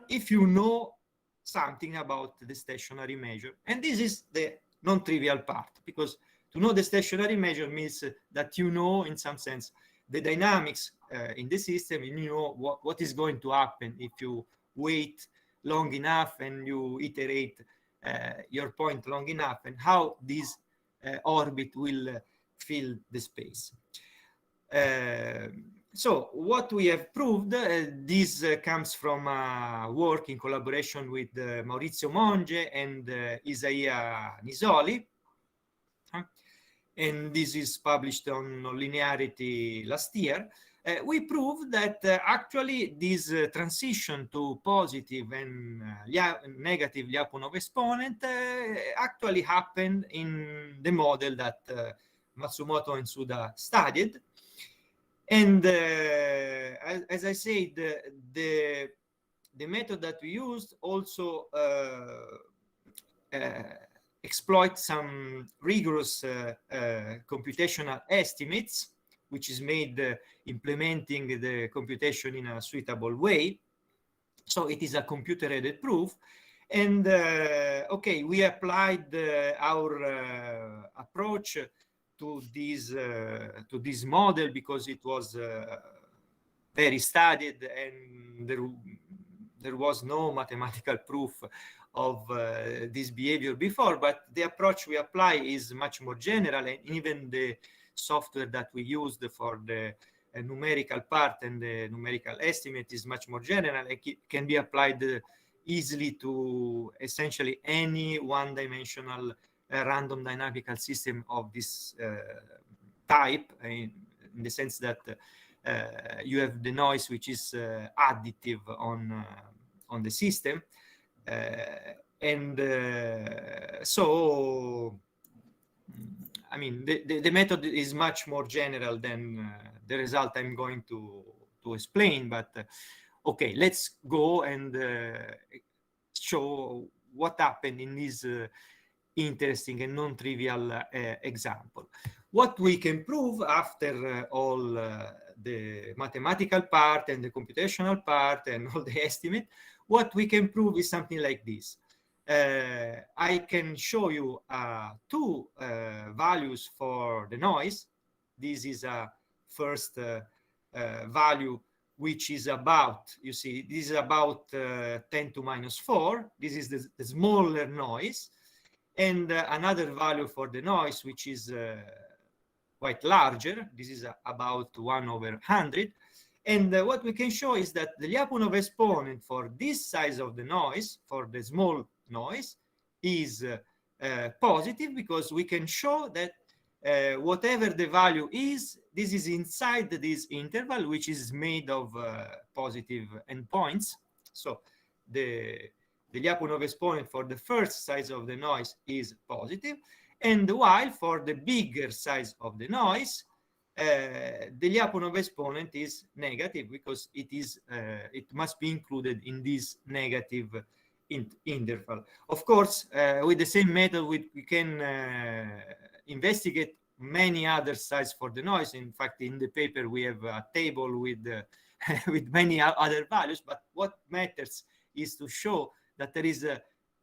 if you know something about the stationary measure. And this is the non-trivial part, because to know the stationary measure means that you know, in some sense, the dynamics in the system, and you know what is going to happen if you wait long enough and you iterate your point long enough, and how this orbit will fill the space. So what we have proved, this comes from work in collaboration with Maurizio Monge and Isaia Nisoli. And this is published on linearity last year. We proved that actually this transition to positive and negative Lyapunov exponent actually happened in the model that Matsumoto and Suda studied. And as I said, the method that we used also exploits some rigorous computational estimates, which is made implementing the computation in a suitable way. So it is a computer-aided proof. And okay, we applied our approach to this model because it was very studied, and there was no mathematical proof of this behavior before. But the approach we apply is much more general, and even the software that we used for the numerical part and the numerical estimate is much more general. It can be applied easily to essentially any one-dimensional random dynamical system of this type, in the sense that you have the noise which is additive on the system, and so I mean the method is much more general than the result I'm going to explain. But okay, let's go and show what happened in this interesting and non-trivial example. What we can prove after all the mathematical part and the computational part and all the estimate, what we can prove is something like this. I can show you two values for the noise. This is a first value, which is about, you see, this is about 10 to minus 4. This is the smaller noise. And another value for the noise, which is quite larger. This is about 1/100. And what we can show is that the Lyapunov exponent for this size of the noise, for the small noise, is positive, because we can show that whatever the value is, this is inside this interval, which is made of positive endpoints. So the Lyapunov exponent for the first size of the noise is positive, and while for the bigger size of the noise, the Lyapunov exponent is negative, because it must be included in this negative interval. Of course, with the same method, we can investigate many other sizes for the noise. In fact, in the paper, we have a table with with many other values, but what matters is to show that there is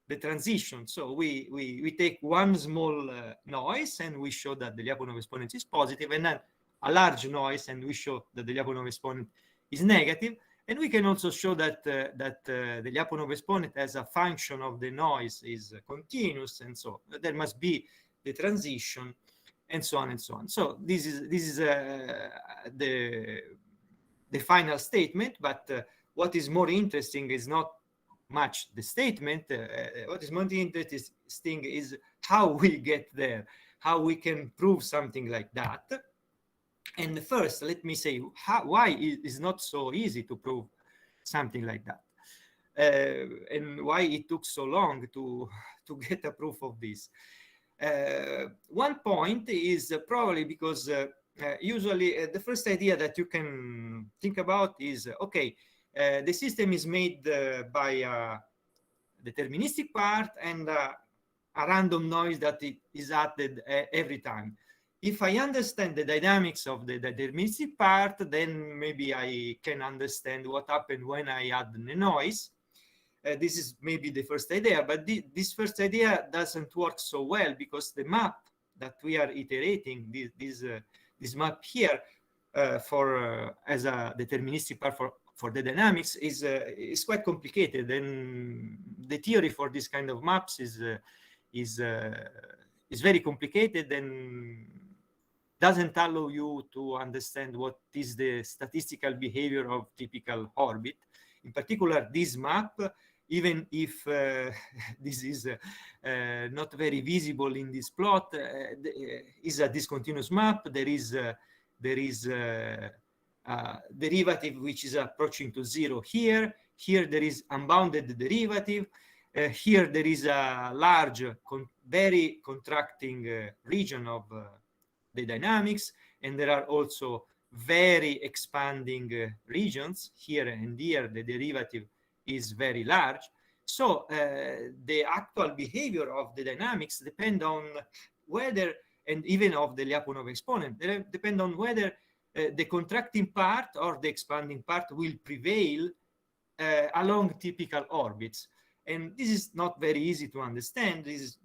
the transition. So we take one small noise and we show that the Lyapunov exponent is positive, and then a large noise and we show that the Lyapunov exponent is negative. And we can also show that the Lyapunov exponent as a function of the noise is continuous, and so there must be the transition, and so on and so on. So this is the final statement. But what is more interesting is not much the statement. What is more interesting is how we get there. how we can prove something like that. And first, let me say why it is not so easy to prove something like that, and why it took so long to get a proof of this. One point is probably because usually the first idea that you can think about is, okay, the system is made by a deterministic part and a random noise that is added every time. If I understand the dynamics of the deterministic part, then maybe I can understand what happened when I add the noise. This is maybe the first idea, but this first idea doesn't work so well, because the map that we are iterating, this map here as a deterministic part for the dynamics is quite complicated, and the theory for this kind of maps is very complicated and doesn't allow you to understand what is the statistical behavior of typical orbit. In particular, this map, even if this is not very visible in this plot, is a discontinuous map. There is a derivative which is approaching to zero here. Here there is unbounded derivative. Here there is a large, very contracting region of the dynamics, and there are also very expanding regions here and here. The derivative is very large. So the actual behavior of the dynamics depend on whether, and even of the Lyapunov exponent, depend on whether the contracting part or the expanding part will prevail along typical orbits. And this is not very easy to understand. This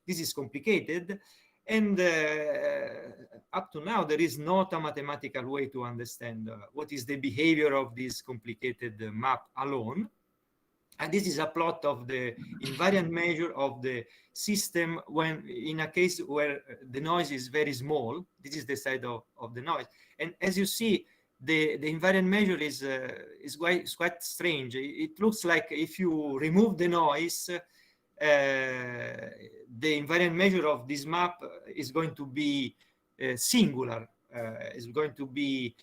is complicated. And up to now, there is not a mathematical way to understand what is the behavior of this complicated map alone. And this is a plot of the invariant measure of the system when, in a case where the noise is very small. This is the side of the noise. And as you see, the invariant measure is quite strange. It looks like if you remove the noise, the invariant measure of this map is going to be singular, is going to be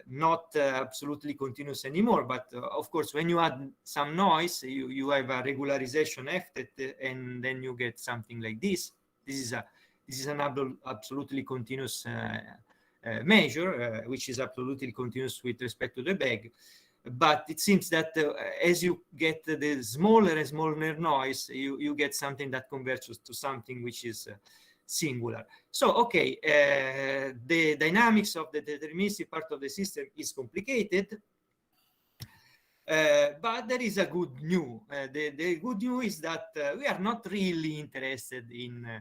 not absolutely continuous anymore. But of course, when you add some noise, you have a regularization effect, and then you get something like this. This is an absolutely continuous measure, which is absolutely continuous with respect to the bag. But it seems that as you get the smaller and smaller noise, you get something that converges to something which is singular. So, okay, the dynamics of the deterministic part of the system is complicated, but there is a good news. The good news is that we are not really interested in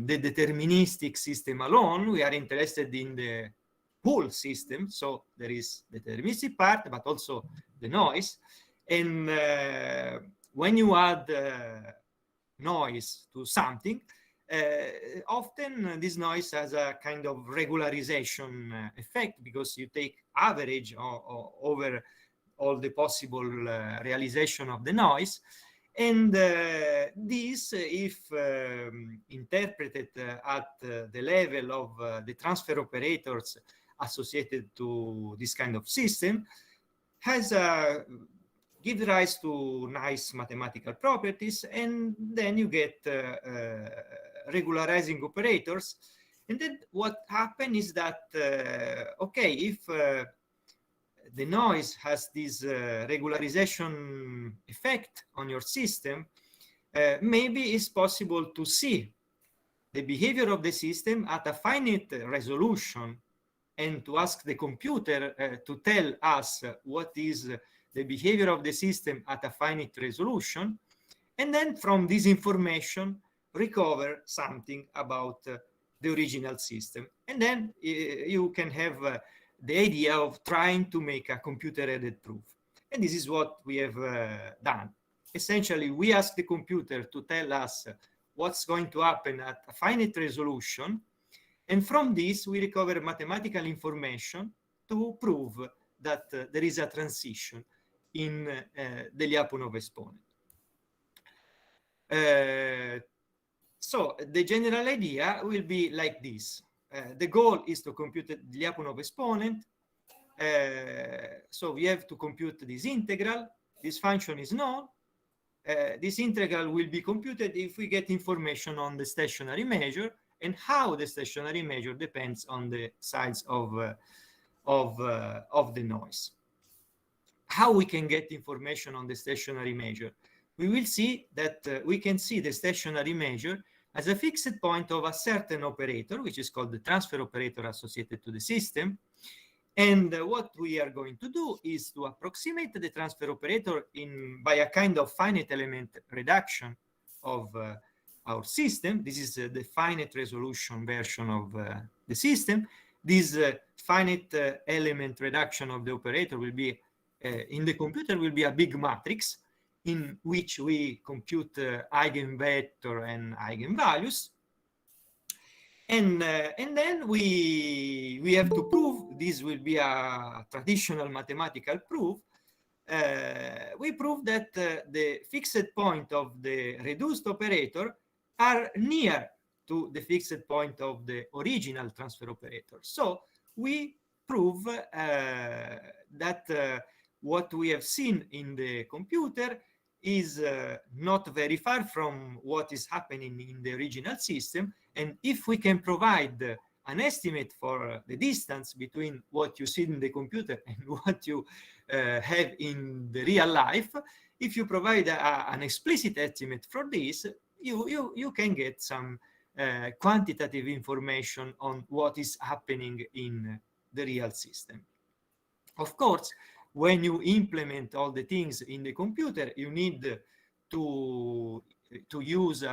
the deterministic system alone. We are interested in the whole system. So there is the deterministic part, but also the noise. And when you add noise to something, often this noise has a kind of regularization effect, because you take average over all the possible realization of the noise. And this, if interpreted at the level of the transfer operators associated to this kind of system, has give rise to nice mathematical properties, and then you get regularizing operators. And then what happens is that, okay, if the noise has this regularization effect on your system, maybe it's possible to see the behavior of the system at a finite resolution, and to ask the computer to tell us what is the behavior of the system at a finite resolution, and then from this information recover something about the original system. And then you can have the idea of trying to make a computer-aided proof. And this is what we have done. Essentially, we ask the computer to tell us what's going to happen at a finite resolution, and from this we recover mathematical information to prove that there is a transition in the Lyapunov exponent. So the general idea will be like this. The goal is to compute the Lyapunov exponent. So we have to compute this integral. This function is known. This integral will be computed if we get information on the stationary measure, and how the stationary measure depends on the size of the noise. How we can get information on the stationary measure? We will see that we can see the stationary measure as a fixed point of a certain operator, which is called the transfer operator associated to the system. And what we are going to do is to approximate the transfer operator by a kind of finite element reduction of our system. This is the finite resolution version of the system. This finite element reduction of the operator will be, in the computer, will be a big matrix in which we compute eigenvector and eigenvalues. And then we have to prove, this will be a traditional mathematical proof. We prove that the fixed point of the reduced operator are near to the fixed point of the original transfer operator. So we prove that what we have seen in the computer is not very far from what is happening in the original system. And if we can provide an estimate for the distance between what you see in the computer and what you have in the real life, if you provide an explicit estimate for this, you can get some quantitative information on what is happening in the real system. Of course, when you implement all the things in the computer, you need to use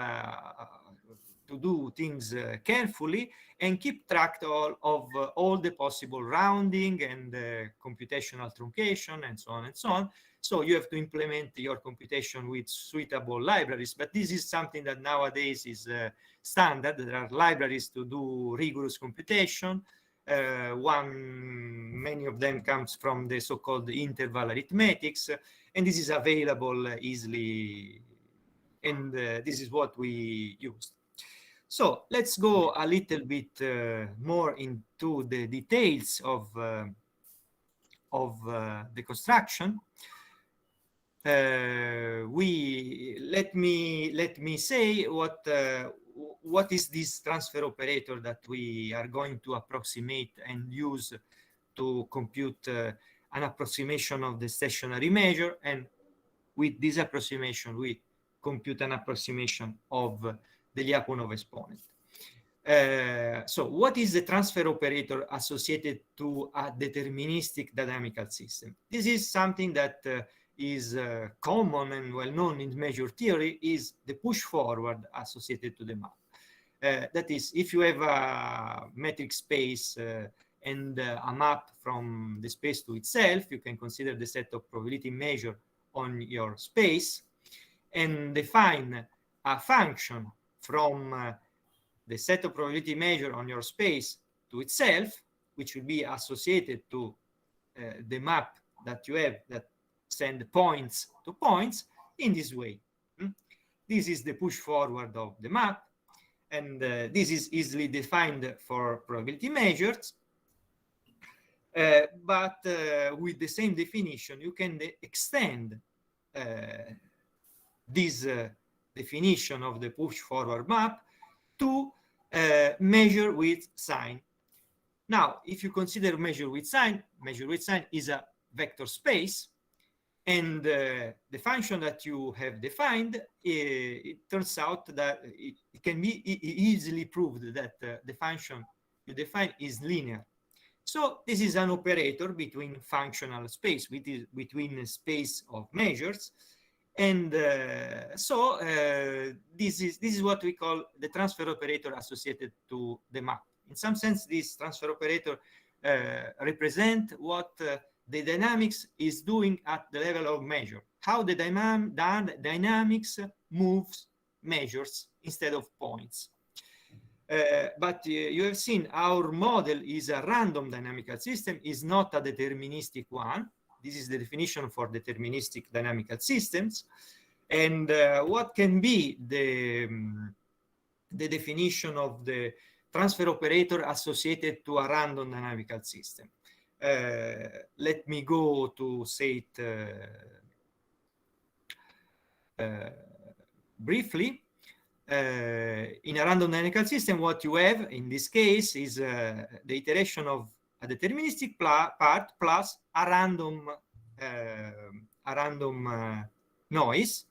to do things carefully and keep track of all the possible rounding and computational truncation and so on and so on. So you have to implement your computation with suitable libraries, but this is something that nowadays is standard. There are libraries to do rigorous computation. Many of them comes from the so-called interval arithmetics, and this is available easily, and this is what we use. So let's go a little bit more into the details of the construction. Let me say what is this transfer operator that we are going to approximate and use to compute an approximation of the stationary measure, and with this approximation we compute an approximation of the Lyapunov exponent. So what is the transfer operator associated to a deterministic dynamical system? This is something that is common and well known in measure theory, is the push forward associated to the map. That is, if you have a metric space and a map from the space to itself, you can consider the set of probability measure on your space and define a function from the set of probability measure on your space to itself, which will be associated to the map that you have that send points to points in this way. This is the push forward of the map, and this is easily defined for probability measures. But with the same definition, you can extend this definition of the push forward map to measure with sign. Now, if you consider measure with sign is a vector space, and the function that you have defined, it turns out that it can be easily proved that the function you define is linear. So this is an operator between functional space, between a space of measures, and this is what we call the transfer operator associated to the map. In some sense, this transfer operator represent what the dynamics is doing at the level of measure, how the dynamics moves measures instead of points. But you have seen our model is a random dynamical system, is not a deterministic one. This is the definition for deterministic dynamical systems. And what can be the the definition of the transfer operator associated to a random dynamical system. Let me go to say it briefly. In a random dynamical system, what you have in this case is the iteration of a deterministic part plus a random noise.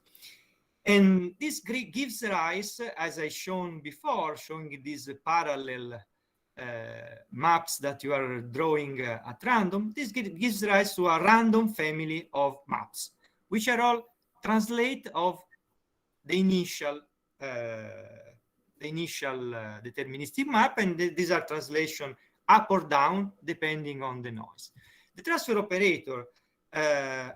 And this gives rise, as I shown before, showing these parallel maps that you are drawing at random, this gives rise to a random family of maps, which are all translate of the initial deterministic map, and these are translation up or down depending on the noise. The transfer operator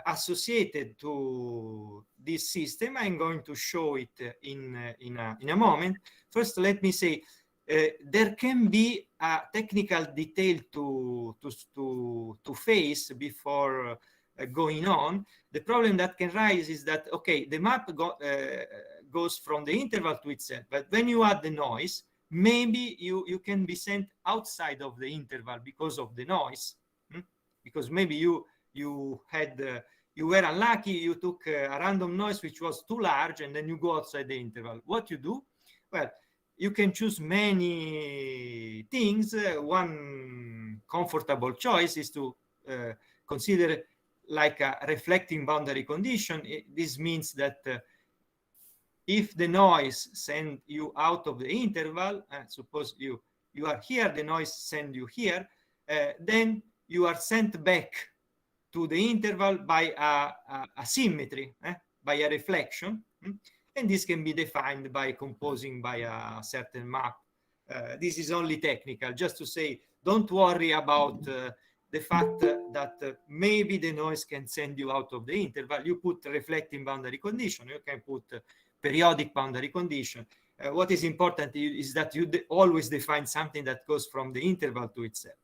associated to this system, I'm going to show it in a moment. First, let me say there can be a technical detail to face before going on. The problem that can rise is that, okay, the map goes from the interval to itself, but when you add the noise, maybe you can be sent outside of the interval because of the noise, because maybe you were unlucky, you took a random noise which was too large, and then you go outside the interval. What you do? Well, you can choose many things. One comfortable choice is to consider like a reflecting boundary condition. This means that if the noise sends you out of the interval, suppose you are here, the noise sends you here, then you are sent back to the interval by a symmetry, by a reflection. And this can be defined by composing by a certain map. This is only technical, just to say, don't worry about the fact that maybe the noise can send you out of the interval. You put reflecting boundary condition, you can put periodic boundary condition. What is important is that you always define something that goes from the interval to itself.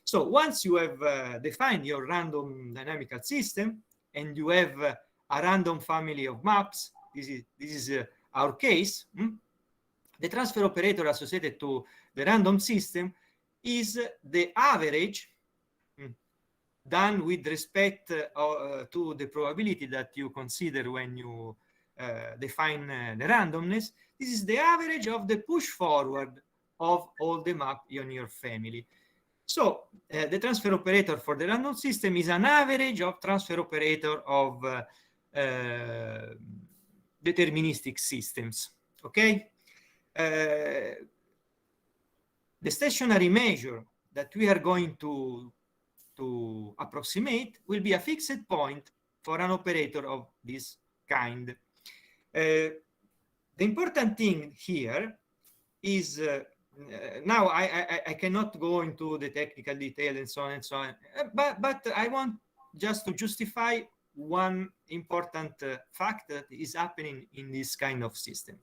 So once you have defined your random dynamical system and you have a random family of maps, this is our case, the transfer operator associated to the random system is the average done with respect to the probability that you consider when you define the randomness. This is the average of the push forward of all the maps in your family. So the transfer operator for the random system is an average of transfer operator of deterministic systems. Okay? The stationary measure that we are going to approximate will be a fixed point for an operator of this kind. The important thing here is now I cannot go into the technical detail and so on and so on, but I want just to justify one important fact that is happening in this kind of system.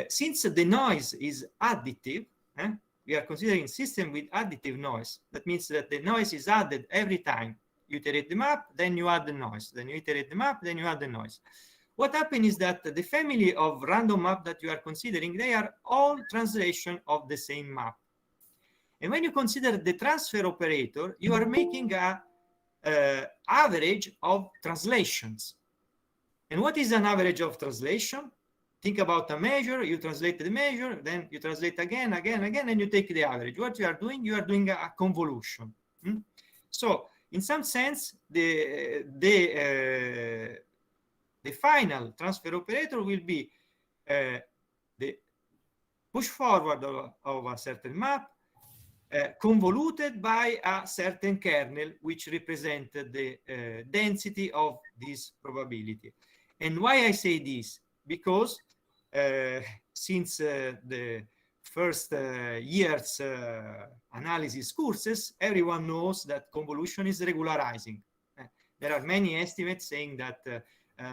Since the noise is additive, we are considering system with additive noise. That means that the noise is added every time you iterate the map, then you add the noise, then you iterate the map, then you add the noise. What happens is that the family of random map that you are considering, they are all translation of the same map. And when you consider the transfer operator, you are making a average of translations. And what is an average of translation? Think about a measure, you translate the measure, then you translate again, and you take the average. What you are doing a convolution. So in some sense, the final transfer operator will be the push forward of a certain map convoluted by a certain kernel, which represented the density of this probability. And why I say this? Because since the first year's analysis courses, everyone knows that convolution is regularizing. There are many estimates saying that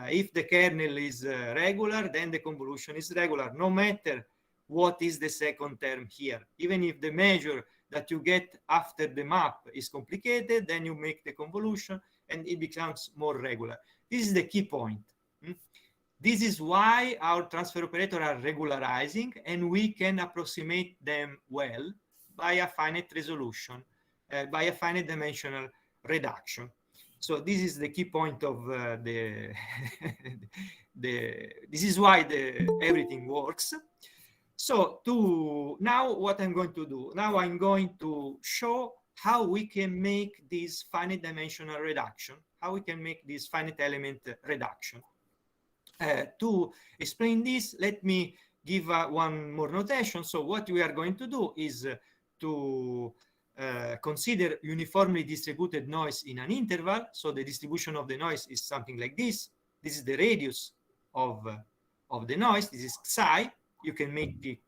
if the kernel is regular, then the convolution is regular, no matter what is the second term here. Even if the measure that you get after the map is complicated, then you make the convolution and it becomes more regular. This is the key point. This is why our transfer operators are regularizing, and we can approximate them well by a finite resolution, by a finite dimensional reduction. So this is the key point of this is why everything works. So now what I'm going to do, now I'm going to show how we can make this finite dimensional reduction, how we can make this finite element reduction. To explain this, let me give one more notation. So what we are going to do is to consider uniformly distributed noise in an interval. So the distribution of the noise is something like this. This is the radius of the noise. This is psi. You can make it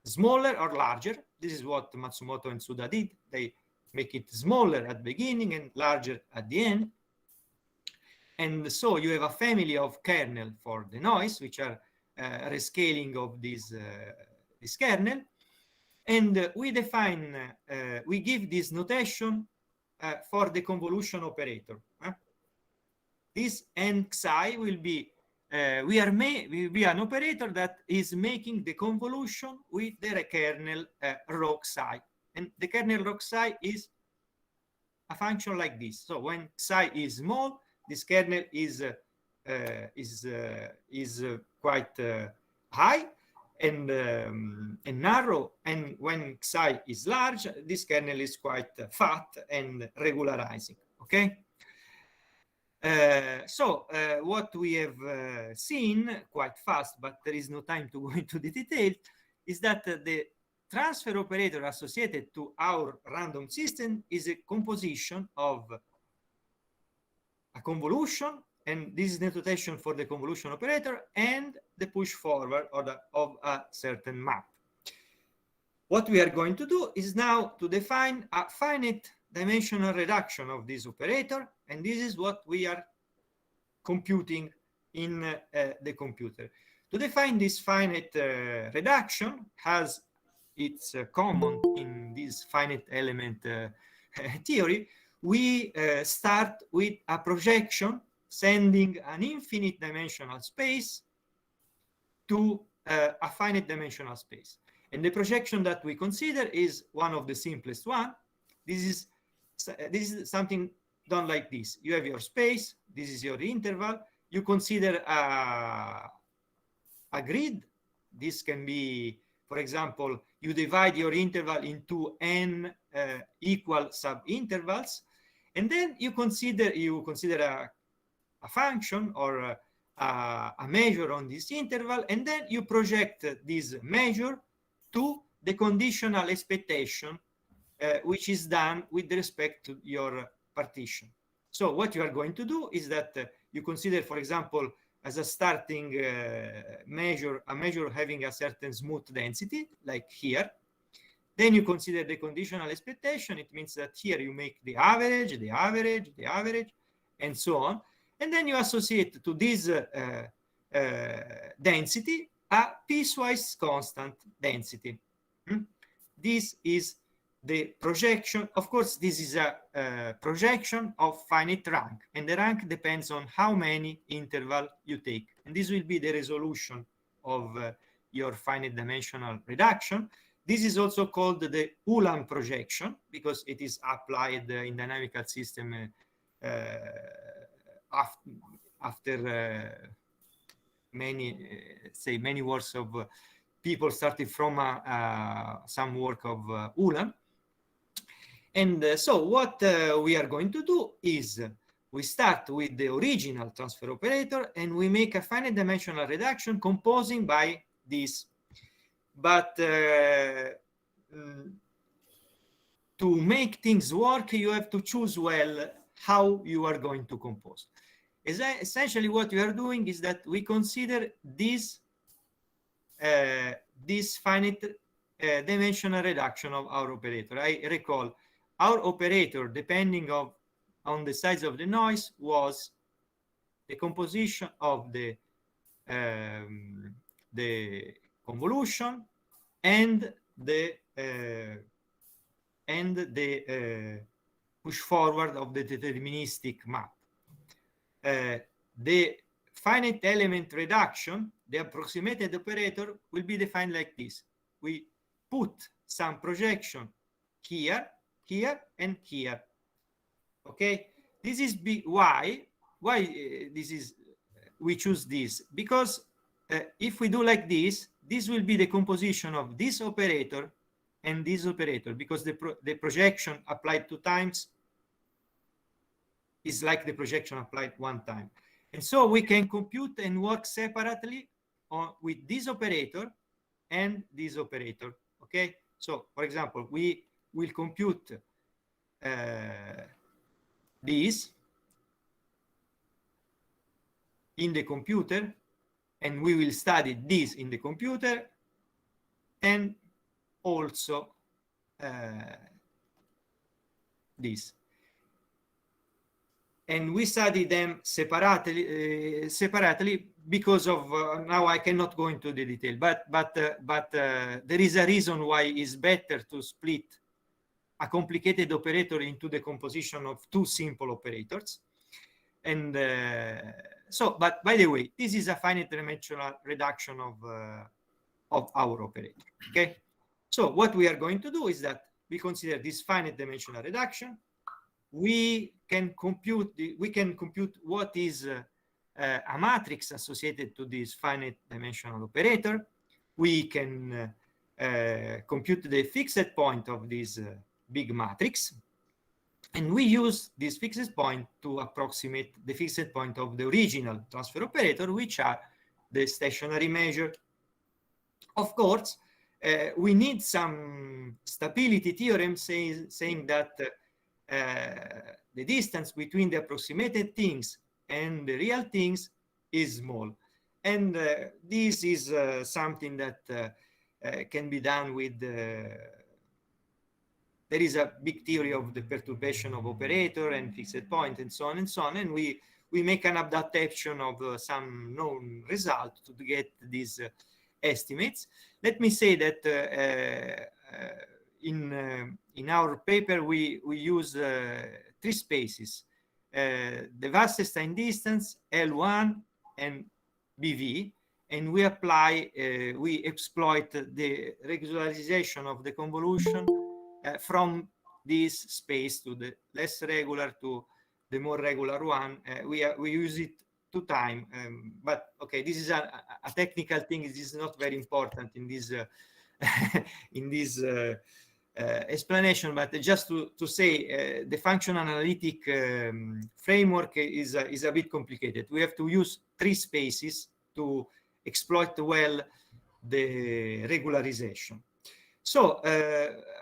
smaller or larger. This is what Matsumoto and Suda did. They make it smaller at the beginning and larger at the end. And so you have a family of kernel for the noise, which are rescaling of this kernel. And we define, we give this notation for the convolution operator. This n psi will be, will be an operator that is making the convolution with the kernel rho psi. And the kernel rho psi is a function like this. So when psi is small, this kernel is quite high and narrow, and when psi is large, this kernel is quite fat and regularizing. Okay. So what we have seen quite fast, but there is no time to go into the detail, is that the transfer operator associated to our random system is a composition of a convolution, and this is the notation for the convolution operator, and the push forward of a certain map. What we are going to do is now to define a finite dimensional reduction of this operator, and this is what we are computing in the computer. To define this finite reduction, has its common in this finite element theory, we start with a projection sending an infinite dimensional space to a finite dimensional space. And the projection that we consider is one of the simplest one. This is something done like this. You have your space, this is your interval. You consider a grid. This can be, for example, you divide your interval into n equal subintervals, and then you consider a function or a measure on this interval, and then you project this measure to the conditional expectation, which is done with respect to your partition. So what you are going to do is that you consider, for example, as a starting measure, a measure having a certain smooth density, like here. Then you consider the conditional expectation. It means that here you make the average, the average, the average, and so on. And then you associate to this density a piecewise constant density. This is the projection. Of course, this is a projection of finite rank, and the rank depends on how many interval you take. And this will be the resolution of your finite dimensional reduction. This is also called the Ulam projection because it is applied in dynamical system after many works of people started from some work of Ulam. And so what we are going to do is we start with the original transfer operator and we make a finite dimensional reduction composing by this. But to make things work, you have to choose well how you are going to compose. Essentially, what we are doing is that we consider this finite dimensional reduction of our operator. I recall our operator, depending on the size of the noise, was the composition of the convolution and the push forward of the deterministic map. The finite element reduction, the approximated operator will be defined like this. We put some projection here, here, and here. Okay, this is why this is we choose this, because if we do like this, this will be the composition of this operator and this operator, because the projection applied 2 times is like the projection applied 1 time. And so we can compute and work separately with this operator and this operator. Okay, so for example, we will compute this in the computer, and we will study this in the computer, and also this. And we study them separately because of now I cannot go into the detail, but there is a reason why it's better to split a complicated operator into the composition of 2 simple operators. And so, but by the way, this is a finite dimensional reduction of our operator. Okay, so what we are going to do is that we consider this finite dimensional reduction. We can compute what is a matrix associated to this finite dimensional operator. We can compute the fixed point of this big matrix, and we use this fixed point to approximate the fixed point of the original transfer operator, which are the stationary measure. Of course, we need some stability theorem saying that the distance between the approximated things and the real things is small. And this is something that can be done with there is a big theory of the perturbation of operator and fixed point and so on and so on. And we make an adaptation of some known result to get these estimates. Let me say that in our paper, we use 3 spaces, the Wasserstein distance, L1, and BV, and we apply, we exploit the regularization of the convolution from this space to the less regular to the more regular one. We use it 2 times, but okay, this is a technical thing. This is not very important in this in this explanation, but just to say the functional analytic framework is a bit complicated. We have to use 3 spaces to exploit well the regularization. So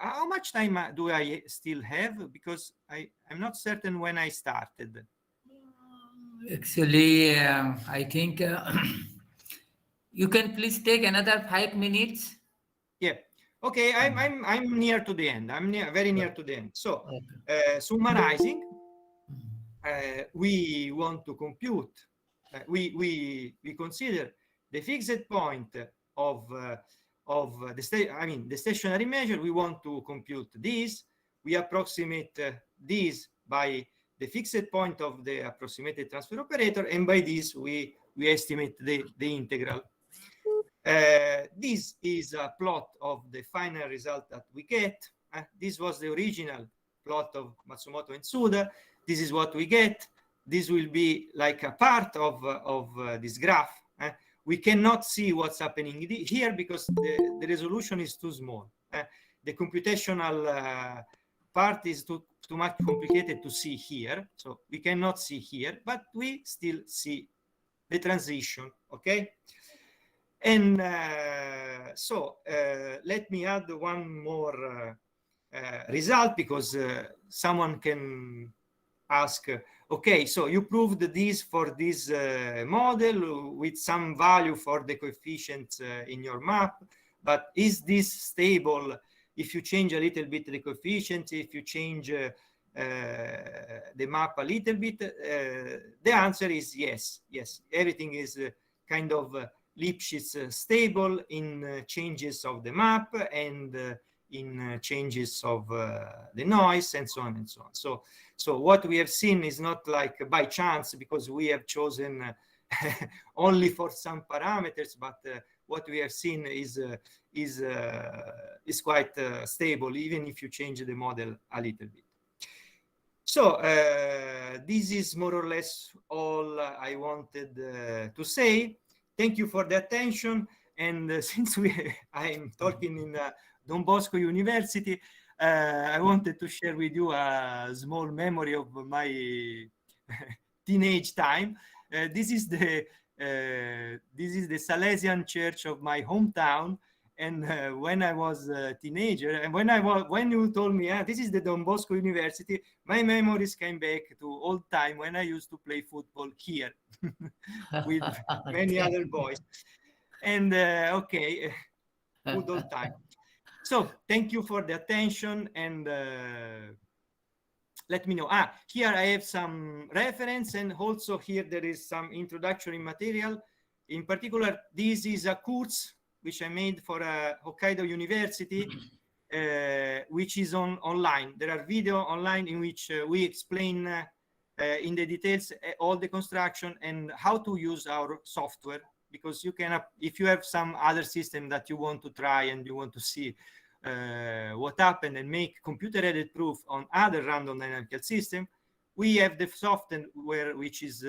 how much time do I still have? Because I'm not certain when I started. Actually, I think you can please take another 5 minutes. Yeah. Okay. I'm near to the end. I'm very near to the end. So summarizing, we want to compute. We consider the fixed point of the stationary measure. We want to compute this. We approximate this by the fixed point of the approximated transfer operator, and by this we estimate the integral. This is a plot of the final result that we get. This was the original plot of Matsumoto and Suda. This is what we get. This will be like a part of this graph. We cannot see what's happening here because the resolution is too small. The computational part is too much complicated to see here, so we cannot see here, but we still see the transition. Okay, and so let me add one more result, because someone can ask, okay, so you proved this for this model with some value for the coefficients in your map, but is this stable if you change a little bit the coefficients, if you change the map a little bit? The answer is yes. Yes, everything is kind of Lipschitz stable in changes of the map and in changes of the noise and so on and so on. So what we have seen is not like by chance, because we have chosen only for some parameters, but what we have seen is quite stable, even if you change the model a little bit. So this is more or less all I wanted to say. Thank you for the attention. And since I'm talking in Don Bosco University, I wanted to share with you a small memory of my teenage time. This is the Salesian church of my hometown. And when I was a teenager, and when you told me, this is the Don Bosco University, my memories came back to old time when I used to play football here with many other boys. And okay, good old time. So thank you for the attention, and let me know. Here I have some reference, and also here there is some introductory material. In particular, this is a course which I made for Hokkaido University, which is online. There are video online in which we explain in the details all the construction and how to use our software, because you can, if you have some other system that you want to try and you want to see what happened and make computer-aided proof on other random dynamical system, we have the software which is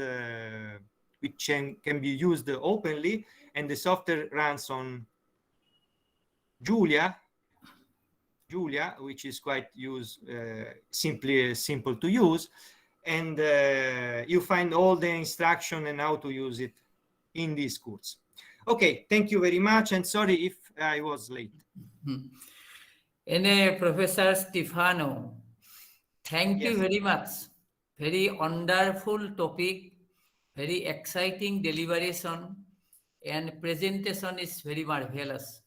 which can be used openly, and the software runs on Julia, which is quite simple to use, and you find all the instruction and how to use it in this course. Okay, thank you very much, and sorry if I was late. And Professor Stefano, thank you very much. Very wonderful topic, very exciting deliberation, and presentation is very marvelous.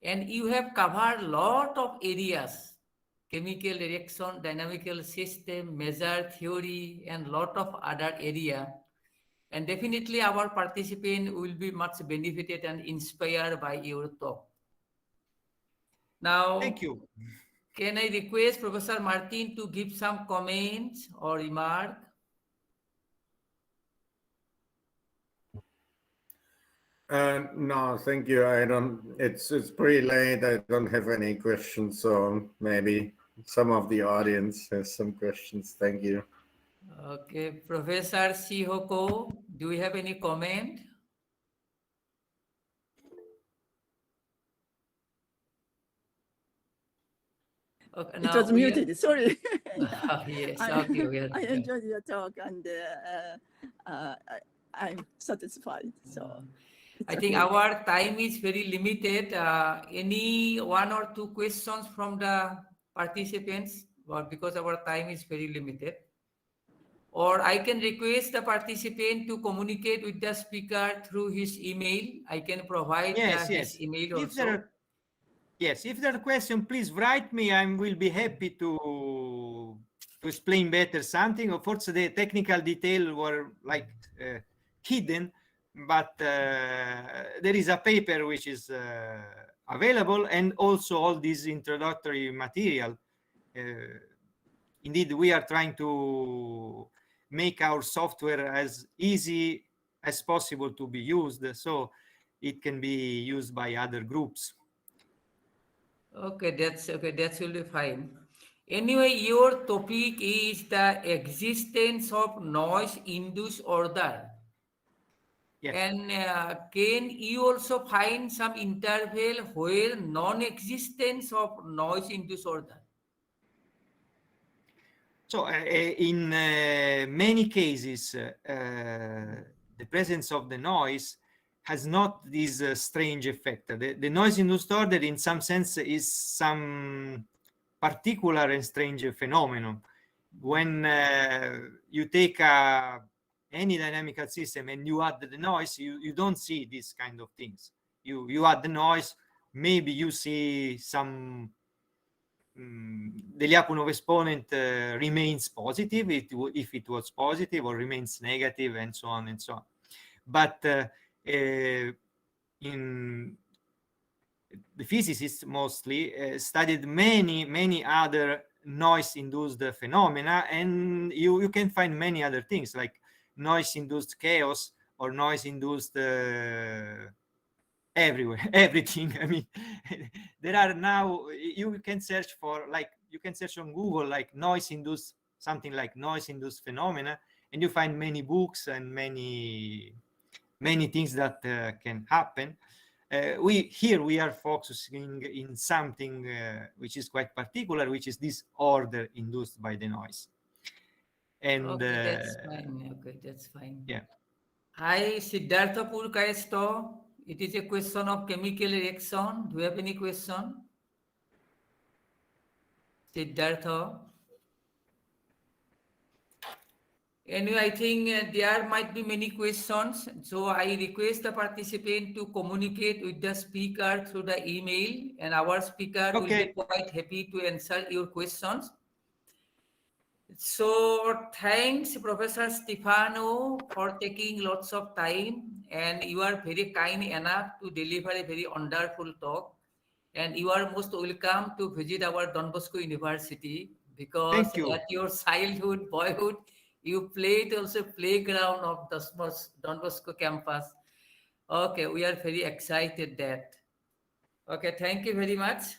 And you have covered a lot of areas: chemical reaction, dynamical system, measure theory, and lot of other area. And definitely our participant will be much benefited and inspired by your talk. Now, thank you. Can I request Professor Martin to give some comments or remark? No, thank you. I don't. It's pretty late. I don't have any questions, so maybe some of the audience has some questions. Thank you. Okay, Professor Shihoko, do you have any comment? Okay, it was muted. Sorry. Yes, I enjoyed your talk, and I'm satisfied. So I think our time is very limited. Any one or two questions from the participants? Well, because our time is very limited. Or I can request the participant to communicate with the speaker through his email. I can provide his email also. If there are questions, please write me. I will be happy to explain better something. Of course, the technical detail were like hidden, but there is a paper which is available, and also all this introductory material. Indeed, we are trying to make our software as easy as possible to be used, so it can be used by other groups. Okay, that will be fine. Anyway, your topic is the existence of noise-induced order. Yes. And can you also find some interval where non-existence of noise-induced order? So in many cases, the presence of the noise has not this strange effect. The noise-induced order, in some sense, is some particular and strange phenomenon. When you take any dynamical system and you add the noise, you don't see these kind of things. You add the noise, maybe you see some the Lyapunov exponent remains positive if it was positive, or remains negative, and so on and so on. But in the physicists mostly studied many other noise-induced phenomena, and you can find many other things like noise-induced chaos, or noise-induced everywhere, everything. I mean, there are now, you can search for, like, you can search on Google, like noise-induced, something like noise-induced phenomena, and you find many books and many things that can happen. We are focusing in something which is quite particular, which is this order induced by the noise. And Okay, that's fine. Okay, that's fine. yeah. Hi, Siddhartha Purkaesto. It is a question of chemical reaction. Do you have any question? Siddhartha. Anyway, I think there might be many questions. So I request the participant to communicate with the speaker through the email, and our speaker will be quite happy to answer your questions. So thanks, Professor Stefano, for taking lots of time, and you are very kind enough to deliver a very wonderful talk. And you are most welcome to visit our Don Bosco University, because at your childhood, boyhood, you played also playground of the Don Bosco campus. Okay, we are very excited that. Okay, thank you very much.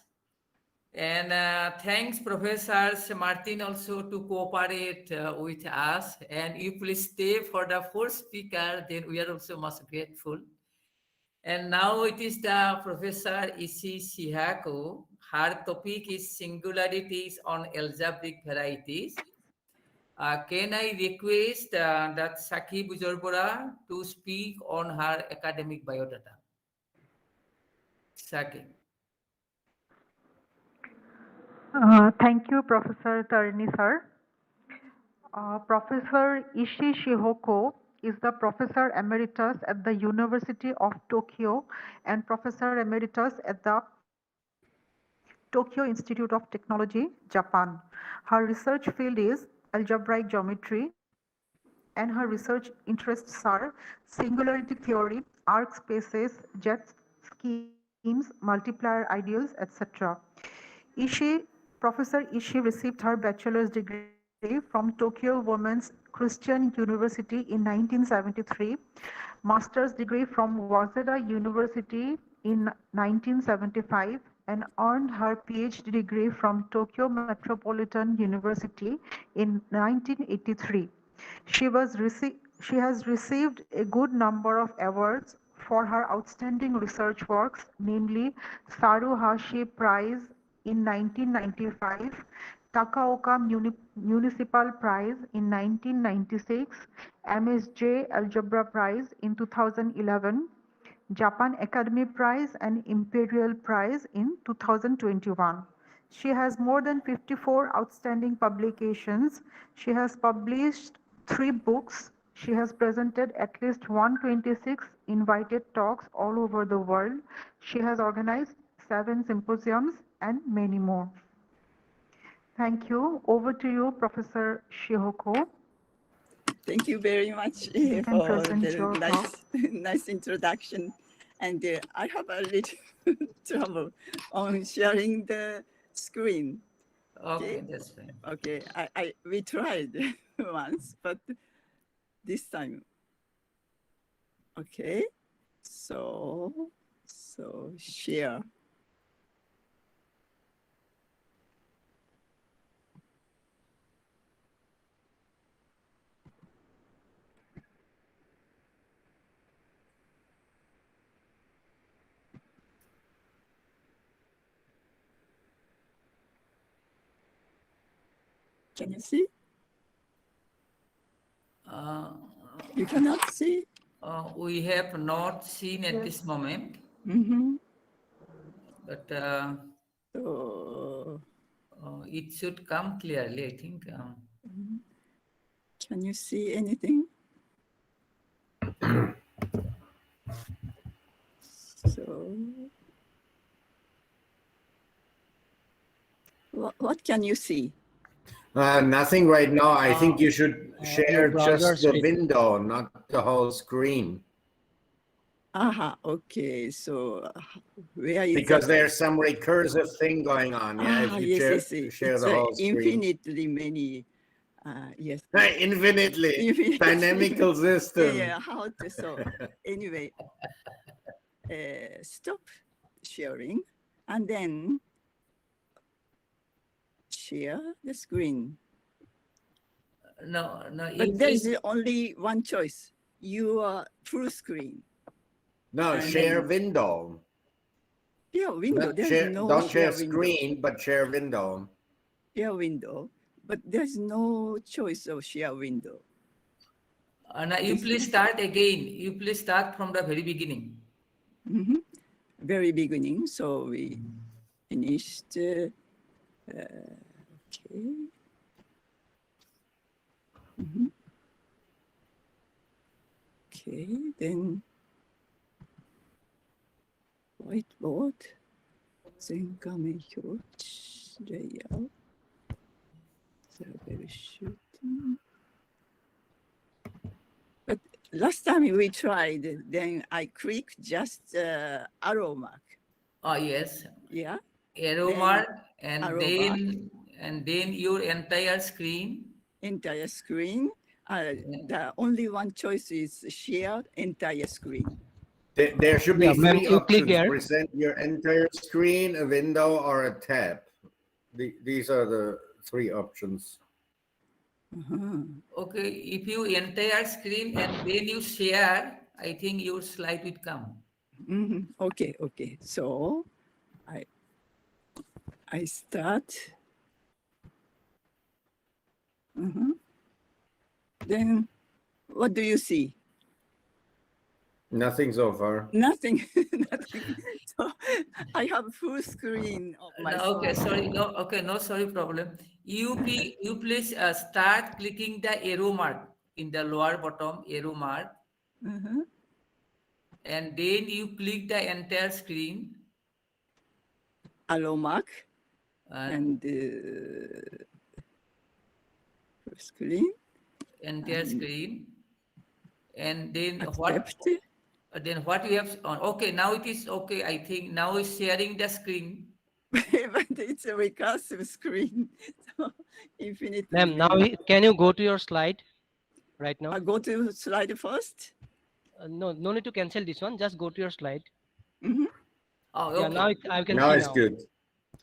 And thanks, Professor Martin, also to cooperate with us. And you please stay for the fourth speaker, then we are also most grateful. And now it is the Professor Ishii Shihoko. Her topic is singularities on algebraic varieties. Can I request that Saki Bujorbora to speak on her academic biodata? Saki. Thank you, Professor Tarini, sir. Professor Ishii Shihoko is the Professor Emeritus at the University of Tokyo and Professor Emeritus at the Tokyo Institute of Technology, Japan. Her research field is algebraic geometry, and her research interests are singularity theory, arc spaces, jet schemes, multiplier ideals, etc. Professor Ishii received her bachelor's degree from Tokyo Women's Christian University in 1973, master's degree from Waseda University in 1975, and earned her PhD degree from Tokyo Metropolitan University in 1983. She has received a good number of awards for her outstanding research works, namely Saru Hashi Prize in 1995, Takaoka Municipal Prize in 1996, MSJ Algebra Prize in 2011, Japan Academy Prize and Imperial Prize in 2021. She has more than 54 outstanding publications. She has published 3 books. She has presented at least 126 invited talks all over the world. She has organized 7 symposiums and many more. Thank you. Over to you, Professor Shihoko. Thank you very much for the nice introduction. And I have a little trouble on sharing the screen. Okay, that's fine. Okay, we tried once, but this time. Okay, so share. Can you see? You cannot see? We have not seen at this moment. Mm-hmm. But it should come clearly, I think. Can you see anything? So, what can you see? Nothing right now. I think you should share just the window, not the whole screen. Aha, okay. So where is because there's some recursive thing going on. Yeah, if you share the whole screen. Infinitely many Yes. Infinitely dynamical system. Yeah, how to solve. Anyway, stop sharing and then share the screen. No, But there's only one choice. Your full screen. No, share window. Share window. Not There's share, no don't share window. screen, but share window. Share window, but there's no choice of share window. Now you please start again. You please start from the very beginning. Very beginning. So we finished. Okay. Okay, then whiteboard, 全画面表示 layout, troubleshooting. But last time we tried, then I clicked just arrow mark. Oh yes. Yeah. Arrow Then mark and arrow then your entire screen. Entire screen. The only one choice is share entire screen. There should be three you click options: here. present your entire screen, a window, or a tab. These are the three options. Okay, if you entire screen and then you share, I think your slide will come. Okay. So I start. Then what do you see? Nothing so far. Nothing. So I have full screen of my No, okay, phone. sorry. No, okay, no, sorry, problem. You please start clicking the arrow mark in the lower bottom arrow mark, and then you click the entire screen. Arrow mark and screen. Entire screen, and then accept. Then what you have on? Okay, now it is okay. I think now it's sharing the screen. But it's a recursive screen. So infinitely. Ma'am, now can you go to your slide right now? I go to slide first. No need to cancel this one. Just go to your slide. Oh, okay. Yeah, now I can now see it's now. good.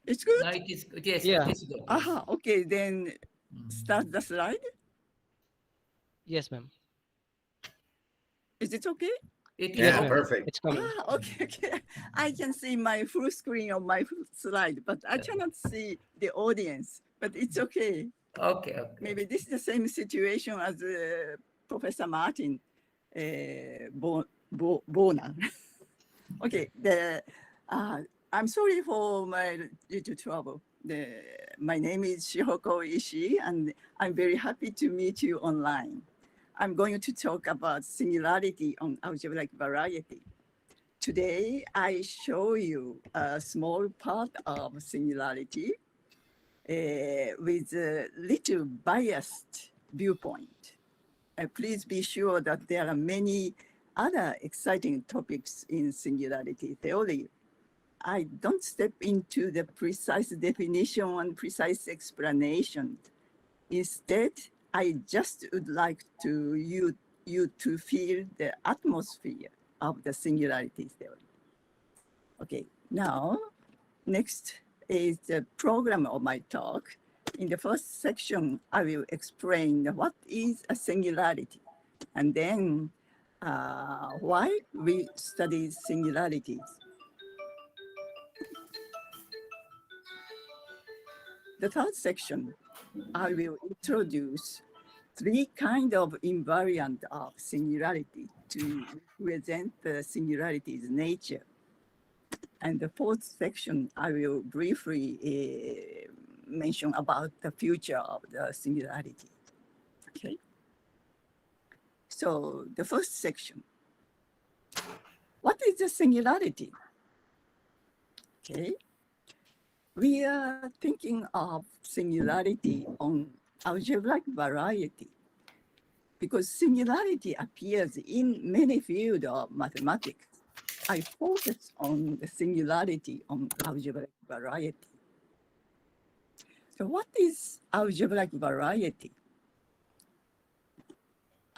It's good. Now it is good. Yes, Yeah. it is good. Aha. Okay, then start the slide. Yes, ma'am. Is it okay? It is Yeah, okay. perfect. It's coming. Okay. I can see my full screen of my slide, but I cannot see the audience. But it's okay. Okay. Maybe this is the same situation as Professor Martin Bohner. Okay. I'm sorry for my little trouble. My name is Shihoko Ishii, and I'm very happy to meet you online. I'm going to talk about singularity on algebraic variety. Today, I show you a small part of singularity with a little biased viewpoint. Please be sure that there are many other exciting topics in singularity theory. I don't step into the precise definition and precise explanation. Instead, I just would like you to feel the atmosphere of the singularity theory. Okay, now, next is the program of my talk. In the first section, I will explain what is a singularity, and then why we study singularities. The third section, I will introduce three kinds of invariant of singularity to represent the singularity's nature. And the fourth section, I will briefly mention about the future of the singularity. Okay. So the first section, what is the singularity? Okay. We are thinking of singularity on algebraic variety because singularity appears in many fields of mathematics. I focus on the singularity on algebraic variety. So what is algebraic variety?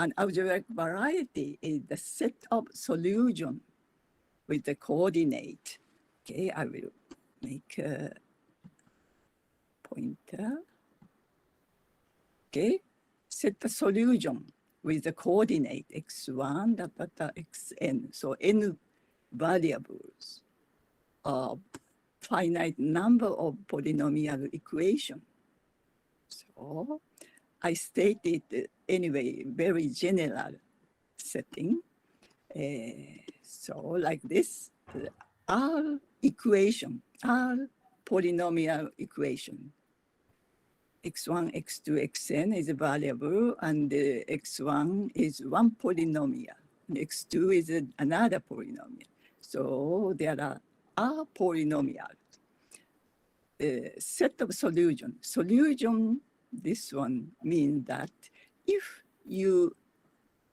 an algebraic variety is the set of solution with the coordinate. Okay, I will make a pointer. Okay, set the solution with the coordinate x1, xn. So n variables of finite number of polynomial equation. So I stated anyway, very general setting. So like this, R equation, R polynomial equation. x1, x2, xn is a variable, and x1 is one polynomial, and x2 is another polynomial. So there are R polynomials. Set of solution. Solution, this one means that if you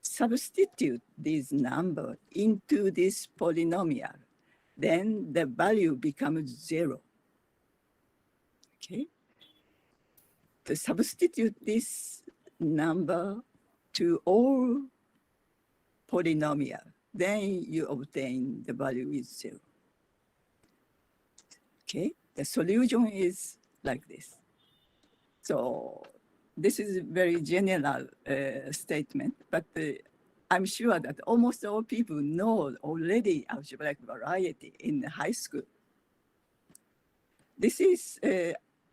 substitute this number into this polynomial, then the value becomes 0. Okay? To substitute this number to all polynomial, then you obtain the value is 0. Okay? The solution is like this. So this is a very general statement, but I'm sure that almost all people know already algebraic variety in high school. This is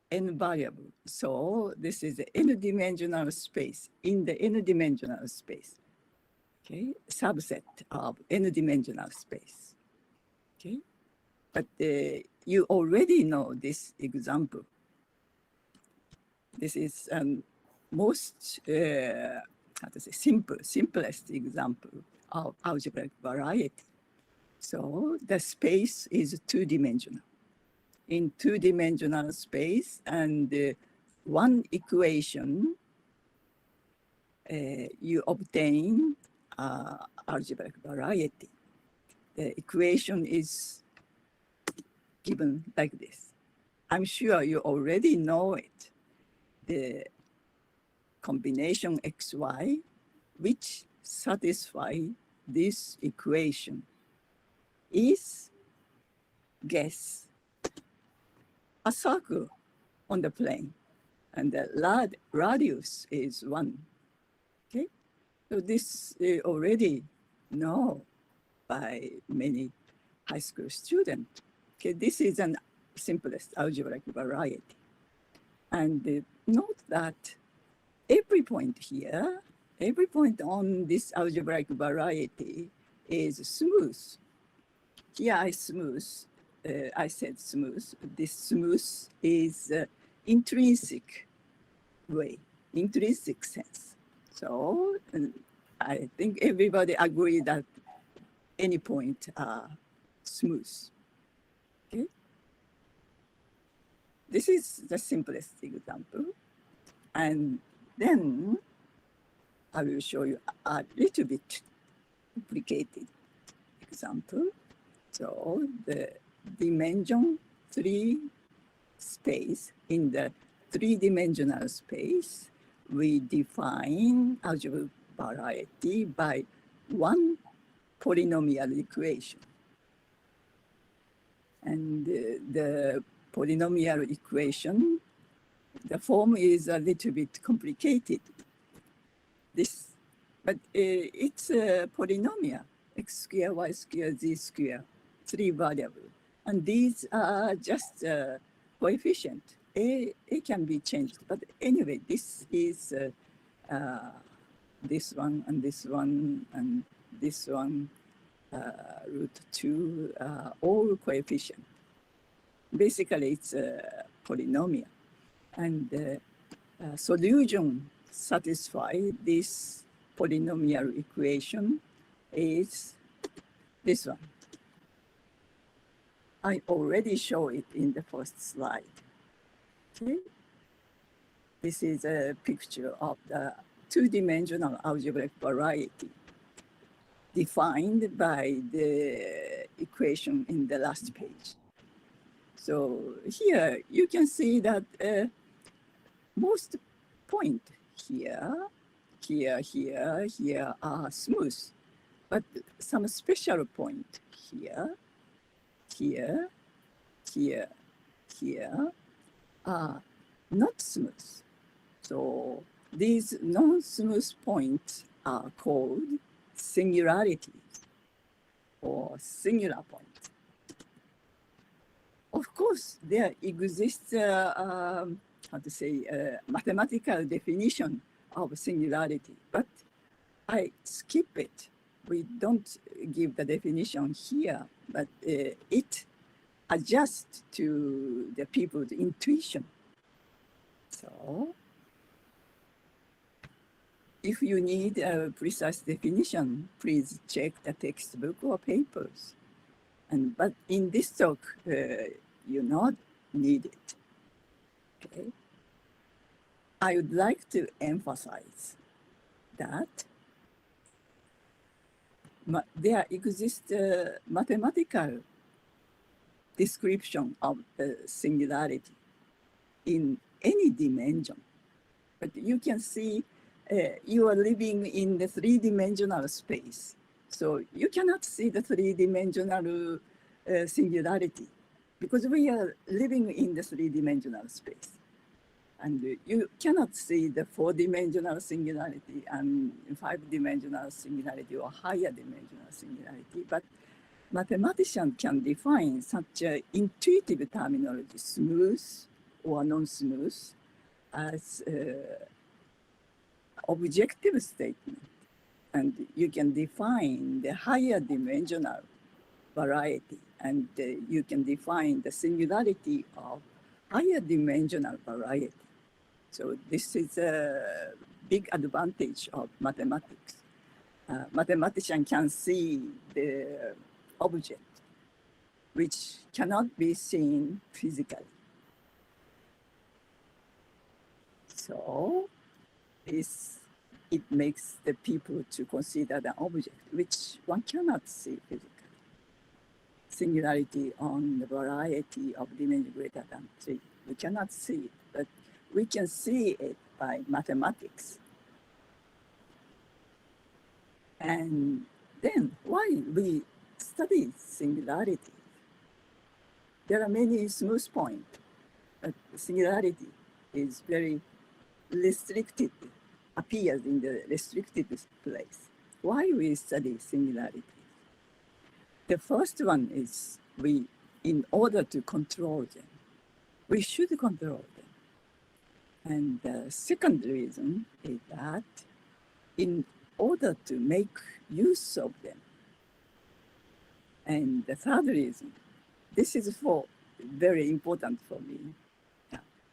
n variable. So this is the n-dimensional space in the n-dimensional space. Okay, subset of n-dimensional space. Okay, but you already know this example. This is most how to say simplest example of algebraic variety. So the space is two-dimensional. In two-dimensional space, and one equation, you obtain algebraic variety. The equation is given like this. I'm sure you already know it. The combination xy, which satisfy this equation, is, guess, a circle on the plane, and the radius is 1. Okay, so this already know by many high school students. Okay, this is an simplest algebraic variety, and note that every point here, every point on this algebraic variety is smooth. Here I said smooth. This smooth is intrinsic way, intrinsic sense. So I think everybody agree that any point are smooth. Okay. This is the simplest example. And then I will show you a little bit complicated example. So the dimension 3 space, in the three-dimensional space, we define algebraic variety by one polynomial equation. And the polynomial equation, the form is a little bit complicated. But it's a polynomial, x squared, y squared, z squared, 3 variables. And these are just coefficient. A can be changed, but anyway, this is this one and this one and this one, root 2, all coefficient. Basically, it's a polynomial. And the solution satisfy this polynomial equation is this one. I already showed it in the first slide. Okay. This is a picture of the two-dimensional algebraic variety defined by the equation in the last page. So here you can see that most point here here are smooth, but some special point here, here are not smooth. So these non-smooth points are called singularities or singular points. Of course, there exists mathematical definition of singularity, but I skip it. We don't give the definition here, but it adjusts to the people's intuition. So if you need a precise definition, please check the textbook or papers. But in this talk, you not need it. Okay. I would like to emphasize that there exists a mathematical description of the singularity in any dimension. But you can see you are living in the three-dimensional space. So you cannot see the three-dimensional singularity because we are living in the three-dimensional space. And you cannot see the four-dimensional singularity and five-dimensional singularity or higher dimensional singularity. But mathematicians can define such an intuitive terminology, smooth or non-smooth, as objective statement. And you can define the higher dimensional variety, and you can define the singularity of higher dimensional variety. So this is a big advantage of mathematics. Mathematician can see the object which cannot be seen physically. So it makes the people to consider the object which one cannot see physically. Singularity on the variety of dimension greater than 3. We cannot see it, but we can see it by mathematics. And then why we study singularity? There are many smooth points, but singularity is very restricted, appears in the restricted place. Why we study singularity? The first one is in order to control them, we should control them. And the second reason is that in order to make use of them. And the third reason, this is very important for me.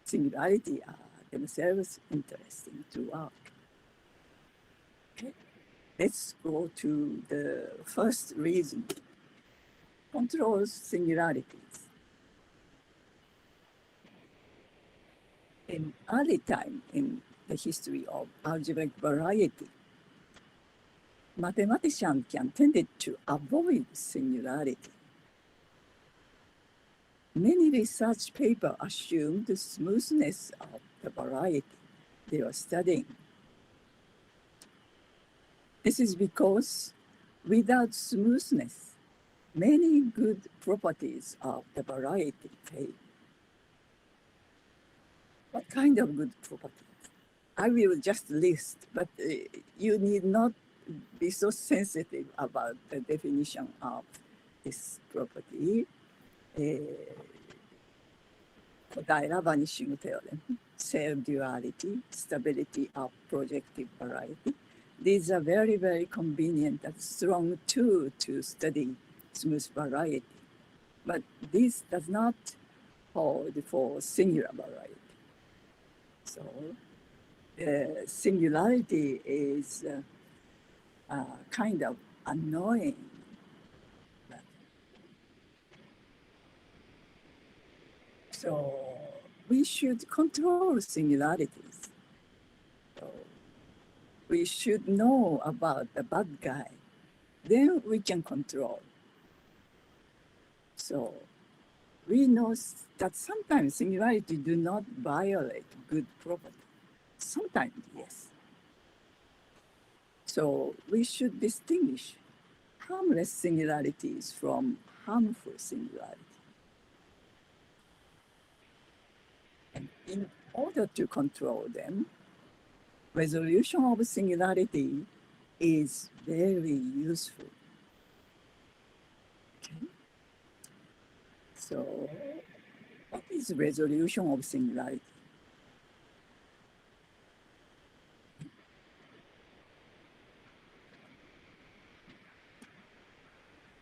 Singularity are themselves interesting to work. Okay. Let's go to the first reason. Controls singularities. In early time in the history of algebraic variety, mathematicians can tended to avoid singularity. Many research papers assumed the smoothness of the variety they were studying. This is because without smoothness, many good properties of the variety fail. What kind of good properties? I will just list, but you need not be so sensitive about the definition of this property. Kodaira vanishing theorem, self-duality, stability of projective variety. These are very, very convenient and strong tools to study smooth variety. But this does not hold for singular variety. So singularity is kind of annoying. So we should control singularities. So we should know about the bad guy. Then we can control. So we know that sometimes singularity do not violate good property. Sometimes, yes. So we should distinguish harmless singularities from harmful singularities. And in order to control them, resolution of singularity is very useful. Okay. So what is resolution of singularity?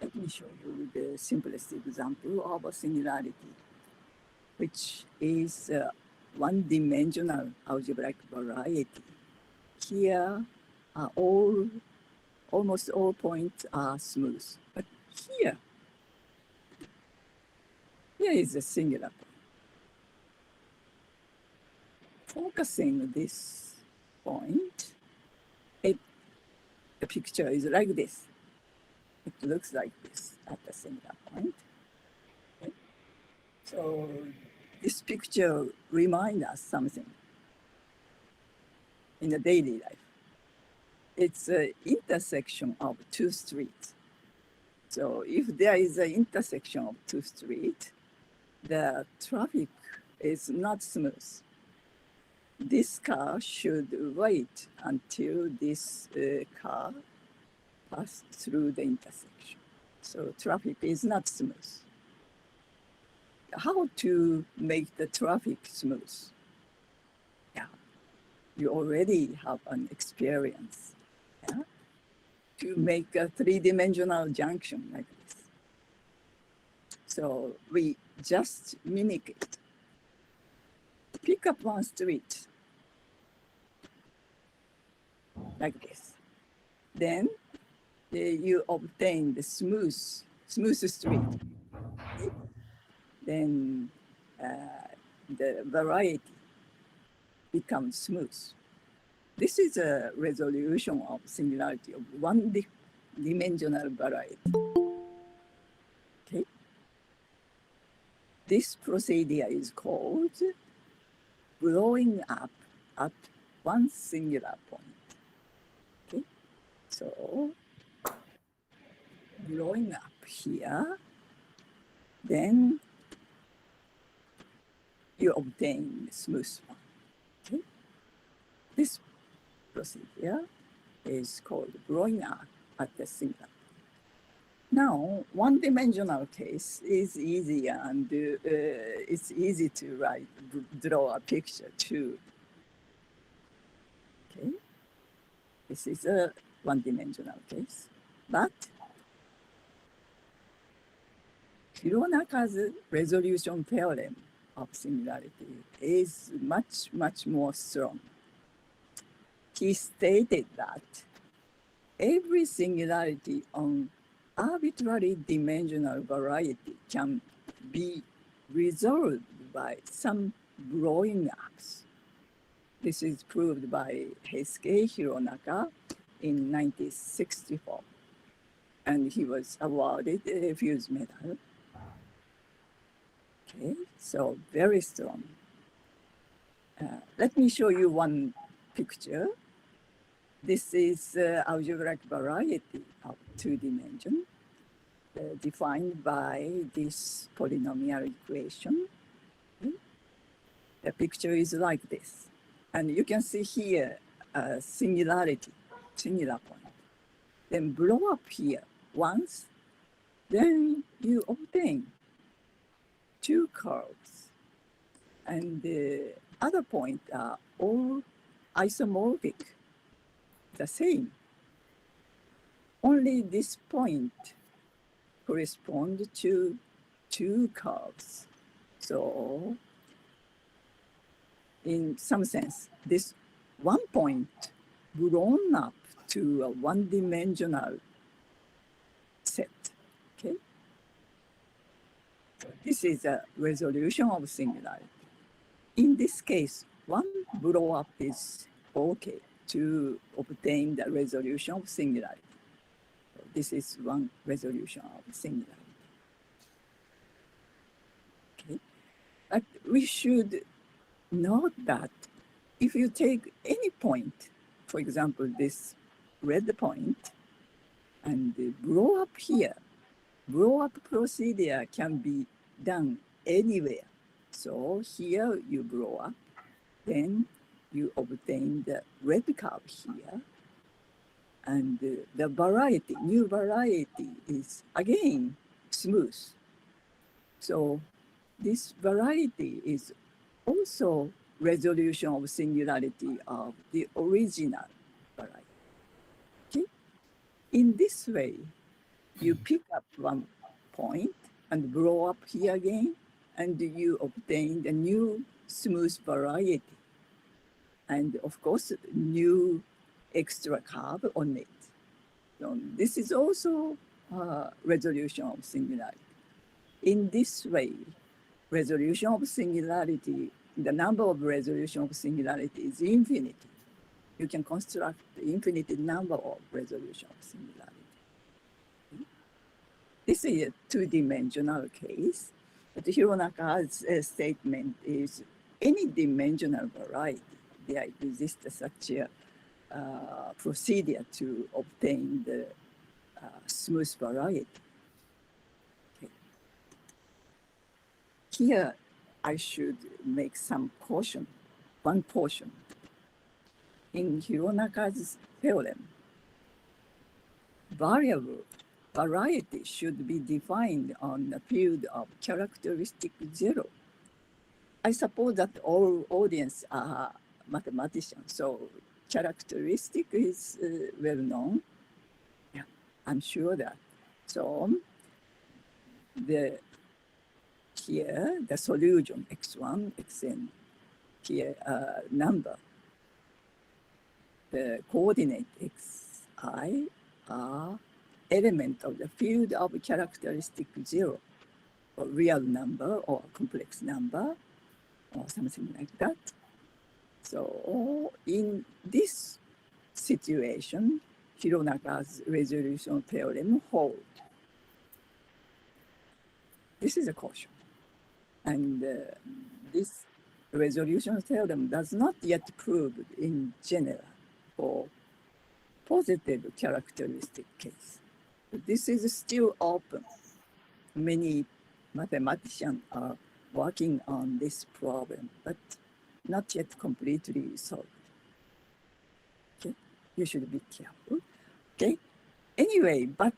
Let me show you the simplest example of a singularity, which is one-dimensional algebraic variety. Here are almost all points are smooth, but here is a singular point. Focusing this point, the picture is like this. It looks like this at the singular point. Okay. So this picture reminds us something in the daily life. It's an intersection of two streets. So if there is an intersection of two streets, the traffic is not smooth. This car should wait until this car passes through the intersection. So traffic is not smooth. How to make the traffic smooth? Yeah, you already have an experience. Yeah? To make a three-dimensional junction like this. So we just mimic it. Pick up one street like this. Then you obtain the smooth street. Then the variety becomes smooth. This is a resolution of singularity of one-dimensional variety. Okay. This procedure is called blowing up at one singular point. Okay. So blowing up here, then you obtain the smooth one. Okay. This procedure is called blowing up at the singular. Now, one-dimensional case is easy, and it's easy to draw a picture too. Okay, this is a one-dimensional case, but Hironaka's resolution theorem of singularity is much more strong. He stated that every singularity on arbitrary dimensional variety can be resolved by some blowing ups. This is proved by Heisuke Hironaka in 1964, and he was awarded a Fields Medal. Okay, so very strong. Let me show you one picture. This is algebraic variety of two dimensions defined by this polynomial equation. Okay. The picture is like this. And you can see here a singular point. Then blow up here once, then you obtain two curves. And the other points are all isomorphic, the same. Only this point corresponds to two curves. So in some sense, this one point blown up to a one-dimensional set, okay? So this is a resolution of singularity. In this case, one blow up is okay to obtain the resolution of singularity. So this is one resolution of singularity. Okay, but we should note that if you take any point, for example, this red point and blow up here. Blow up procedure can be done anywhere. So here you blow up, then you obtain the red curve here. And the variety, new variety is again smooth. So this variety is also resolution of singularity of the original variety. Okay? In this way, you pick up one point and blow up here again, and you obtain the new smooth variety. And of course, new extra curve on it. So this is also resolution of singularity. In this way, resolution of singularity, the number of resolution of singularity is infinity. You can construct the infinite number of resolution of singularity. This is a two-dimensional case, but Hironaka's statement is any dimensional variety, there exists such a procedure to obtain the smooth variety. Okay. Here, I should make some caution, one caution. In Hironaka's theorem, variable variety should be defined on the field of characteristic zero. I suppose that all audience are mathematicians, so characteristic is well known. Yeah, I'm sure that. So here the solution x1, xn, here number. The coordinate xi are element of the field of characteristic zero, or real number or complex number, or something like that. So in this situation, Hironaka's resolution theorem holds. This is a caution. And this resolution theorem does not yet prove in general for positive characteristic case. This is still open. Many mathematicians are working on this problem, but not yet completely solved. Okay, you should be careful. Okay, anyway, but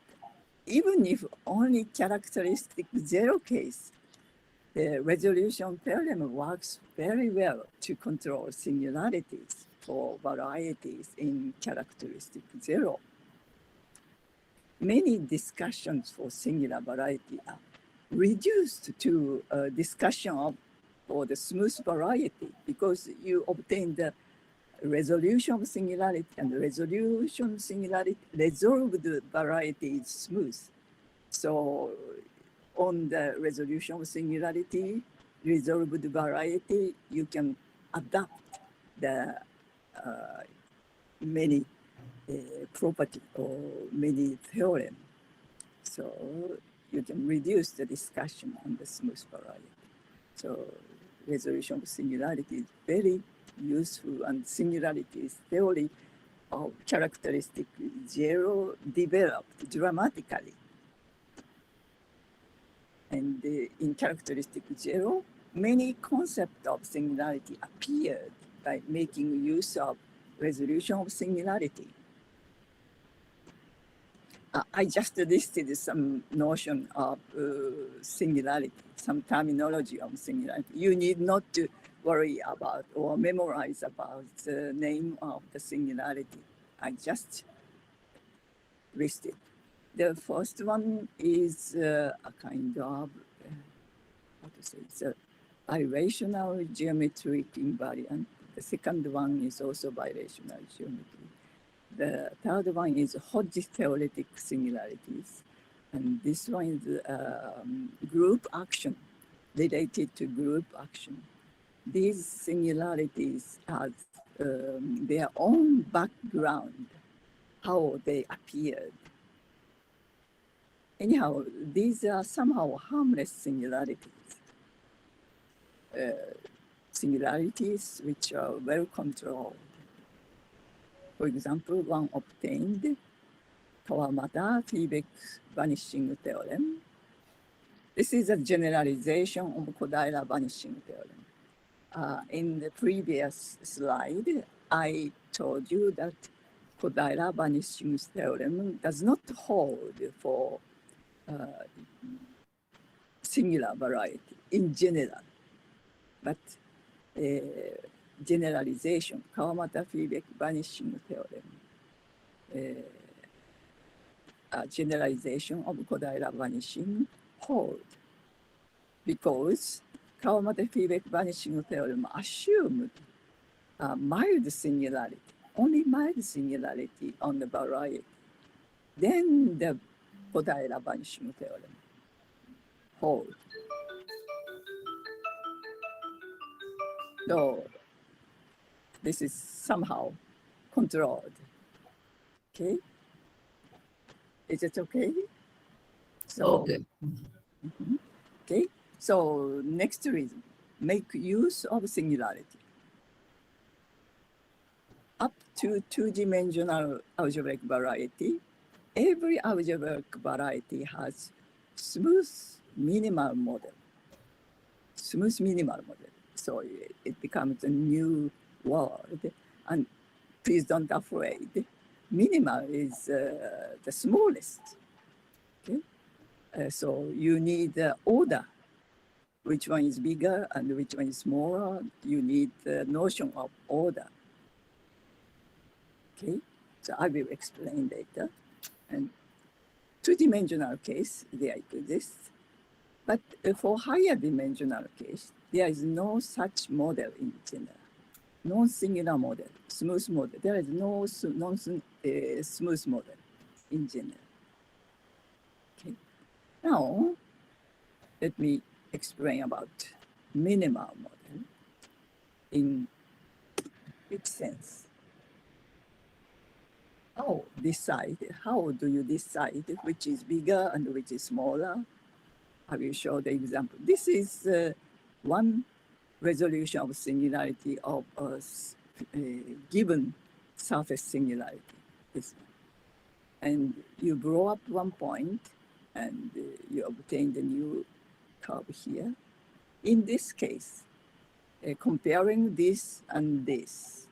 even if only characteristic zero case, the resolution theorem works very well to control singularities for varieties in characteristic zero. Many discussions for singular variety are reduced to a discussion for the smooth variety because you obtain the resolution of singularity, and the resolution singularity resolved variety is smooth. So on the resolution of singularity, resolved variety, you can adapt the many property or many theorem. So you can reduce the discussion on the smooth variety. So resolution of singularity is very useful, and singularity theory of characteristic zero developed dramatically. And in characteristic zero, many concepts of singularity appeared by making use of resolution of singularity. I just listed some notion of singularity, some terminology of singularity. You need not to worry about or memorize about the name of the singularity. I just listed. The first one is a kind of, how to say, it's a birational geometric invariant. The second one is also birational geometry. The third one is Hodge theoretic singularities. And this one is group action, related to group action. These singularities have their own background, how they appeared. Anyhow, these are somehow harmless singularities. Singularities which are well controlled. For example, one obtained Kawamata-Fiebeck vanishing theorem. This is a generalization of Kodaira vanishing theorem. In the previous slide, I told you that Kodaira vanishing theorem does not hold for singular variety in general, but generalization, Kawamata-Fiebeck vanishing theorem, a generalization of Kodaira vanishing hold, because Kawamata-Fiebeck vanishing theorem assumed a mild singularity, only mild singularity on the variety. Then the Kodaira vanishing theorem hold. So this is somehow controlled. Okay? Is it okay? So, Okay. Okay, so next reason, make use of singularity. Up to two-dimensional algebraic variety, every algebraic variety has smooth minimal model. Smooth minimal model. So it becomes a new word. And please don't afraid. Minimal is the smallest. Okay? So you need the order. Which one is bigger and which one is smaller? You need the notion of order. Okay, so I will explain later. And two-dimensional case, they exist. But for higher dimensional case, there is no such model in general. Non-singular model, smooth model. There is no smooth model in general. Okay. Now, let me explain about minimal model in which sense. How do you decide which is bigger and which is smaller? I will show the example. This is one resolution of singularity of a given surface singularity. This one. And you blow up one point and you obtain the new curve here. In this case, comparing this and this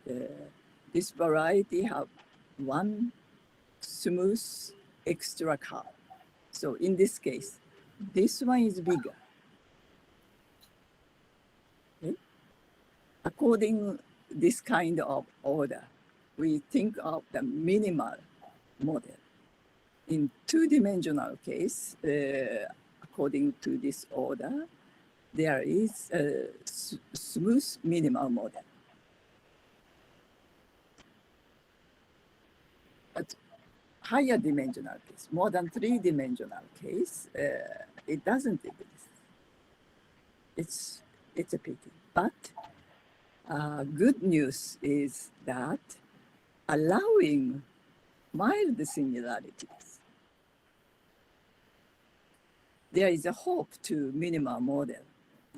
variety have one smooth extra curve. So in this case, this one is bigger. Okay? According this kind of order, we think of the minimal model. In two-dimensional case, according to this order, there is a smooth minimal model. But higher dimensional case, more than three-dimensional case, it doesn't exist. It's a pity. But good news is that allowing mild singularities, there is a hope to minimal model,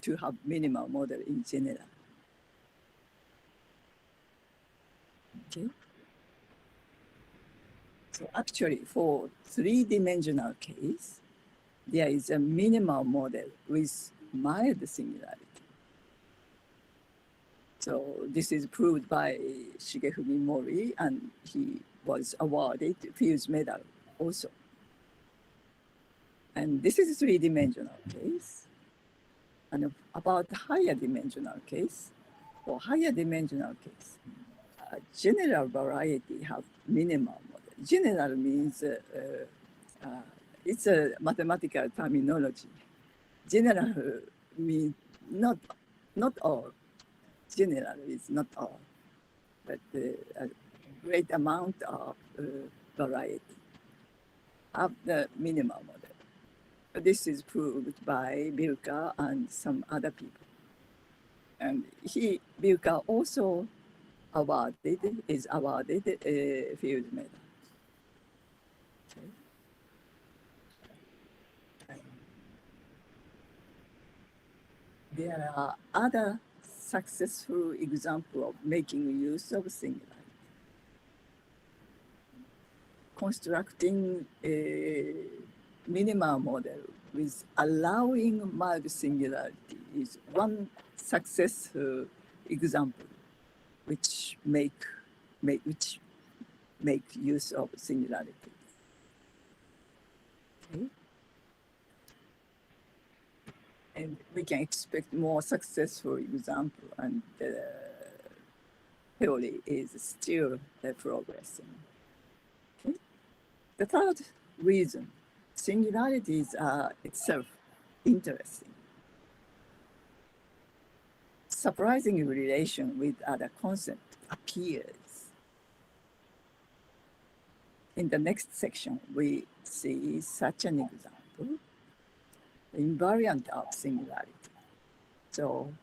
to have minimal model in general. Okay. So actually, for three-dimensional case, there is a minimal model with mild singularity. So this is proved by Shigefumi Mori, and he was awarded Fields Medal also. And this is a three-dimensional case. And about higher dimensional case, for higher dimensional case, general variety have minimal model. General means it's a mathematical terminology. General means not all. General is not all, but a great amount of variety of the minimal model. This is proved by Bilka and some other people. And Bilka also is awarded a Fields Medal. Okay. There are other successful examples of making use of singularity. constructing a minimal model with allowing mild singularity is one successful example which make use of singularity. Okay. And we can expect more successful example, and the theory is still progressing. Okay. The third reason, singularities are itself interesting. Surprising relation with other concept appears. In the next section, we see such an example, the invariant of singularity. So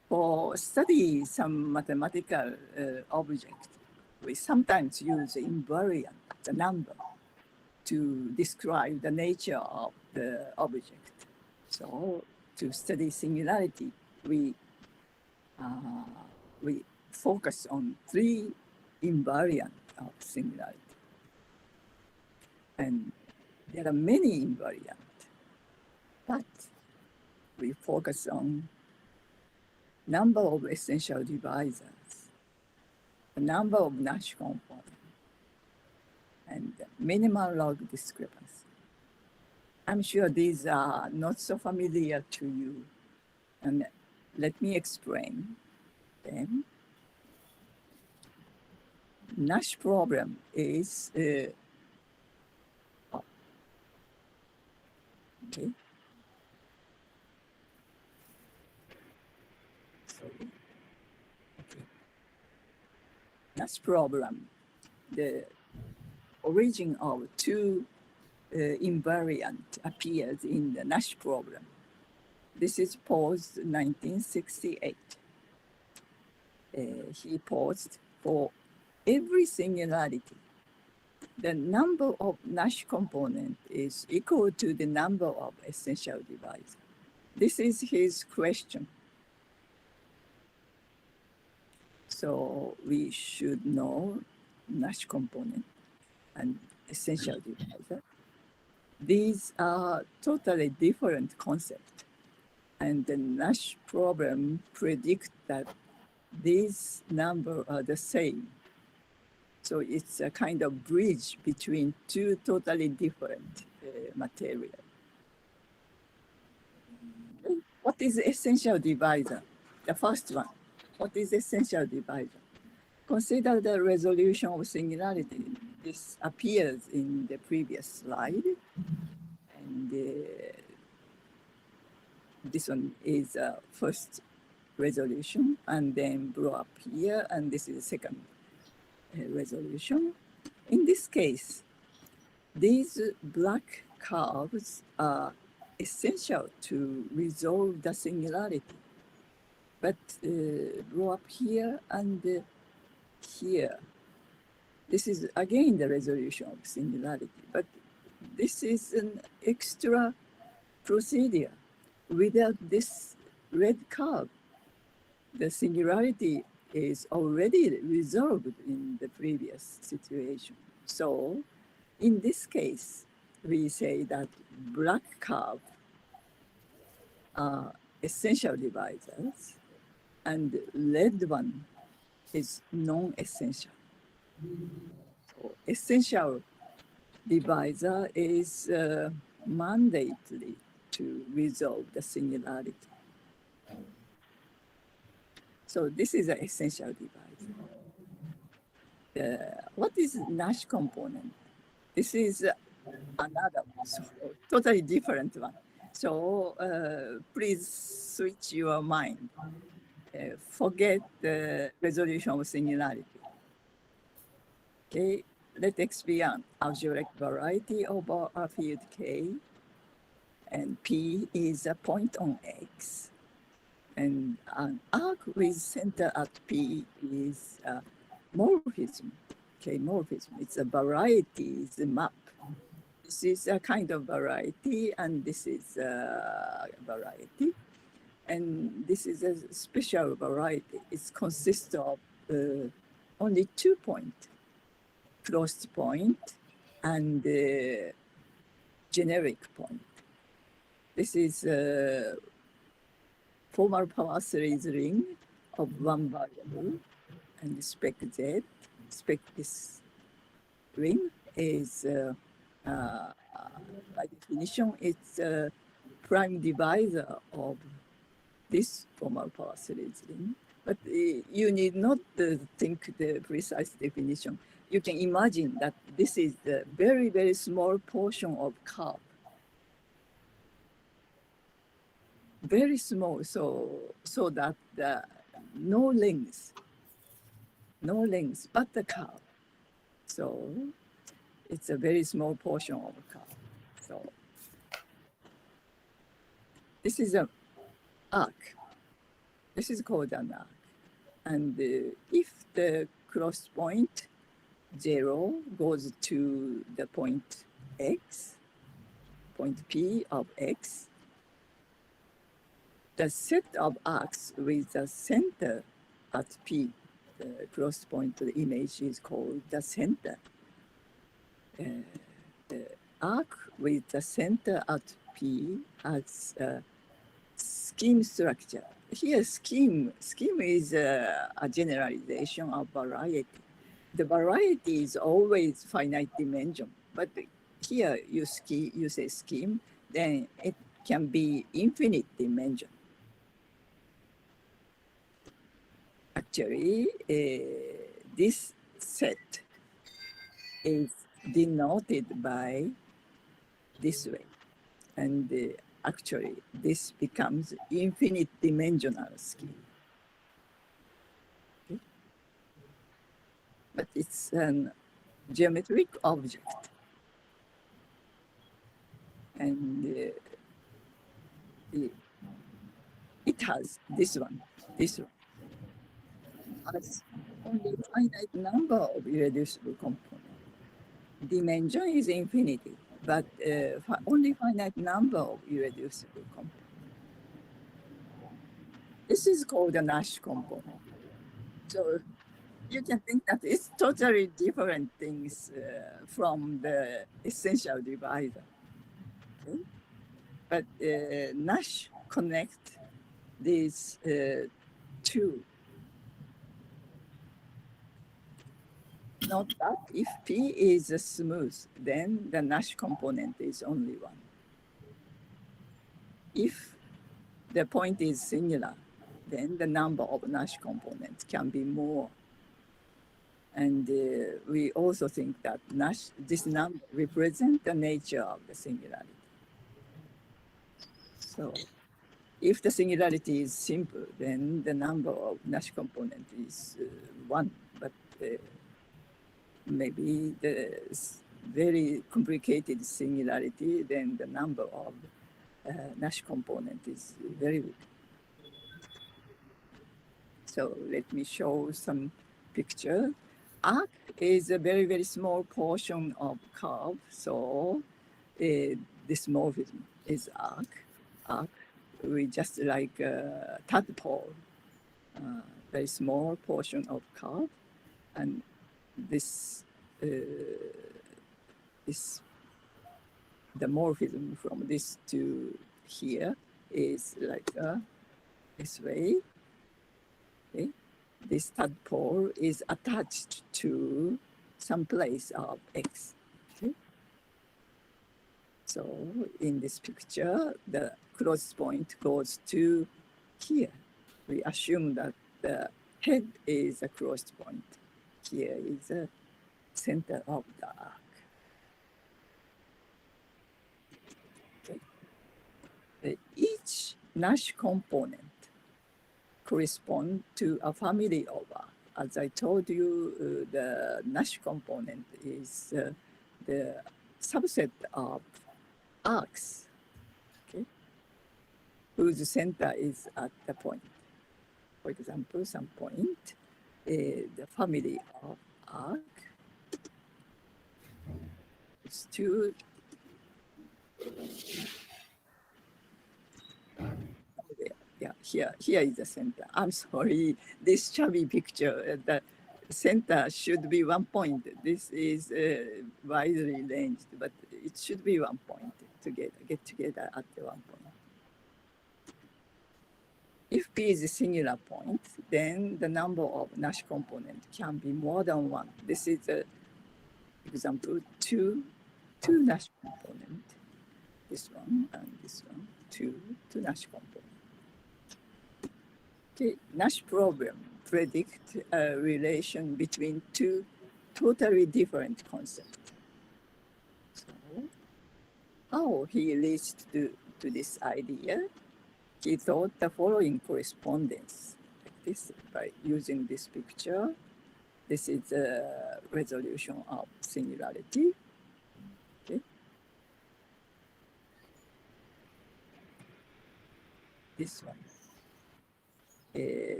for study some mathematical object, we sometimes use invariant, the number, to describe the nature of the object. So to study singularity, we focus on three invariants of singularity. And there are many invariants, but we focus on number of essential divisors, the number of Nash components, and minimal log discrepancy. I'm sure these are not so familiar to you, and let me explain them. Nash problem is okay. Sorry. Okay. Nash problem, the origin of two invariant appears in the Nash problem. This is posed 1968. He posed for every singularity, the number of Nash component is equal to the number of essential divisor. This is his question. So we should know Nash component and essential divisor. These are totally different concepts. And the Nash problem predicts that these numbers are the same. So it's a kind of bridge between two totally different materials. What is essential divisor? The first one. What is essential divisor? Consider the resolution of singularity. This appears in the previous slide. And this one is first resolution, and then blow up here, and this is the second resolution. In this case, these black curves are essential to resolve the singularity. But blow up here and here. This is again the resolution of singularity, but this is an extra procedure. Without this red curve, the singularity is already resolved in the previous situation. So in this case, we say that black curve are essential divisors and red one is non-essential. So essential divisor is mandatory to resolve the singularity. So this is an essential divisor. What is Nash component? This is another totally different one. So please switch your mind. Forget the resolution of singularity. Okay, let X be an algebraic variety over a field K, and P is a point on X. And an arc with center at P is a morphism. Okay, morphism. It's a variety, it's a map. This is a kind of variety, and this is a variety. And this is a special variety. It consists of only 2 points, closed point and the generic point. This is a formal power series ring of one variable, and spec Z, spec this ring is, by definition, it's a prime divisor of this formal power series ring. But you need not think the precise definition. You can imagine that this is a very, very small portion of curve. Very small, so that no length, but the curve. So it's a very small portion of curve. So this is an arc. This is called an arc. And if the cross point 0 goes to the point X, point P of X, the set of arcs with the center at P, the cross point, the image is called the center. The arc with the center at P has a scheme structure. Here, scheme is a generalization of variety. The variety is always finite dimension, but here you say scheme, then it can be infinite dimension. Actually, this set is denoted by this way, and actually this becomes infinite dimensional scheme. Okay? But it's a geometric object, and it has this one has only finite number of irreducible components. Dimension is infinity, but only finite number of irreducible components. This is called a Nash component. So you can think that it's totally different things from the essential divisor. Okay? But Nash connect these two. Note that if P is smooth, then the Nash component is only one. If the point is singular, then the number of Nash components can be more. And we also think that this number represents the nature of the singularity. So if the singularity is simple, then the number of Nash components is one. But maybe the very complicated singularity, then the number of Nash component is very big. So let me show some picture. Arc is a very, very small portion of curve. So this morphism is arc. Arc, we just like a tadpole, very small portion of curve. And this is the morphism from this to here is like this way. Okay? This tadpole is attached to some place of X. Okay? So in this picture, the cross point goes to here. We assume that the head is a cross point. Here is the center of the arc. Okay. Each Nash component corresponds to a family of arc. As I told you, the Nash component is the subset of arcs, okay, whose center is at the point. For example, some point, the family of arc is to yeah, here is the center. I'm sorry, this chubby picture, center should be 1 point. This is widely ranged, but it should be 1 point get together at the 1 point. If P is a singular point, then the number of Nash components can be more than 1. This is example two Nash components. This one and this one, two Nash components. Okay, Nash problem predict a relation between two totally different concepts. So, how he reached to this idea? He thought the following correspondence, like this, by using this picture. This is a resolution of singularity. Okay. This one.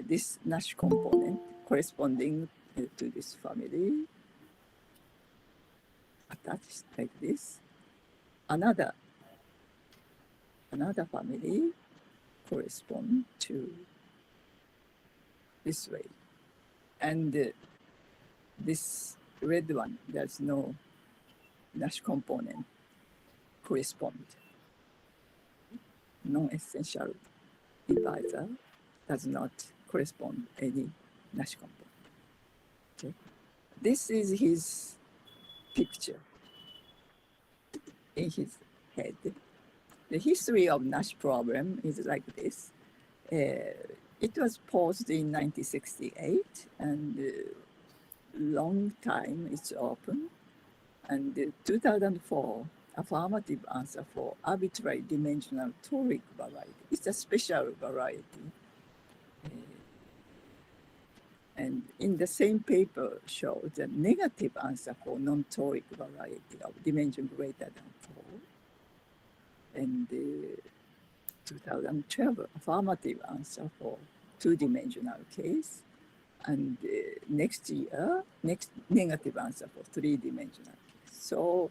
This Nash component corresponding to this family attached like this. Another family correspond to this way. And this red one, there's no Nash component correspond. Non-essential divisor does not correspond any Nash component. Okay. This is his picture in his head. The history of Nash problem is like this. It was posed in 1968, and long time it's open. And 2004, affirmative answer for arbitrary dimensional toric variety. It's a special variety. And in the same paper shows the negative answer for non-toric variety of dimension greater than 4. And 2012, affirmative answer for two-dimensional case. And next year, negative answer for three-dimensional case. So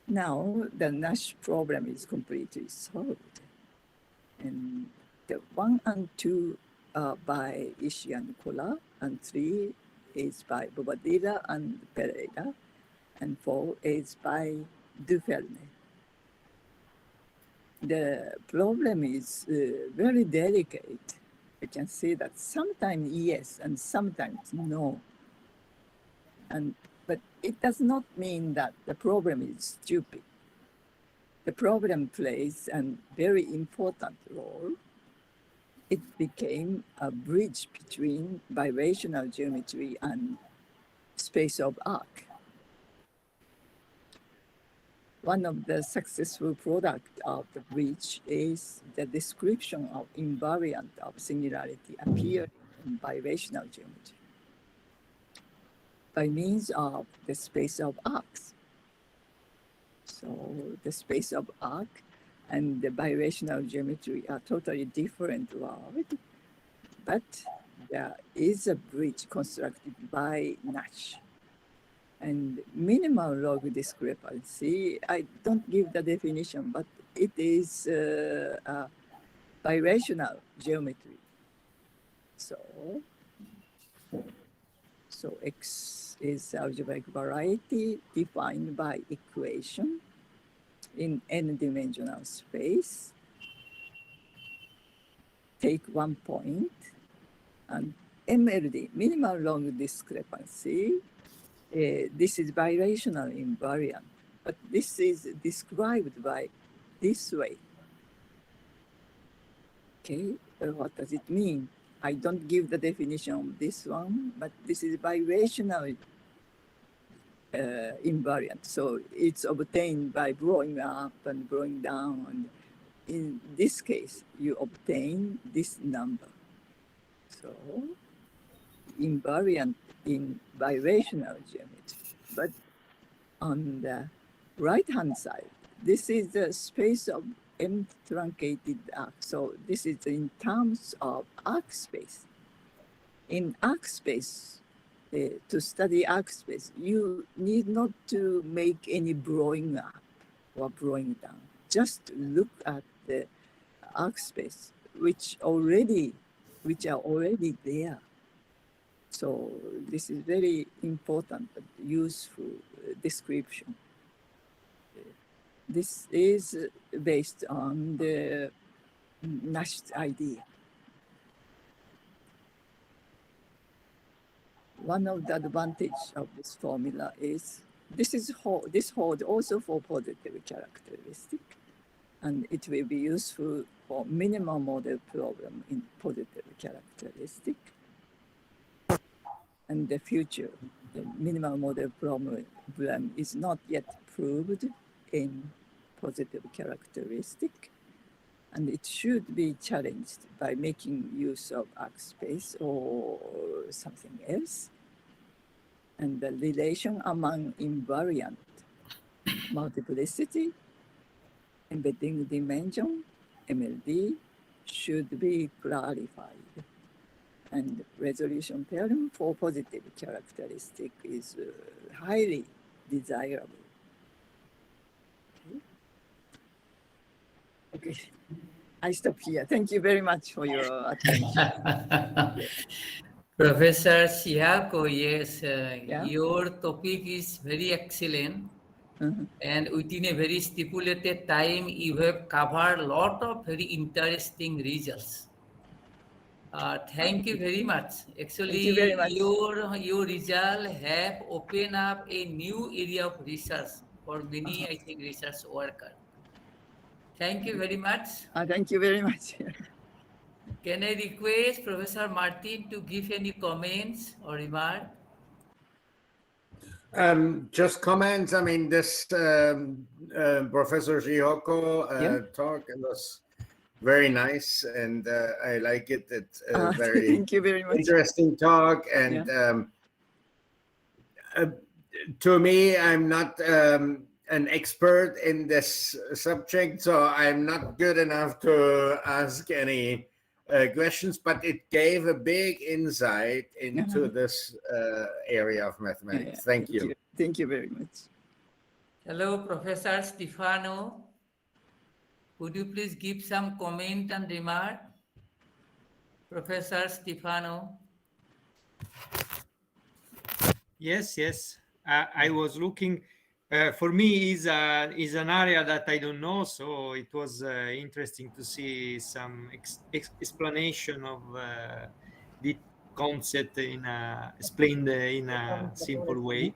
now the Nash problem is completely solved. And the 1 and 2 are by Ishii and Kola, and 3 is by Bobadilla and Pereira, and 4 is by Dufresne. The problem is very delicate. You can say that sometimes yes and sometimes no. But it does not mean that the problem is stupid. The problem plays a very important role. It became a bridge between vibrational geometry and space of arc. One of the successful products of the bridge is the description of invariant of singularity appearing in vibrational geometry by means of the space of arcs. So the space of arc and the vibrational geometry are totally different worlds, but there is a bridge constructed by Nash. And minimal log discrepancy, I don't give the definition, but it is a vibrational geometry. So X is algebraic variety defined by equation in n-dimensional space. Take 1 point, and MLD, minimal log discrepancy. This is vibrational invariant, but this is described by this way. Okay, what does it mean? I don't give the definition of this one, but this is vibrational invariant. So it's obtained by blowing up and blowing down. And in this case, you obtain this number. So invariant in vibrational geometry. But on the right-hand side, this is the space of M truncated arc. So this is in terms of arc space. In arc space, to study arc space, you need not to make any blowing up or blowing down. Just look at the arc space, which are already there. So this is very important but useful description. This is based on the Nash's idea. One of the advantages of this formula is this holds also for positive characteristic, and it will be useful for minimal model problem in positive characteristic. And the future, the minimal model problem is not yet proved in positive characteristic, and it should be challenged by making use of arc space or something else. And the relation among invariant multiplicity, embedding dimension, MLD, should be clarified. And resolution theorem for positive characteristic is highly desirable. Okay, I stop here. Thank you very much for your attention. Professor Shihoko, yes, your topic is very excellent. And within a very stipulated time, you have covered a lot of very interesting results. Thank you very much. Actually, Thank you very much. your result have opened up a new area of research for many, I think, research workers. Thank you very much. Thank you very much. Can I request Professor Martin to give any comments or remark? Just comments. I mean, this Professor Shihoko talk was very nice, and I like it. It's a very thank you very much. interesting talk. And to me, I'm not an expert in this subject, so I'm not good enough to ask any questions, but it gave a big insight into this area of mathematics. Thank you. Thank you very much. Hello, Professor Stefano. Would you please give some comment and remark? Professor Stefano. Yes. I was looking. For me, is an area that I don't know, so it was interesting to see some explanation of the concept explained in a simple way.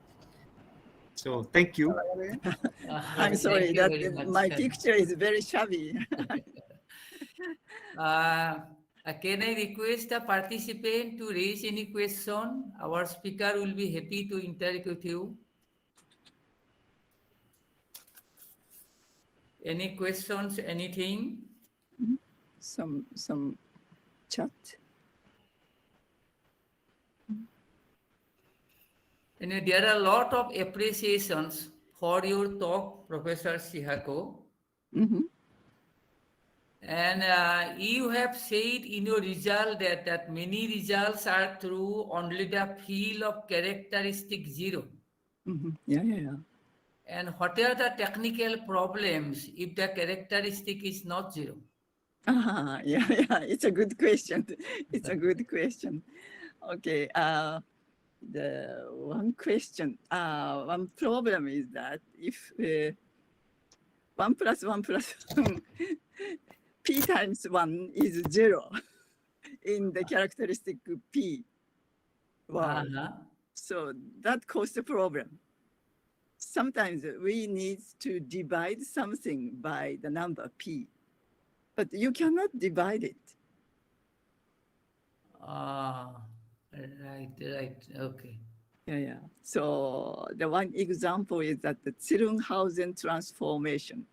So thank you. I'm sorry that my picture is very shabby. Can I request a participant to raise any question? Our speaker will be happy to interact with you. Any questions, anything? Some chat. And there are a lot of appreciations for your talk, Professor Shihoko. And you have said in your result that many results are through only the field of characteristic zero. Yeah. And what are the technical problems if the characteristic is not zero? Yeah. It's a good question. It's a good question. Okay. The one question, one problem is that if 1 plus 1 plus 1, p times 1 is 0 in the characteristic p. Wow. So that causes a problem. Sometimes we need to divide something by the number p, but you cannot divide it. Right. Okay. Yeah. So the one example is that the Zillenhausen transformation.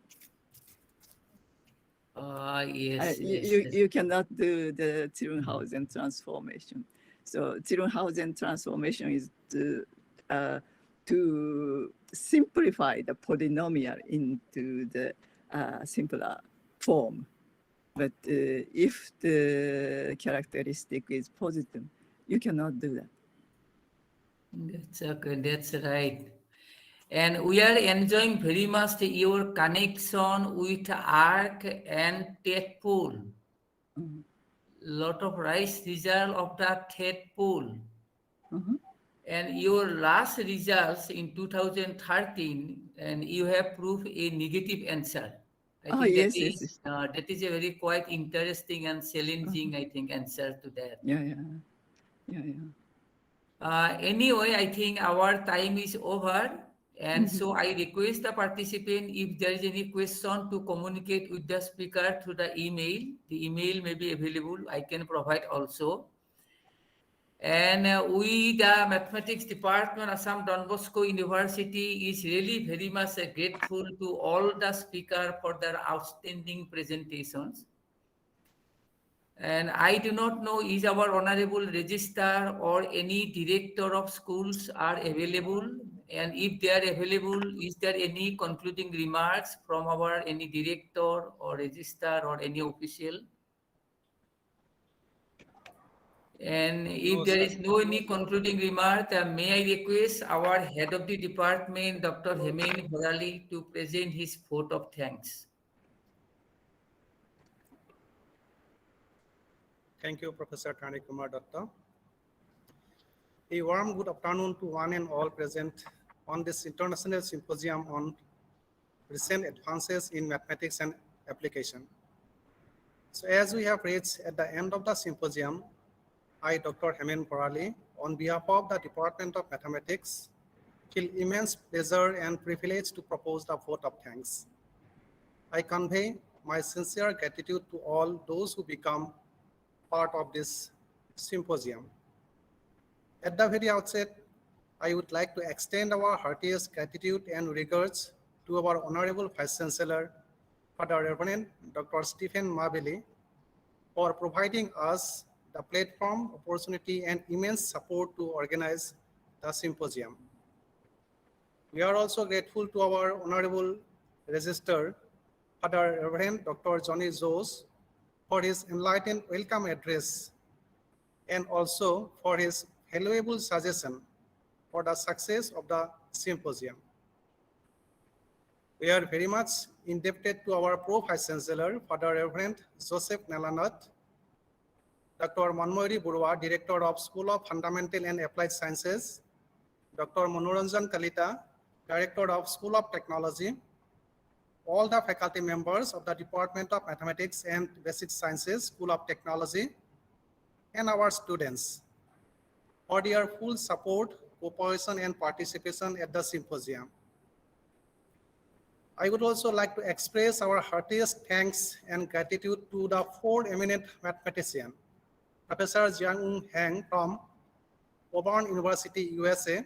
Yes. You cannot do the Zillenhausen transformation. So Zillenhausen transformation is to simplify the polynomial into the simpler form. But if the characteristic is positive, you cannot do that. That's okay. That's right. And we are enjoying very much your connection with ARC and TED-pool. Lot of nice result of the TED-pool. And your last results in 2013, and you have proved a negative answer. I Oh, think yes, yes, yes. that is a very quite interesting and challenging, I think, answer to that. Yeah, yeah, yeah, yeah. Anyway, I think our time is over. And so I request the participant, if there is any question, to communicate with the speaker through the email. The email may be available. I can provide also. And we, the mathematics department, Assam Don Bosco University, is really very much grateful to all the speakers for their outstanding presentations. And I do not know is our honorable registrar or any director of schools are available. And if they are available, is there any concluding remarks from our any director or registrar or any official? And if No, there sir. is no any concluding remark, may I request our head of the department, Dr. Hemen Bharali, to present his vote of thanks. Thank you, Professor Tani Kumar Datta. A warm good afternoon to one and all present on this international symposium on recent advances in mathematics and application. So as we have reached at the end of the symposium, I, Dr. Hemen Bharali, on behalf of the Department of Mathematics, feel immense pleasure and privilege to propose the vote of thanks. I convey my sincere gratitude to all those who become part of this symposium. At the very outset, I would like to extend our heartiest gratitude and regards to our Honorable Vice Chancellor, Father Reverend Dr. Stephen Mabili, for providing us the platform, opportunity, and immense support to organize the symposium. We are also grateful to our Honorable Registrar, Father Reverend Dr. Johnny Zos, for his enlightened welcome address and also for his valuable suggestion for the success of the symposium. We are very much indebted to our Pro Vice Chancellor, Father Reverend Joseph Nelanath, Dr. Manmoyri Burwa, Director of School of Fundamental and Applied Sciences, Dr. Manoranjan Kalita, Director of School of Technology, all the faculty members of the Department of Mathematics and Basic Sciences, School of Technology, and our students for their full support, cooperation, and participation at the symposium. I would also like to express our heartiest thanks and gratitude to the four eminent mathematicians, Professor Xiaoying Han from Auburn University, USA,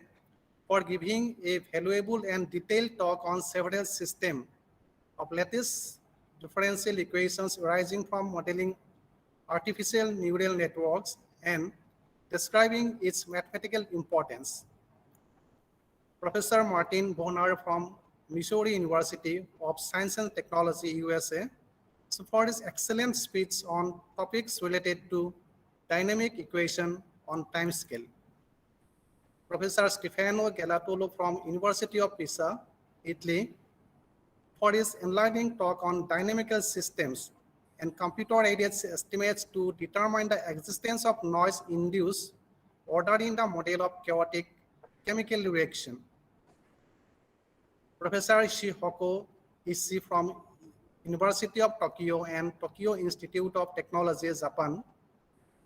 for giving a valuable and detailed talk on several systems of lattice differential equations arising from modeling artificial neural networks and describing its mathematical importance. Professor Martin Bohner from Missouri University of Science and Technology, USA, so for his excellent speech on topics related to dynamic equation on time scale. Professor Stefano Galatolo from University of Pisa, Italy, for his enlightening talk on dynamical systems and computer-aided estimates to determine the existence of noise-induced order in the model of chaotic chemical reaction. Professor Shihoko Ishii from University of Tokyo and Tokyo Institute of Technology, Japan,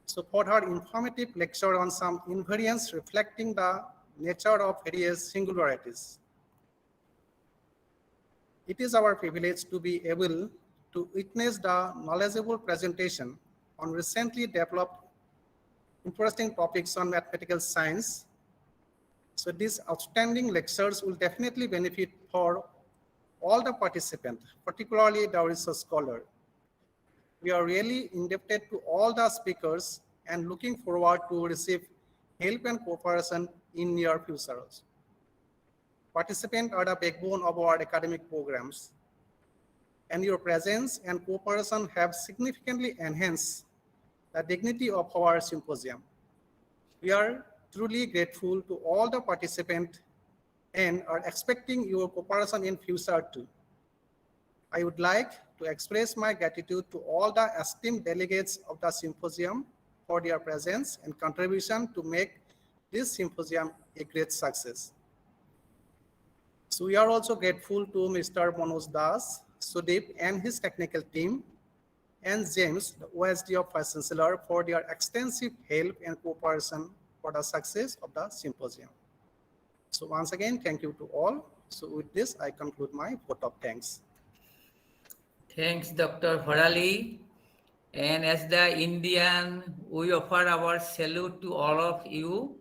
so for her informative lecture on some invariants reflecting the nature of various singularities. It is our privilege to be able to witness the knowledgeable presentation on recently developed interesting topics on mathematical science. So these outstanding lectures will definitely benefit for all the participants, particularly the research scholar. We are really indebted to all the speakers and looking forward to receive help and cooperation in near future. Participants are the backbone of our academic programs, and your presence and cooperation have significantly enhanced the dignity of our symposium. We are truly grateful to all the participants and are expecting your cooperation in future too. I would like to express my gratitude to all the esteemed delegates of the symposium for their presence and contribution to make this symposium a great success. So we are also grateful to Mr. Manoj Das, Sudeep and his technical team, and James, the OSD of Vice Chancellor, for their extensive help and cooperation for the success of the symposium. So once again, thank you to all. So with this, I conclude my vote of thanks. Thanks, Dr. Varali. And as the Indian, we offer our salute to all of you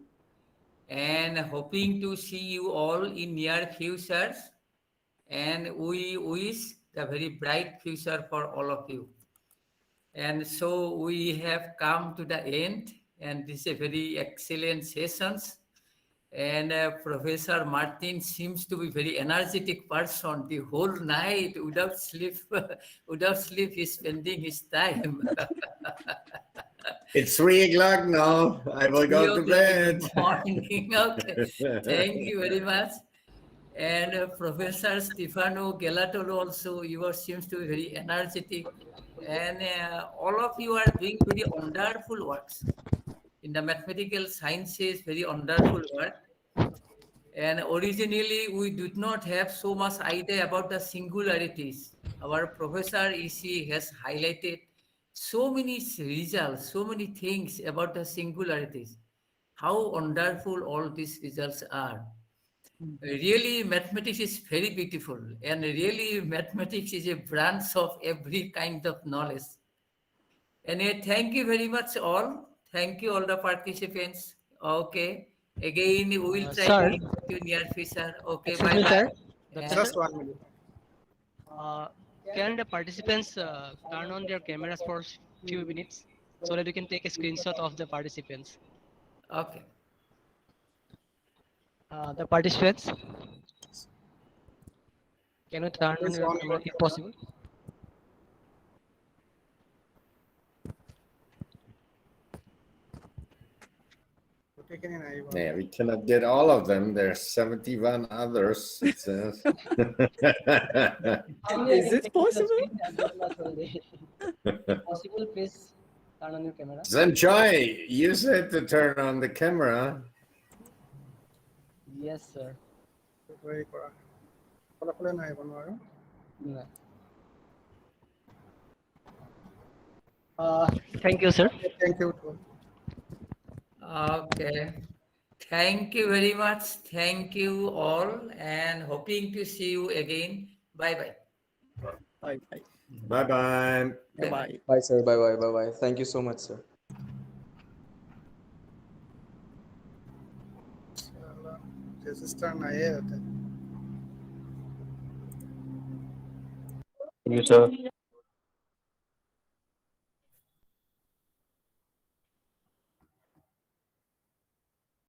and hoping to see you all in near futures. And we wish the very bright future for all of you. And so we have come to the end, and this is a very excellent sessions. And Professor Martin seems to be very energetic person. The whole night without sleep, he's spending his time. It's 3 o'clock now. I will go to bed. Morning. Okay. Thank you very much. And Professor Stefano Galatolo also, seems to be very energetic. And all of you are doing very wonderful works. In the mathematical sciences, very wonderful work. And originally, we did not have so much idea about the singularities. Our Professor Ishii has highlighted so many results, so many things about the singularities. How wonderful all these results are. Really, mathematics is very beautiful. And really, mathematics is a branch of every kind of knowledge. And thank you very much all. Thank you all the participants. Okay. Again, we will try Sir, to meet you near future. Okay, excuse bye me, bye. sir. And Just 1 minute. Can the participants turn on their cameras for few minutes so that we can take a screenshot of the participants? okay. The participants, can you turn on Please your on camera your if camera. possible? Yeah, we cannot get all of them. There's 71 others, it says. Is it possible? Possible, please turn on your camera. Sanjoy, you said to turn on the camera. Yes, sir. No. Thank you, sir. Thank you. Okay. Thank you very much. Thank you all, and hoping to see you again. Bye bye. Bye bye. Bye bye. Goodbye. Bye, sir. Bye bye. Bye bye. Thank you so much, sir. Resistor नहीं है Thank you, sir.